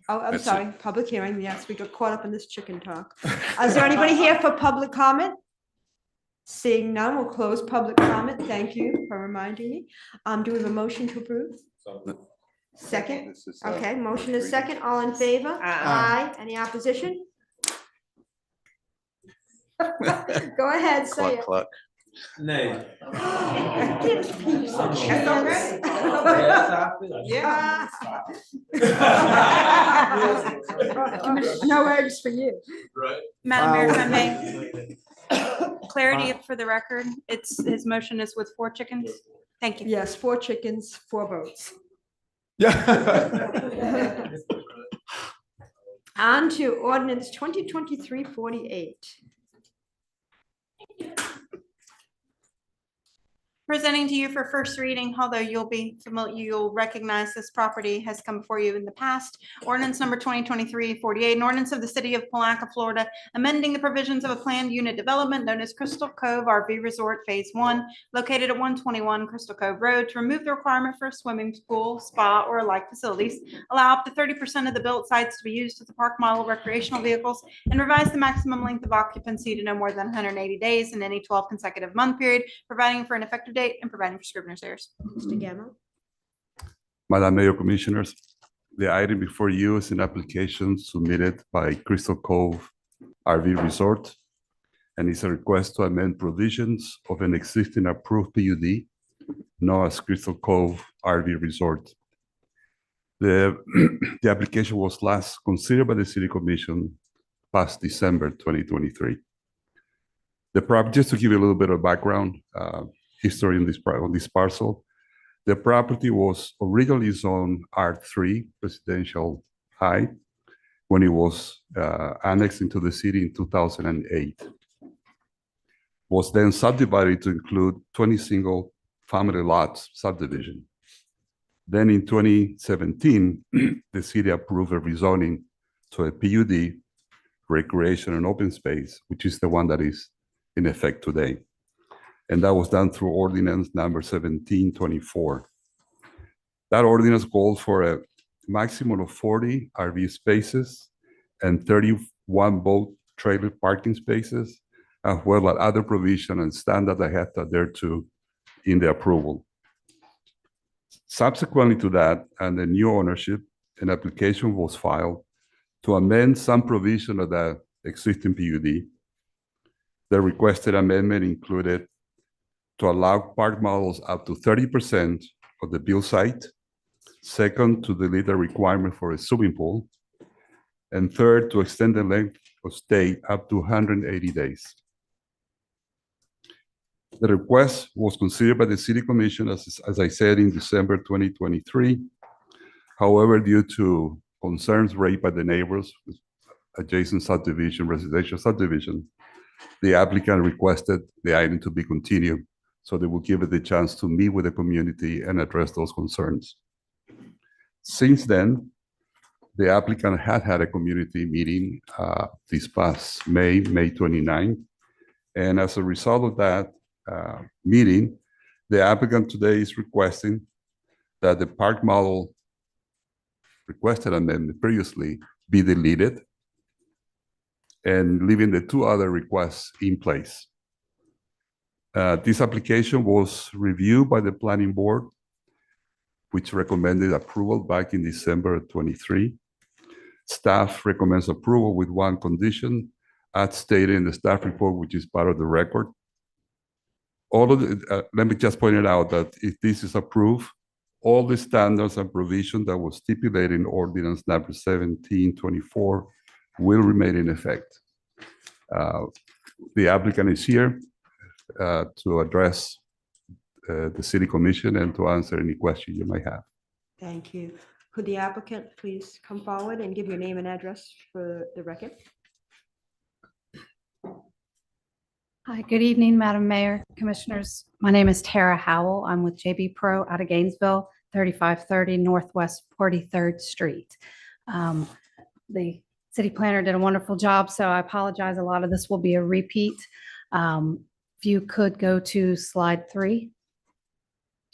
Oh, I'm That's it. sorry, public hearing. Yes, we got caught up in this chicken talk. Is there anybody here for public comment? Seeing none, we'll close public comment. Thank you for reminding me. Do we have a motion to approve? Second? This is, Okay, motion is second. All in favor? Aye. Any opposition? Go ahead, say Cluck, it. cluck. Nay. You said That's chance. No eggs for you. Madam Mayor, if I may. Clarity for the record, his motion is with 4 chickens. Thank you. Yes, 4 chickens, 4 votes. Yeah. On to ordinance 2023-48. Presenting to you for first reading, although you'll be familiar, you'll recognize this property has come before you in the past. Ordinance number 2023-48, an ordinance of the city of Palatka, Florida, amending the provisions of a planned unit development known as Crystal Cove RV Resort Phase 1, located at 121 Crystal Cove Road, to remove the requirement for a swimming pool, spa, or like facilities, allow up to 30% of the built sites to be used as a park model recreational vehicles, and revise the maximum length of occupancy to no more than 180 days in any 12 consecutive month period, providing for an effective date and providing for scrivener's errors. Mr. Gamma? Madam Mayor, Commissioners, the item before you is an application submitted by Crystal Cove RV Resort, and it's a request to amend provisions of an existing approved PUD known as Crystal Cove RV Resort. The application was last considered by the City Commission past December 2023. The property, just to give you a little bit of background, history on this parcel. The property was originally zoned R3 residential high when it was annexed into the city in 2008. Was then subdivided to include 20 single family lots subdivision. Then in 2017, the city approved a rezoning to a PUD, recreation and open space, which is the one that is in effect today. And that was done through ordinance number 1724. That ordinance calls for a maximum of 40 RV spaces and 31 boat trailer parking spaces, as well as other provision and standard that have to adhere to in the approval. Subsequently to that, and the new ownership, an application was filed to amend some provision of the existing PUD. The requested amendment included to allow park models up to 30% of the build site. Second, to delete the requirement for a swimming pool. And third, to extend the length of stay up to 180 days. The request was considered by the City Commission, as I said, in December 2023. However, due to concerns raised by the neighbors with adjacent subdivision, residential subdivision, the applicant requested the item to be continued, so they will give it the chance to meet with the community and address those concerns. Since then, the applicant had a community meeting this past May 29. And as a result of that meeting, the applicant today is requesting that the park model requested amendment previously be deleted and leaving the two other requests in place. This application was reviewed by the planning board, which recommended approval back in December 23. Staff recommends approval with one condition, as stated in the staff report, which is part of the record. All of the, let me just point it out that if this is approved, all the standards and provisions that was stipulated in ordinance number 1724 will remain in effect. The applicant is here to address the City Commission and to answer any question you might have. Thank you. Could the applicant please come forward and give your name and address for the record? Hi, good evening, Madam Mayor, Commissioners. My name is Tara Howell. I'm with JB Pro out of Gainesville, 3530 Northwest 43rd Street. The city planner did a wonderful job, so I apologize. A lot of this will be a repeat. If you could go to slide 3,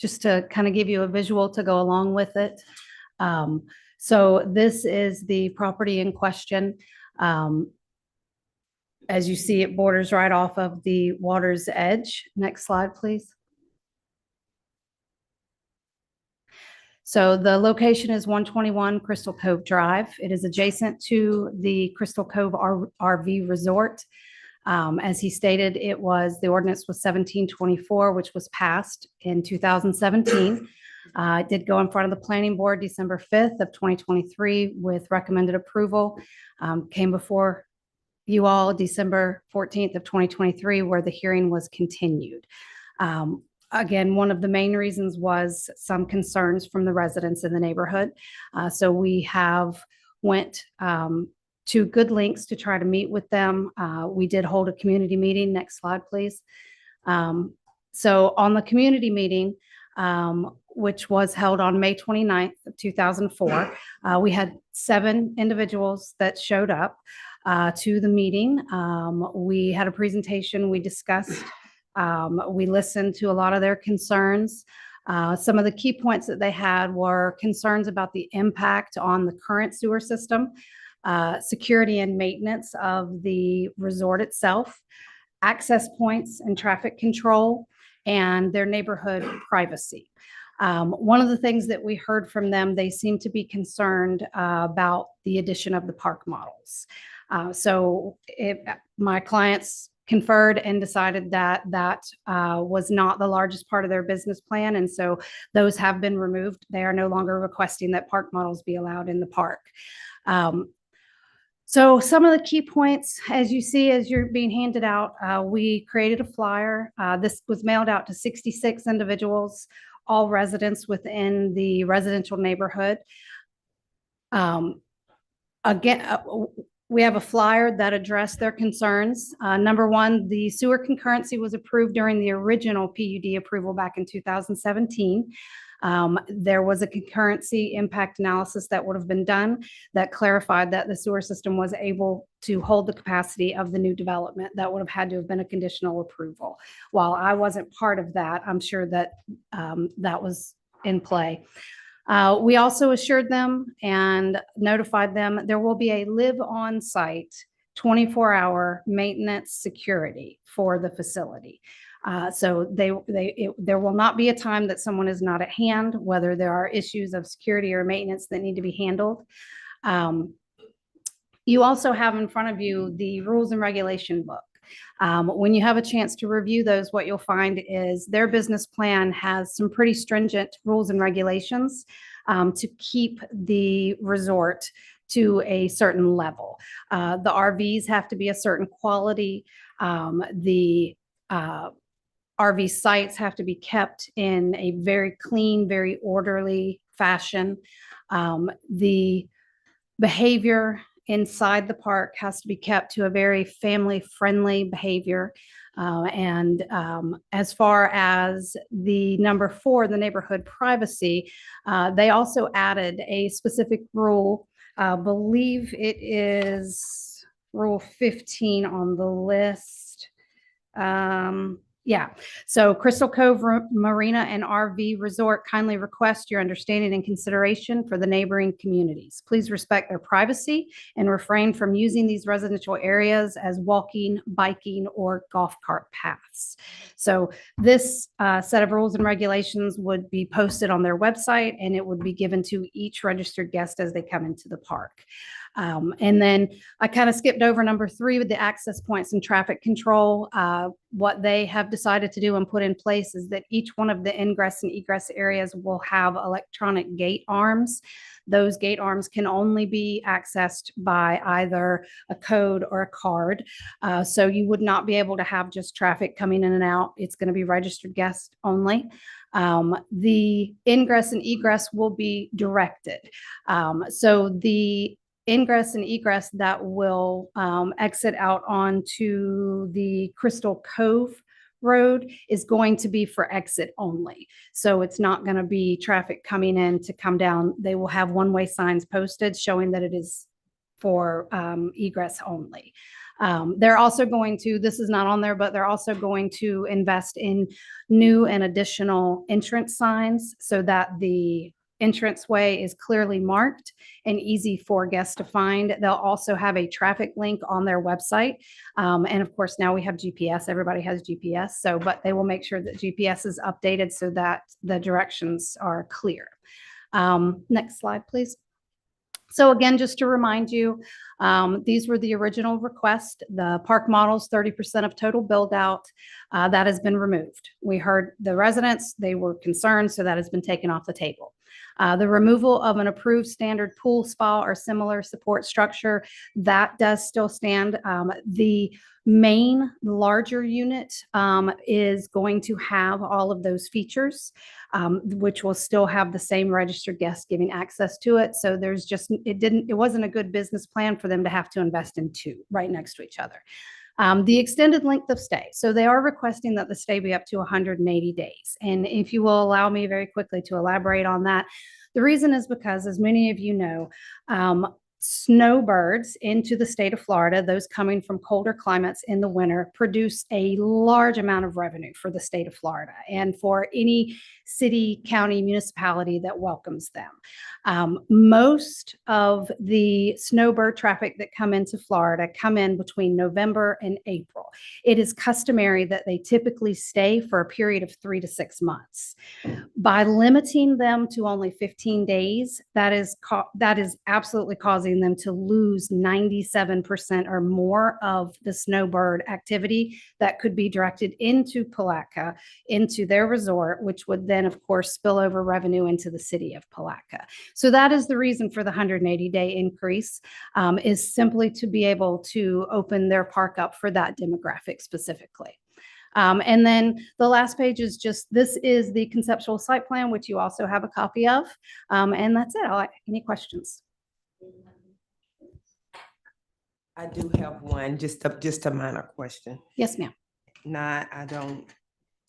just to kind of give you a visual to go along with it. So this is the property in question. As you see, it borders right off of the water's edge. Next slide, please. So the location is 121 Crystal Cove Drive. It is adjacent to the Crystal Cove RV Resort. As he stated, the ordinance was 1724, which was passed in 2017. It did go in front of the planning board December 5th of 2023 with recommended approval. Came before you all December 14th of 2023, where the hearing was continued. Again, one of the main reasons was some concerns from the residents in the neighborhood. So we have went to good lengths to try to meet with them. We did hold a community meeting. Next slide, please. So on the community meeting, which was held on May 29th of 2004, we had 7 individuals that showed up to the meeting. We had a presentation, we discussed, we listened to a lot of their concerns. Some of the key points that they had were concerns about the impact on the current sewer system, security and maintenance of the resort itself, access points and traffic control, and their neighborhood privacy. One of the things that we heard from them, they seem to be concerned about the addition of the park models. So my clients conferred and decided that that was not the largest part of their business plan. And so those have been removed. They are no longer requesting that park models be allowed in the park. So some of the key points, as you see, as you're being handed out, we created a flyer. This was mailed out to 66 individuals, all residents within the residential neighborhood. Again, we have a flyer that addressed their concerns. Number one, the sewer concurrency was approved during the original PUD approval back in 2017. There was a concurrency impact analysis that would have been done that clarified that the sewer system was able to hold the capacity of the new development. That would have had to have been a conditional approval. While I wasn't part of that, I'm sure that that was in play. We also assured them and notified them there will be a live on site 24-hour maintenance security for the facility. So there will not be a time that someone is not at hand, whether there are issues of security or maintenance that need to be handled. You also have in front of you the rules and regulation book. When you have a chance to review those, what you'll find is their business plan has some pretty stringent rules and regulations to keep the resort to a certain level. The RVs have to be a certain quality. The RV sites have to be kept in a very clean, very orderly fashion. The behavior inside the park has to be kept to a very family-friendly behavior. As far as the number 4, the neighborhood privacy, they also added a specific rule. I believe it is Rule 15 on the list. Yeah, so Crystal Cove Marina and RV Resort kindly request your understanding and consideration for the neighboring communities. Please respect their privacy and refrain from using these residential areas as walking, biking, or golf cart paths. So this set of rules and regulations would be posted on their website, and it would be given to each registered guest as they come into the park. And then I kind of skipped over number 3 with the access points and traffic control. What they have decided to do and put in place is that each one of the ingress and egress areas will have electronic gate arms. Those gate arms can only be accessed by either a code or a card. So you would not be able to have just traffic coming in and out. It's going to be registered guests only. The ingress and egress will be directed. So the ingress and egress that will exit out onto the Crystal Cove Road is going to be for exit only. So it's not going to be traffic coming in to come down. They will have one-way signs posted showing that it is for egress only. They're also going to, this is not on there, but they're also going to invest in new and additional entrance signs so that the entranceway is clearly marked and easy for guests to find. They'll also have a traffic link on their website. And of course, now we have GPS. Everybody has GPS. So, but they will make sure that GPS is updated so that the directions are clear. Next slide, please. So again, just to remind you, these were the original request. The park models, 30% of total build out, that has been removed. We heard the residents, they were concerned, so that has been taken off the table. The removal of an approved standard pool, spa, or similar support structure, that does still stand. The main larger unit is going to have all of those features, which will still have the same registered guests giving access to it. So there's just, it wasn't a good business plan for them to have to invest in 2 right next to each other. The extended length of stay. So they are requesting that the stay be up to 180 days. And if you will allow me very quickly to elaborate on that, the reason is because, as many of you know, snowbirds into the state of Florida, those coming from colder climates in the winter, produce a large amount of revenue for the state of Florida and for any city, county, municipality that welcomes them. Most of the snowbird traffic that come into Florida come in between November and April. It is customary that they typically stay for a period of 3 to 6 months. By limiting them to only 15 days, that is absolutely causing them to lose 97% or more of the snowbird activity that could be directed into Palatka, into their resort, which would then, of course, spill over revenue into the city of Palatka. So that is the reason for the 180-day increase, is simply to be able to open their park up for that demographic specifically. And then the last page is just, this is the conceptual site plan, which you also have a copy of. And that's it. Any questions? I do have one, just a minor question. Yes, ma'am. I don't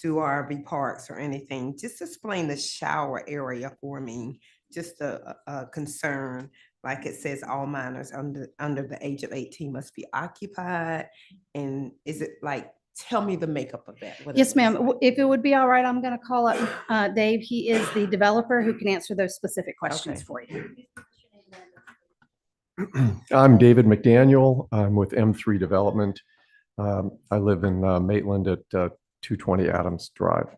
do RV parks or anything. Just explain the shower area for me. Just a concern, like it says all minors under the age of 18 must be occupied. And is it like, tell me the makeup of that. Yes, ma'am. If it would be all right, I'm going to call up Dave. He is the developer who can answer those specific questions for you. I'm David McDaniel. I'm with M3 Development. I live in Maitland at 220 Adams Drive.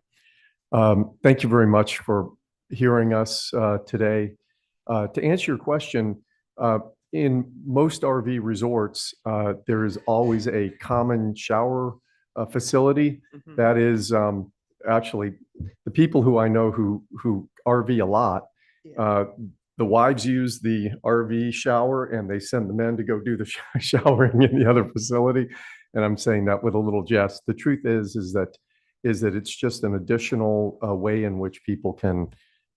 Thank you very much for hearing us today. To answer your question, in most RV resorts, there is always a common shower facility. Mhm. That is actually the people who I know who RV a lot. The wives use the RV shower and they send the men to go do the showering in the other facility. And I'm saying that with a little jest. The truth is that it's just an additional way in which people can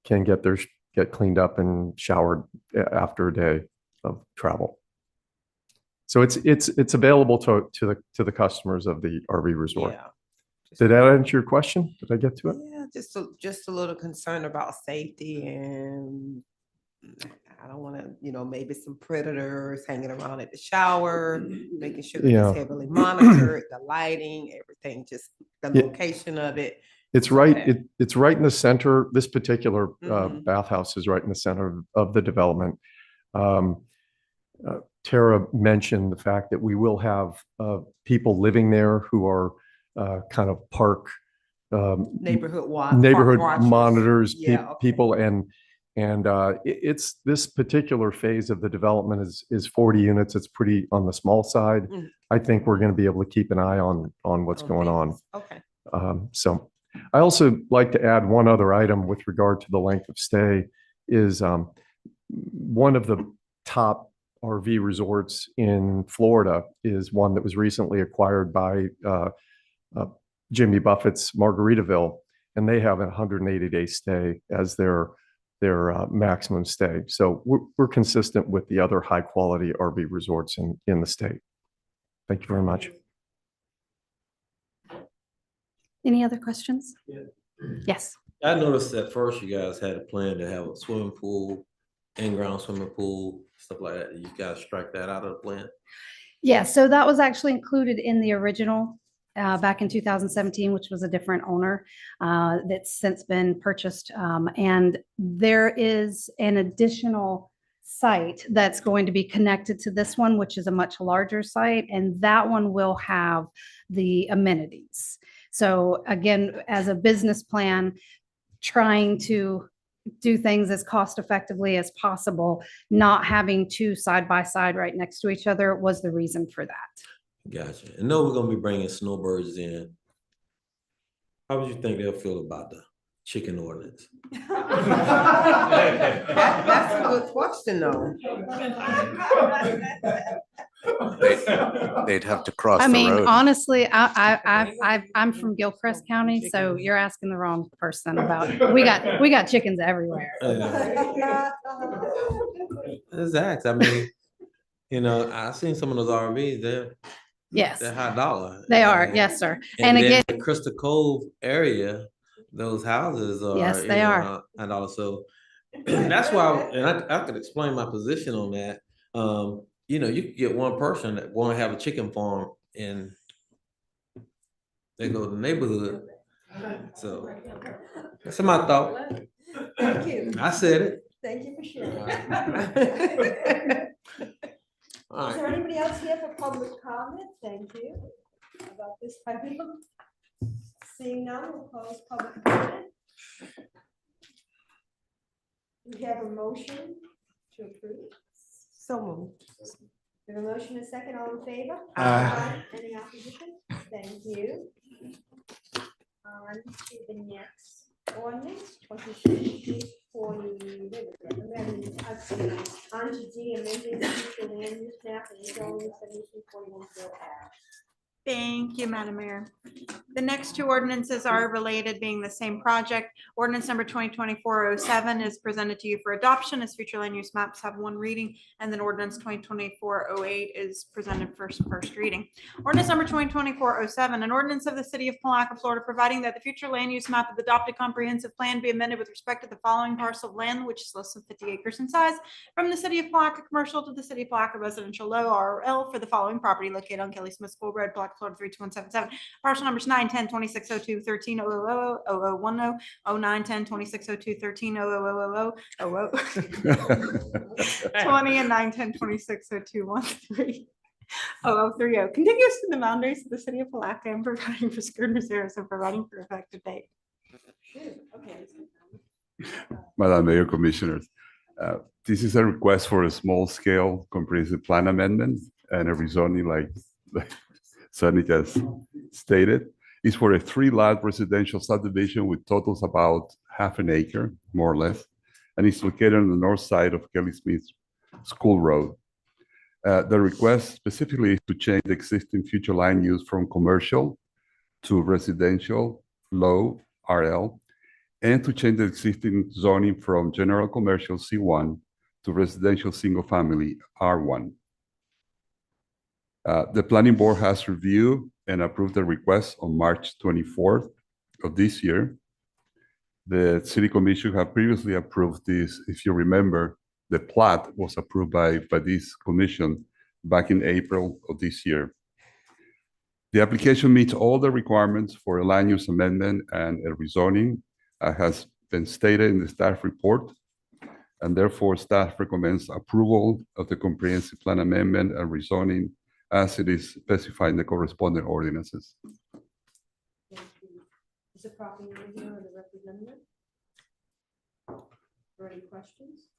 get cleaned up and showered after a day of travel. So it's available to the customers of the RV resort. Yeah. Did that answer your question? Did I get to it? Yeah, just a little concern about safety, and I don't want to, maybe some predators hanging around at the shower, making sure that Yeah. it's heavily monitored, the lighting, everything, just the Yeah. location of it. It's so right, that- it's right in the center. This particular Mhm. bathhouse is right in the center of the development. Tara mentioned the fact that we will have people living there who are kind of park Neighborhood neighborhood park watchers. monitors, Yeah, okay. people, and it's this particular phase of the development is 40 units. It's pretty on the small side. Mm. I think we're going to be able to keep an eye on what's going on. things. Okay. So I also like to add one other item with regard to the length of stay is one of the top RV resorts in Florida is one that was recently acquired by Jimmy Buffett's Margaritaville, and they have a 180-day stay as their maximum stay. So we're consistent with the other high quality RV resorts in the state. Thank you very much. Any other questions? Yes. I noticed at first you guys had a plan to have a swimming pool, in-ground swimming pool, stuff like that. You guys strike that out of the plan? Yeah, so that was actually included in the original back in 2017, which was a different owner that's since been purchased. And there is an additional site that's going to be connected to this one, which is a much larger site, and that one will have the amenities. So again, as a business plan, trying to do things as cost effectively as possible, not having two side by side right next to each other was the reason for that. Gotcha. And know we're gonna be bringing snowbirds in. How would you think they'll feel about the chicken ordinance? That's a good question, though. They'd have to cross I the mean, road. honestly, I'm from Gilchrist County, so you're asking the wrong person about, we got chickens everywhere. Exactly. I mean, I've seen some of those RVs, Yes. they're high dollar. They are, yes, sir. And then again, the Crystal Cove area, those houses are. Yes, they are. High dollar, so that's why, and I could explain my position on that. You could get one person that want to have a chicken farm and they go to the neighborhood. So that's my thought. Thank you. I said it. Thank you for sharing. All Is right. there anybody else here for public comment? Thank you. About this item. Seeing none, we'll close public comment. We have a motion to approve. So moved. We have a motion, a second, all in favor? Aye. Any opposition? Thank you. On to the next ordinance, 2040. On to D, amending the future land use map and zoning 7341 Bill Ave. Thank you, Madam Mayor. The next two ordinances are related, being the same project. Ordinance number 2024-07 is presented to you for adoption as future land use maps have one reading, and then ordinance 2024-08 is presented for first reading. Ordinance number 2024-07, an ordinance of the city of Palatka, Florida, providing that the future land use map of the adopted comprehensive plan be amended with respect to the following parcel of land, which is less than 50 acres in size, from the city of Palatka commercial to the city of Palatka residential low RL for the following property located on Kelly Smith School Road, Palatka, Florida 32177. Parcel numbers 9, 10, 26, 02, 13, 00, 00, 10, 09, 10, 26, 02, 13, 00, 20, and 9, 10, 26, 02, 13. 0030, contiguous to the boundaries of the city of Palatka and providing for security reserves and providing for effective date. Okay. Madam Mayor, Commissioners, This is a request for a small-scale comprehensive plan amendment and a rezoning like Sonny just stated. It's for a 3-lot residential subdivision with totals about half an acre, more or less, and it's located on the north side of Kelly Smith School Road. The request specifically is to change the existing future line use from commercial to residential, low RL, and to change the existing zoning from general commercial C1 to residential single family R1. The planning board has reviewed and approved the request on March 24th of this year. The city commission have previously approved this. If you remember, the plat was approved by this commission back in April of this year. The application meets all the requirements for a land use amendment and a rezoning, has been stated in the staff report, and therefore staff recommends approval of the comprehensive plan amendment and rezoning as it is specified in the corresponding ordinances. Is the property owner here or the representative? Or any questions?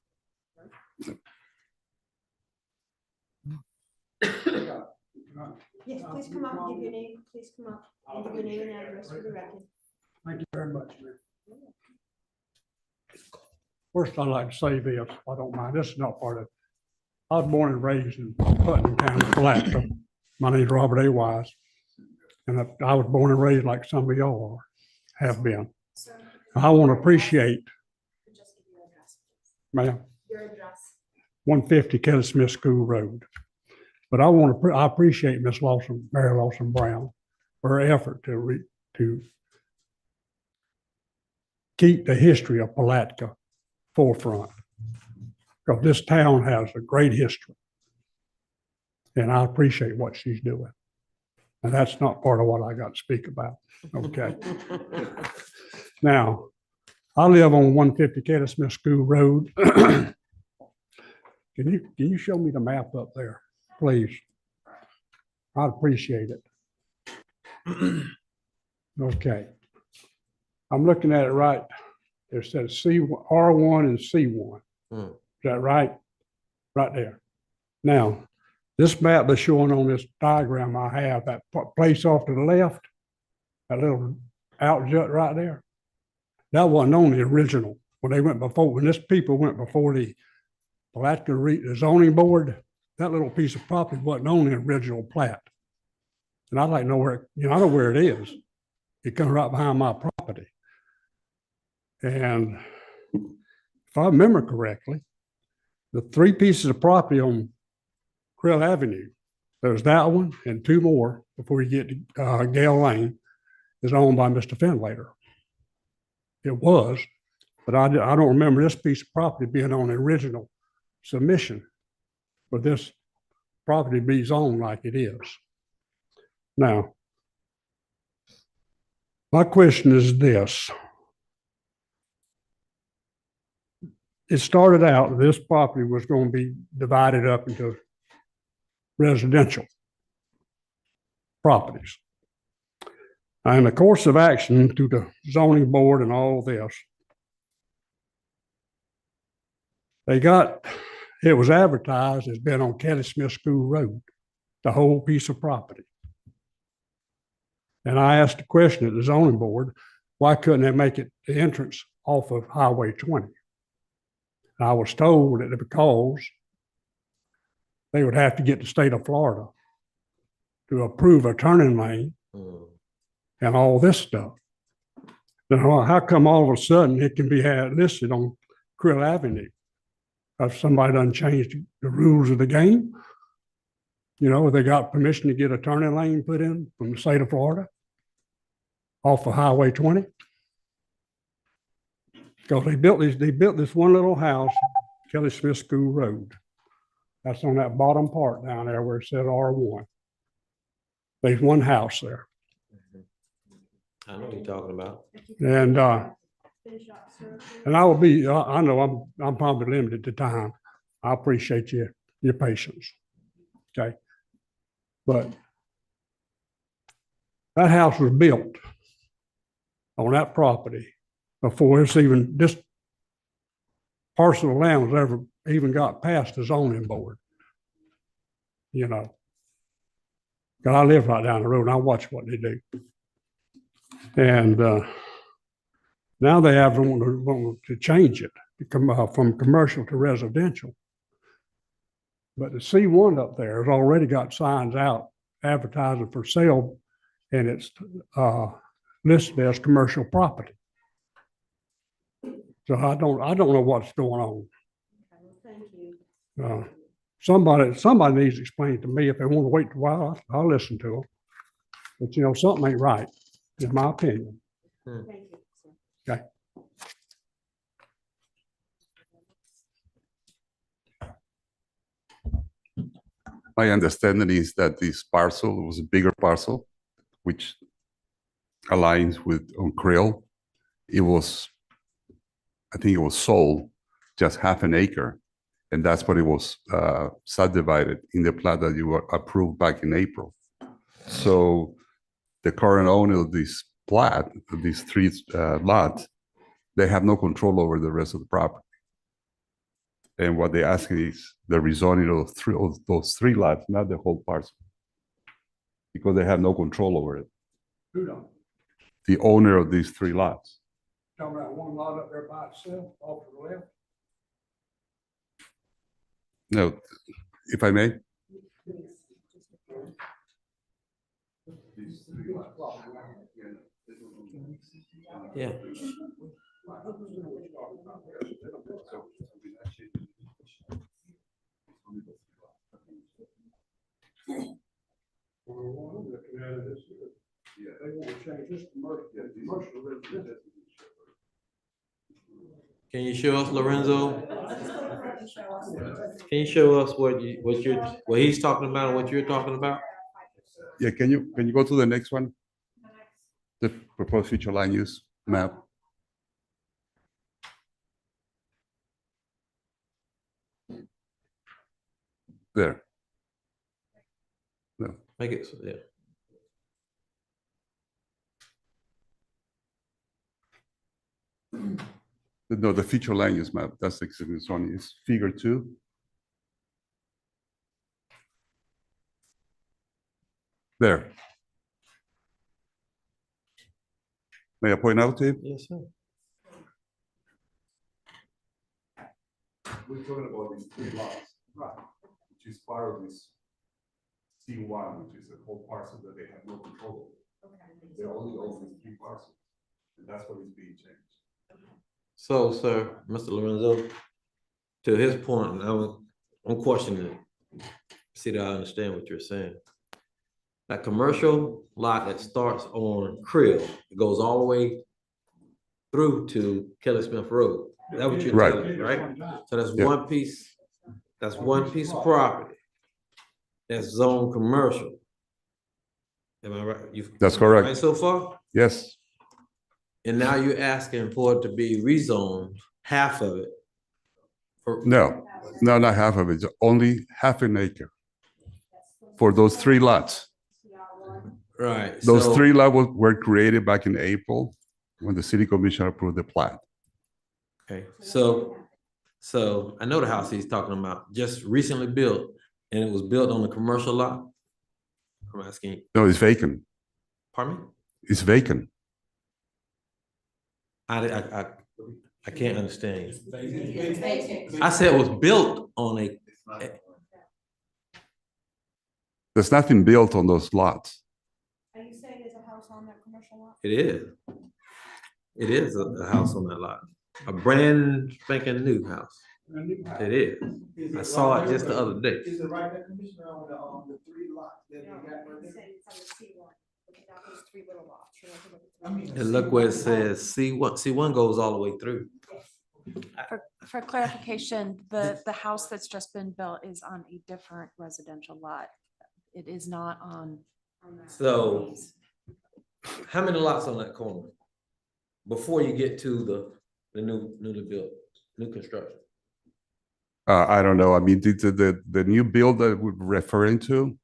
Yes, please come up and give your name. Please come up and give your name and address for the record. Thank you very much, Mayor. First, I'd like to say this, if I don't mind. This is not part of it. I was born and raised in Putnam County, Palatka. My name is Robert A. Wise. And I was born and raised like some of y'all are, have been. I want to appreciate, ma'am, Your address. 150 Kelly Smith School Road. But I appreciate Miss Lawson, Mary Lawson Brown, for her effort to keep the history of Palatka forefront. Because this town has a great history. And I appreciate what she's doing. And that's not part of what I got to speak about. Okay. Now, I live on 150 Kelly Smith School Road. Can you show me the map up there, please? I'd appreciate it. Okay. I'm looking at it right. It says R1 and C1. Is that right? Right there. Now, this map that's showing on this diagram I have, that place off to the left, that little out jut right there, that wasn't on the original. When this people went before the Palatka the zoning board, that little piece of property wasn't on the original plat. And I'd like to know where, I know where it is. It comes right behind my property. And if I remember correctly, the 3 pieces of property on Krill Avenue, there's that one and 2 more before you get to Gale Lane, is owned by Mr. Finlater. It was, but I don't remember this piece of property being on the original submission for this property to be zoned like it is. Now, my question is this. It started out, this property was going to be divided up into residential properties. And in the course of action through the zoning board and all this, it was advertised as being on Kelly Smith School Road, the whole piece of property. And I asked the question at the zoning board, why couldn't they make it the entrance off of Highway 20? And I was told that because they would have to get the state of Florida to approve a turning lane and all this stuff. Then how come all of a sudden it can be listed on Krill Avenue? If somebody done changed the rules of the game, they got permission to get a turning lane put in from the state of Florida off of Highway 20. Because they built this one little house, Kelly Smith School Road. That's on that bottom part down there where it said R1. There's one house there. I know what you're talking about. And I will be, I know I'm probably limited to time. I appreciate your patience. Okay. But that house was built on that property before it's even, parcel of land was ever even got past the zoning board. You know. 'Cause I live right down the road and I watch what they do. And now they have want to change it to come from commercial to residential. But the C1 up there has already got signs out advertising for sale, and it's listed as commercial property. So I don't know what's going on. Thank you. Somebody needs to explain it to me. If they want to wait a while, I'll listen to them. But you know, something ain't right, in my opinion. Thank you. Okay. My understanding is that this parcel was a bigger parcel, which aligns with on Krill. It was, I think it was sold just half an acre, and that's what it was subdivided in the plat that you were approved back in April. So the current owner of this plat, of these three lots, they have no control over the rest of the property. And what they're asking is the rezoning of those three lots, not the whole parcel, because they have no control over it. Who don't? The owner of these three lots. Talking about one lot up there by itself, off to the left. No, if I may. Yeah. They want to change this commercial residential. Can you show us, Lorenzo? Can you show us what he's talking about and what you're talking about? Yeah, can you go to the next one? The proposed future land use map. There. No. Make it, so, yeah. No, the future land use map, that's the existing zone, is figure 2. There. May I point out to you? Yes, sir. We're talking about these three lots, right, which is part of this C1, which is a whole parcel that they have no control over. They only own these three parcels, and that's what is being changed. So, sir, Mr. Lorenzo, to his point, I'm questioning it. See that I understand what you're saying. That commercial lot that starts on Krill, it goes all the way through to Kelly Smith Road. Is that what you're Right. telling me, right? So that's Yeah. one piece of property that's zoned commercial. Am I right? That's correct. Right so far? Yes. And now you're asking for it to be rezoned, half of it. No, not half of it, it's only half an acre for those three lots. Right. Those so- three lots were created back in April when the city commission approved the plat. Okay, so I know the house he's talking about, just recently built, and it was built on a commercial lot? I'm asking, No, it's vacant. pardon me? It's vacant. I can't understand you. I said it was built on a, There's nothing built on those lots. Are you saying there's a house on that commercial lot? it is. It is a house on that lot, a brand spanking new house. It is. I saw it just the other day. Is it right there, Commissioner, on the three lots that we got right there? And look where it says C1 goes all the way through. For clarification, the house that's just been built is on a different residential lot. It is not on. So how many lots on that corner? Before you get to the newly built, new construction? I don't know. I mean, the new build that we're referring to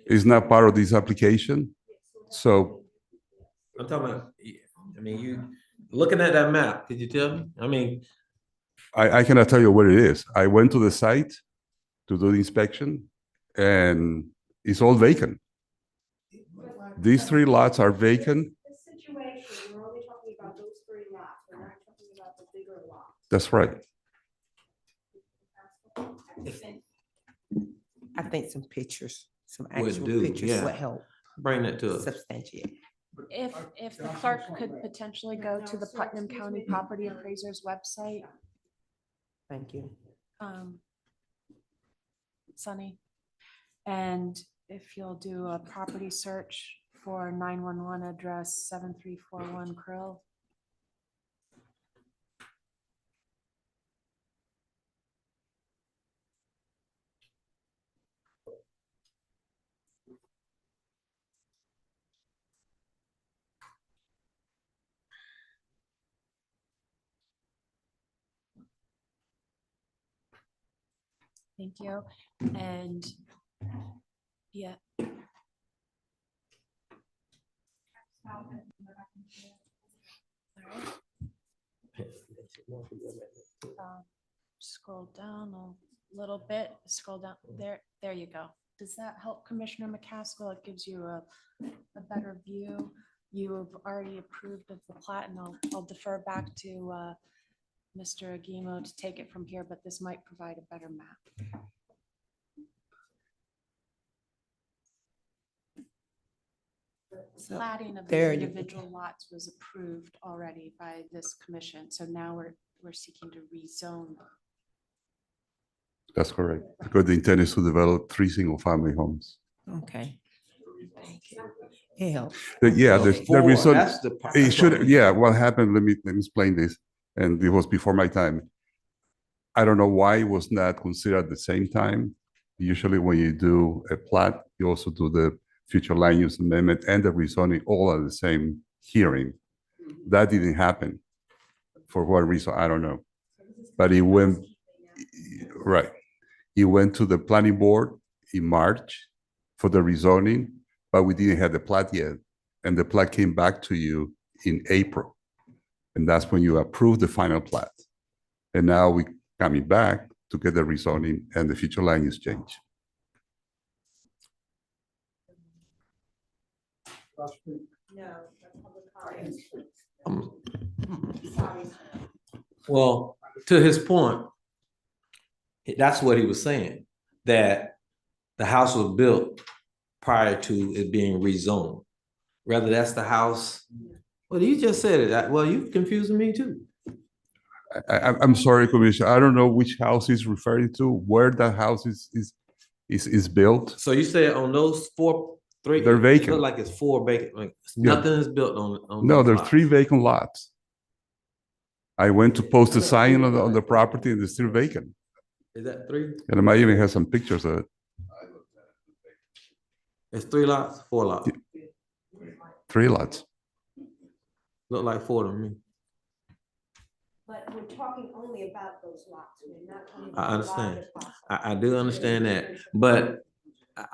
is not part of this application. So I'm talking about, I mean, you, looking at that map, could you tell me? I mean, I cannot tell you what it is. I went to the site to do the inspection and it's all vacant. These 3 lots are vacant. This situation, we're only talking about those 3 lots. We're not talking about the bigger lot. That's right. I think some pictures, some Would actual do, pictures yeah. would help Bring that to us. substantiate. If the clerk could potentially go to the Putnam County Property Appraiser's website, Thank you. Sunny, and if you'll do a property search for 911 address 7341 Krill. Thank you. And yeah. All right. Scroll down a little bit, scroll down there you go. Does that help, Commissioner McCaskill? It gives you a better view. You have already approved of the plat, and I'll defer back to Mr. Aguimo to take it from here, but this might provide a better map. So, Platting of there these you- individual lots was approved already by this commission, so now we're seeking to rezone. That's correct. Because the intent is to develop 3 single-family homes. Okay. Thank you. It helps. Yeah, So the 4, reason, that's the part- it that's should, what- yeah, what happened, let me explain this. And it was before my time. I don't know why it was not considered at the same time. Usually when you do a plat, you also do the future land use amendment and the rezoning all at the same hearing. That didn't happen. For what reason, I don't know. But it went, right. It went to the planning board in March for the rezoning, but we didn't have the plat yet. And the plat came back to you in April. And that's when you approved the final plat. And now we coming back to get the rezoning and the future land use change. Well, to his point, that's what he was saying, that the house was built prior to it being rezoned. Whether that's the house, well, you just said it, well, you confusing me too. I'm sorry, Commissioner, I don't know which house he's referring to, where that house is built. So you said on those 3. They're it vacant. look like it's 4 vacant, like Yeah. nothing is built on. No, those there's lots. 3 vacant lots. I went to post a sign on the property and it's still vacant. Is that 3? And I might even have some pictures of it. It's 3 lots, 4 lots. 3 lots. Look like 4 to me. But we're talking only about those lots. We're not talking I about understand. larger parcels. I do understand that, but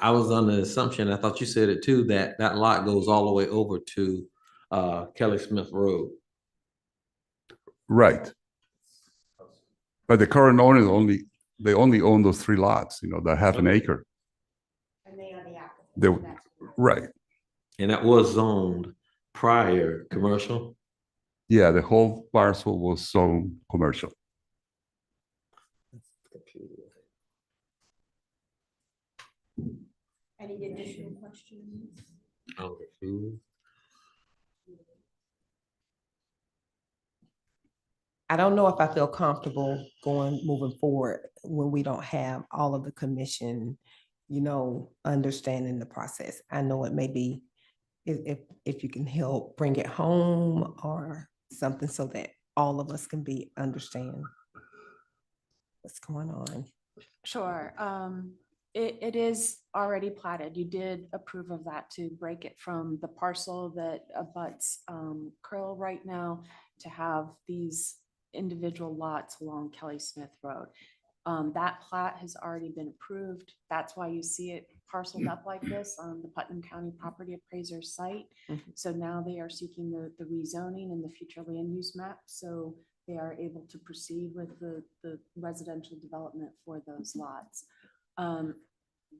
I was under the assumption, I thought you said it too, that that lot goes all the way over to Kelly Smith Road. Right. But the current owners they only own those 3 lots, that half an acre. And they are the applicants. They, That's- right. And that was zoned prior commercial. Yeah, the whole parcel was zoned commercial. Any additional questions? I don't know if I feel comfortable moving forward when we don't have all of the commission, understanding the process. I know it may be, if you can help bring it home or something so that all of us can understand what's going on. Sure. It is already platted. You did approve of that to break it from the parcel that abuts Curl right now to have these individual lots along Kelly Smith Road. That plat has already been approved. That's why you see it parceled up like this on the Putnam County Property Appraiser site. Mhm. So now they are seeking the rezoning and the future land use map. So they are able to proceed with the residential development for those lots.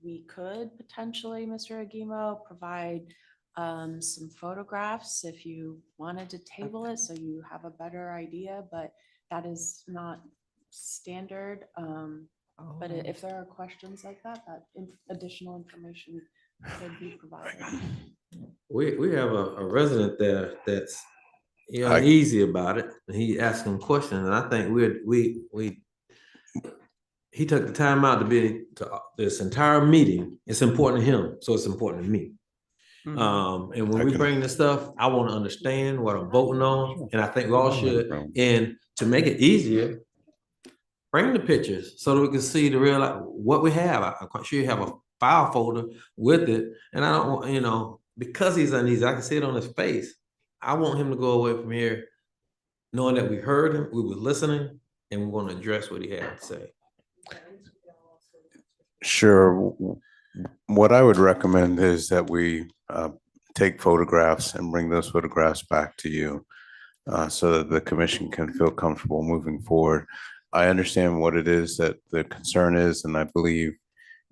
We could potentially, Mr. Agimo, provide some photographs if you wanted to table it so you have a better idea, but that is not standard. But if there are questions like that, additional information could be provided. We have a resident there that's uneasy about it. He asking questions, and I think he took the time out to be to this entire meeting. It's important to him, so it's important to me. And when we bring this stuff, I want to understand what I'm voting on, and I think we all should. And to make it easier, bring the pictures so that we can see the real what we have. I'm quite sure you have a file folder with it, and I don't want, because he's uneasy, I can see it on his face. I want him to go away from here knowing that we heard him, we were listening, and we want to address what he had to say. Sure. What I would recommend is that we take photographs and bring those photographs back to you so that the commission can feel comfortable moving forward. I understand what it is that the concern is, and I believe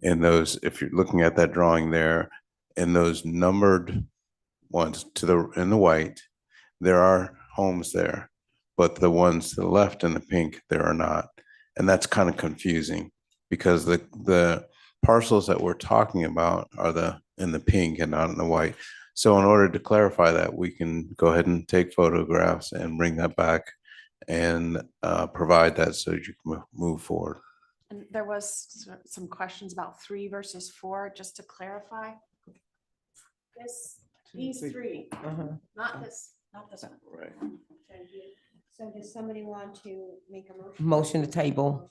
in those, if you're looking at that drawing there, in those numbered ones in the white, there are homes there, but the ones to the left in the pink, there are not. And that's kind of confusing because the parcels that we're talking about are in the pink and not in the white. So in order to clarify that, we can go ahead and take photographs and bring that back and provide that so you can move forward. And there was some questions about 3 versus 4, just to clarify. These 3, not this one. Right. So does somebody want to make a motion? Motion to table.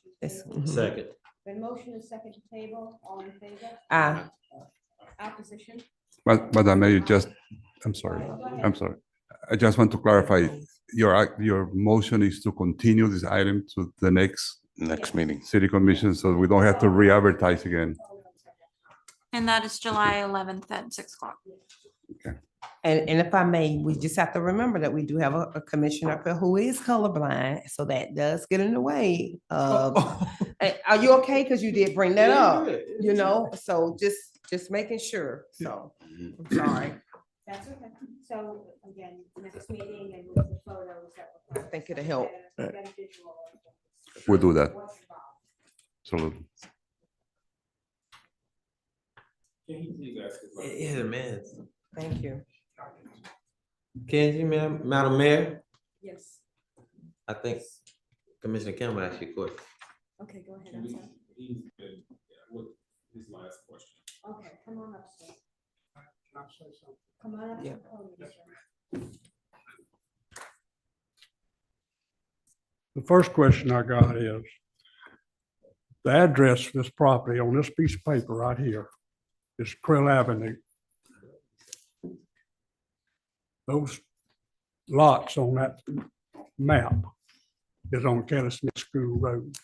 Second. The motion is second to table, all in favor? Aye. Opposition? Madam Mayor, I'm sorry. I just want to clarify, your motion is to continue this item to the next meeting, city commission, so we don't have to re-advertise again. And that is July 11th at 6 o'clock. And if I may, we just have to remember that we do have a commissioner up here who is colorblind, so that does get in the way of. Are you okay? Because you did bring that up, so just making sure, so, I'm sorry. That's okay. So again, next meeting and with the photos that. I think it'll help. We'll do that. Absolutely. Yeah, man. Thank you. Can you, Madam Mayor? Yes. I think Commissioner Campbell asked you a question. Okay, go ahead. I'm sorry. His last question. Okay, come on up, sir. Come on up. Yeah. The first question I got is, the address for this property on this piece of paper right here is Krill Avenue. Those lots on that map is on Kelly Smith School Road.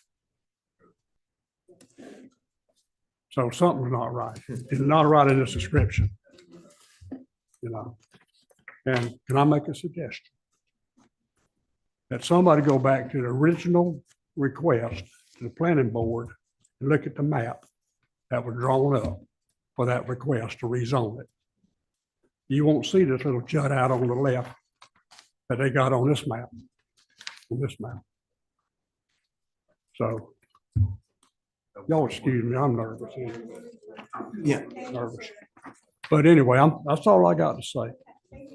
So something's not right. It's not right in this description. And can I make a suggestion? That somebody go back to the original request to the planning board and look at the map that was drawn up for that request to rezone it. You won't see this little jut out on the left that they got on this map, So, y'all excuse me, I'm nervous. Yeah. Nervous. But anyway, that's all I got to say.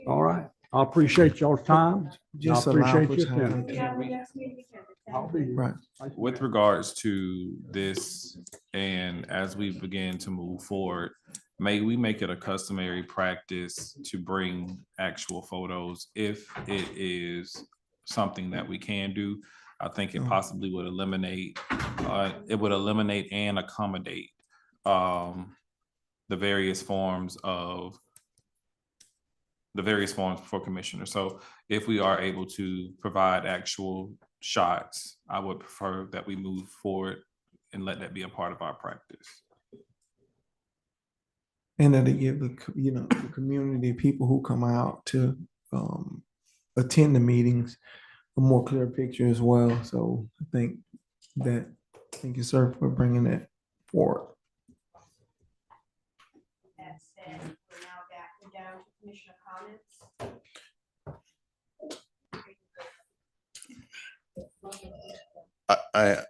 All right. I appreciate y'all's time. Just I allow appreciate for your time. attention. I'll be Right. With regards to this, and as we begin to move forward, may we make it a customary practice to bring actual photos if it is something that we can do? I think it possibly would eliminate, and accommodate the various forms for commissioners. So if we are able to provide actual shots, I would prefer that we move forward and let that be a part of our practice. And that they give the community, people who come out to attend the meetings, a more clear picture as well. So I think that, thank you, sir, for bringing that forward. That said, we're now back down to commissioner comments.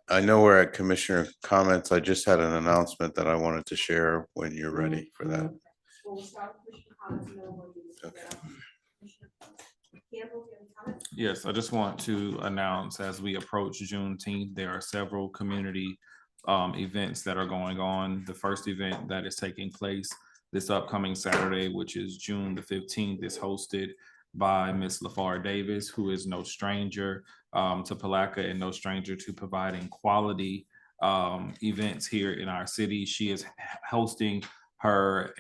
I know we're at commissioner comments. I just had an announcement that I wanted to share when you're ready for that. We'll start with commissioner comments and then we'll do this. Okay. Commissioner Campbell, do you have any comments? Yes, I just want to announce as we approach Juneteenth, there are several community events that are going on. The first event that is taking place this upcoming Saturday, which is June the 15th, is hosted by Miss LaFar Davis, who is no stranger to Palatka and no stranger to providing quality events here in our city. She is hosting her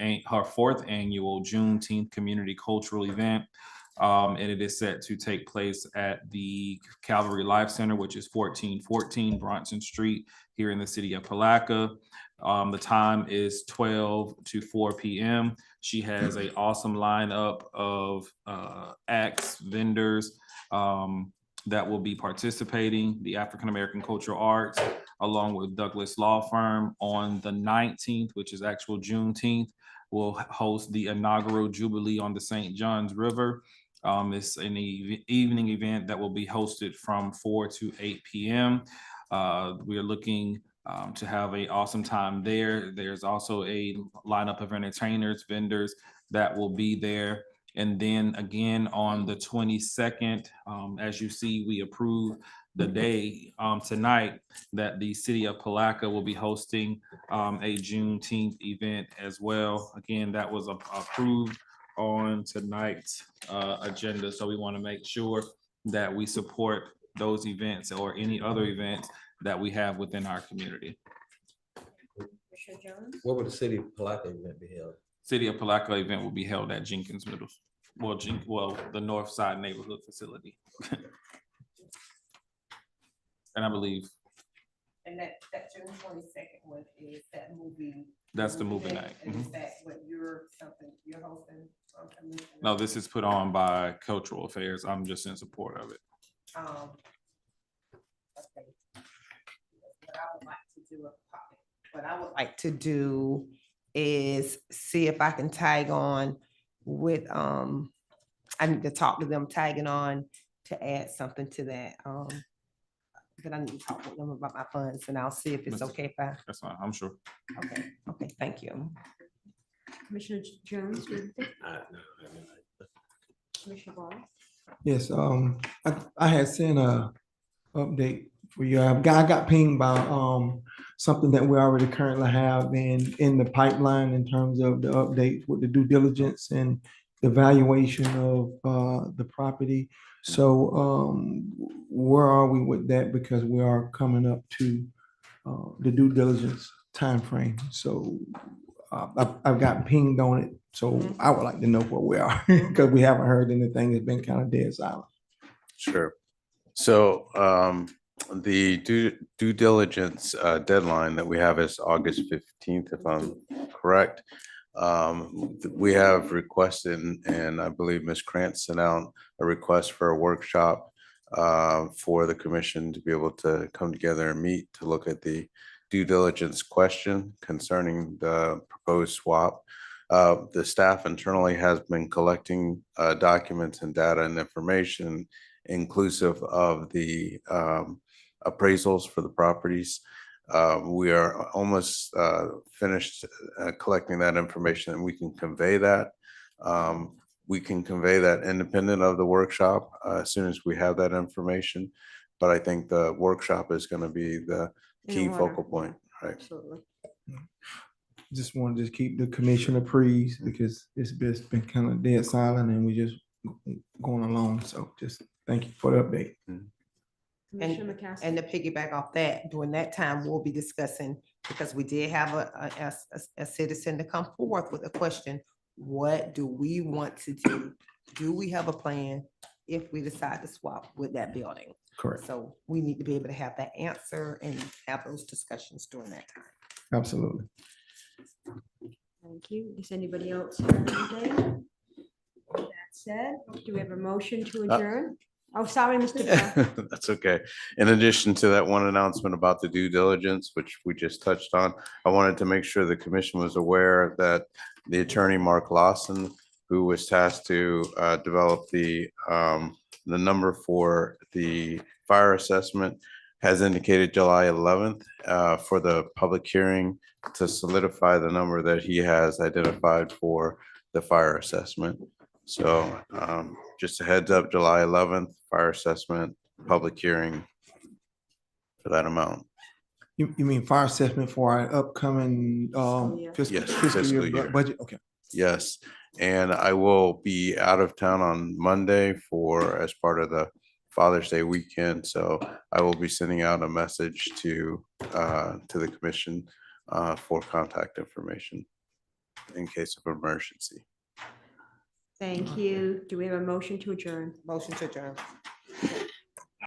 fourth annual Juneteenth Community Cultural Event. And it is set to take place at the Calvary Life Center, which is 1414 Bronson Street here in the city of Palatka. The time is 12 to 4 p.m. She has an awesome lineup of acts, vendors that will be participating, the African American Cultural Arts, along with Douglas Law Firm. On the 19th, which is actual Juneteenth, will host the inaugural Jubilee on the St. Johns River. It's an evening event that will be hosted from 4 to 8 p.m. We are looking to have an awesome time there. There's also a lineup of entertainers, vendors that will be there. And then again on the 22nd, as you see, we approve the day tonight that the city of Palatka will be hosting a Juneteenth event as well. Again, that was approved on tonight's agenda. So we want to make sure that we support those events or any other events that we have within our community. Commissioner Jones? Where would the city of Palatka event be held? City of Palatka event will be held at Jenkins Middle, the North Side Neighborhood Facility. And I believe And that June 22nd one is that movie. that's the movie night. And is that what you're hosting? No, this is put on by Cultural Affairs. I'm just in support of it. Okay. What I would like to do is see if I can tag on with, I need to talk to them tagging on to add something to that. But I need to talk with them about my funds and I'll see if it's okay if I. That's fine, I'm sure. Okay, thank you. Commissioner Jones, do you think? Commissioner Barnes? Yes, I had sent a update for you. I got pinged by something that we already currently have in the pipeline in terms of the updates with the due diligence and the valuation of the property. So where are we with that? Because we are coming up to the due diligence timeframe. So I've got pinged on it. So I would like to know where we are because we haven't heard anything. It's been kind of dead silent. Sure. So the due diligence deadline that we have is August 15th, if I'm correct. We have requested, and I believe Ms. Krantz sent out a request for a workshop for the commission to be able to come together and meet to look at the due diligence question concerning the proposed swap. The staff internally has been collecting documents and data and information inclusive of the appraisals for the properties. We are almost finished collecting that information and we can convey that. We can convey that independent of the workshop as soon as we have that information. But I think the workshop is going to be the key focal point, right? Absolutely. Just want to just keep the commission appraised because it's been kind of dead silent and we just going along. So just thank you for the update. Commissioner McCaskill? And to piggyback off that, during that time, we'll be discussing, because we did have a citizen to come forth with a question. What do we want to do? Do we have a plan if we decide to swap with that building? Correct. So we need to be able to have that answer and have those discussions during that time. Absolutely. Thank you. Does anybody else have anything? With that said, do we have a motion to adjourn? Oh, sorry, Mr. Chair. That's okay. In addition to that one announcement about the due diligence, which we just touched on, I wanted to make sure the commission was aware that the attorney, Mark Lawson, who was tasked to develop the number for the fire assessment, has indicated July 11th for the public hearing to solidify the number that he has identified for the fire assessment. So just a heads up, July 11th, fire assessment, public hearing for that amount. You mean fire assessment for our upcoming fiscal Yes, fiscal fiscal year year. budget? Okay. Yes, and I will be out of town on Monday as part of the Father's Day weekend. So I will be sending out a message to the commission for contact information in case of emergency. Thank you. Do we have a motion to adjourn? Motion to adjourn.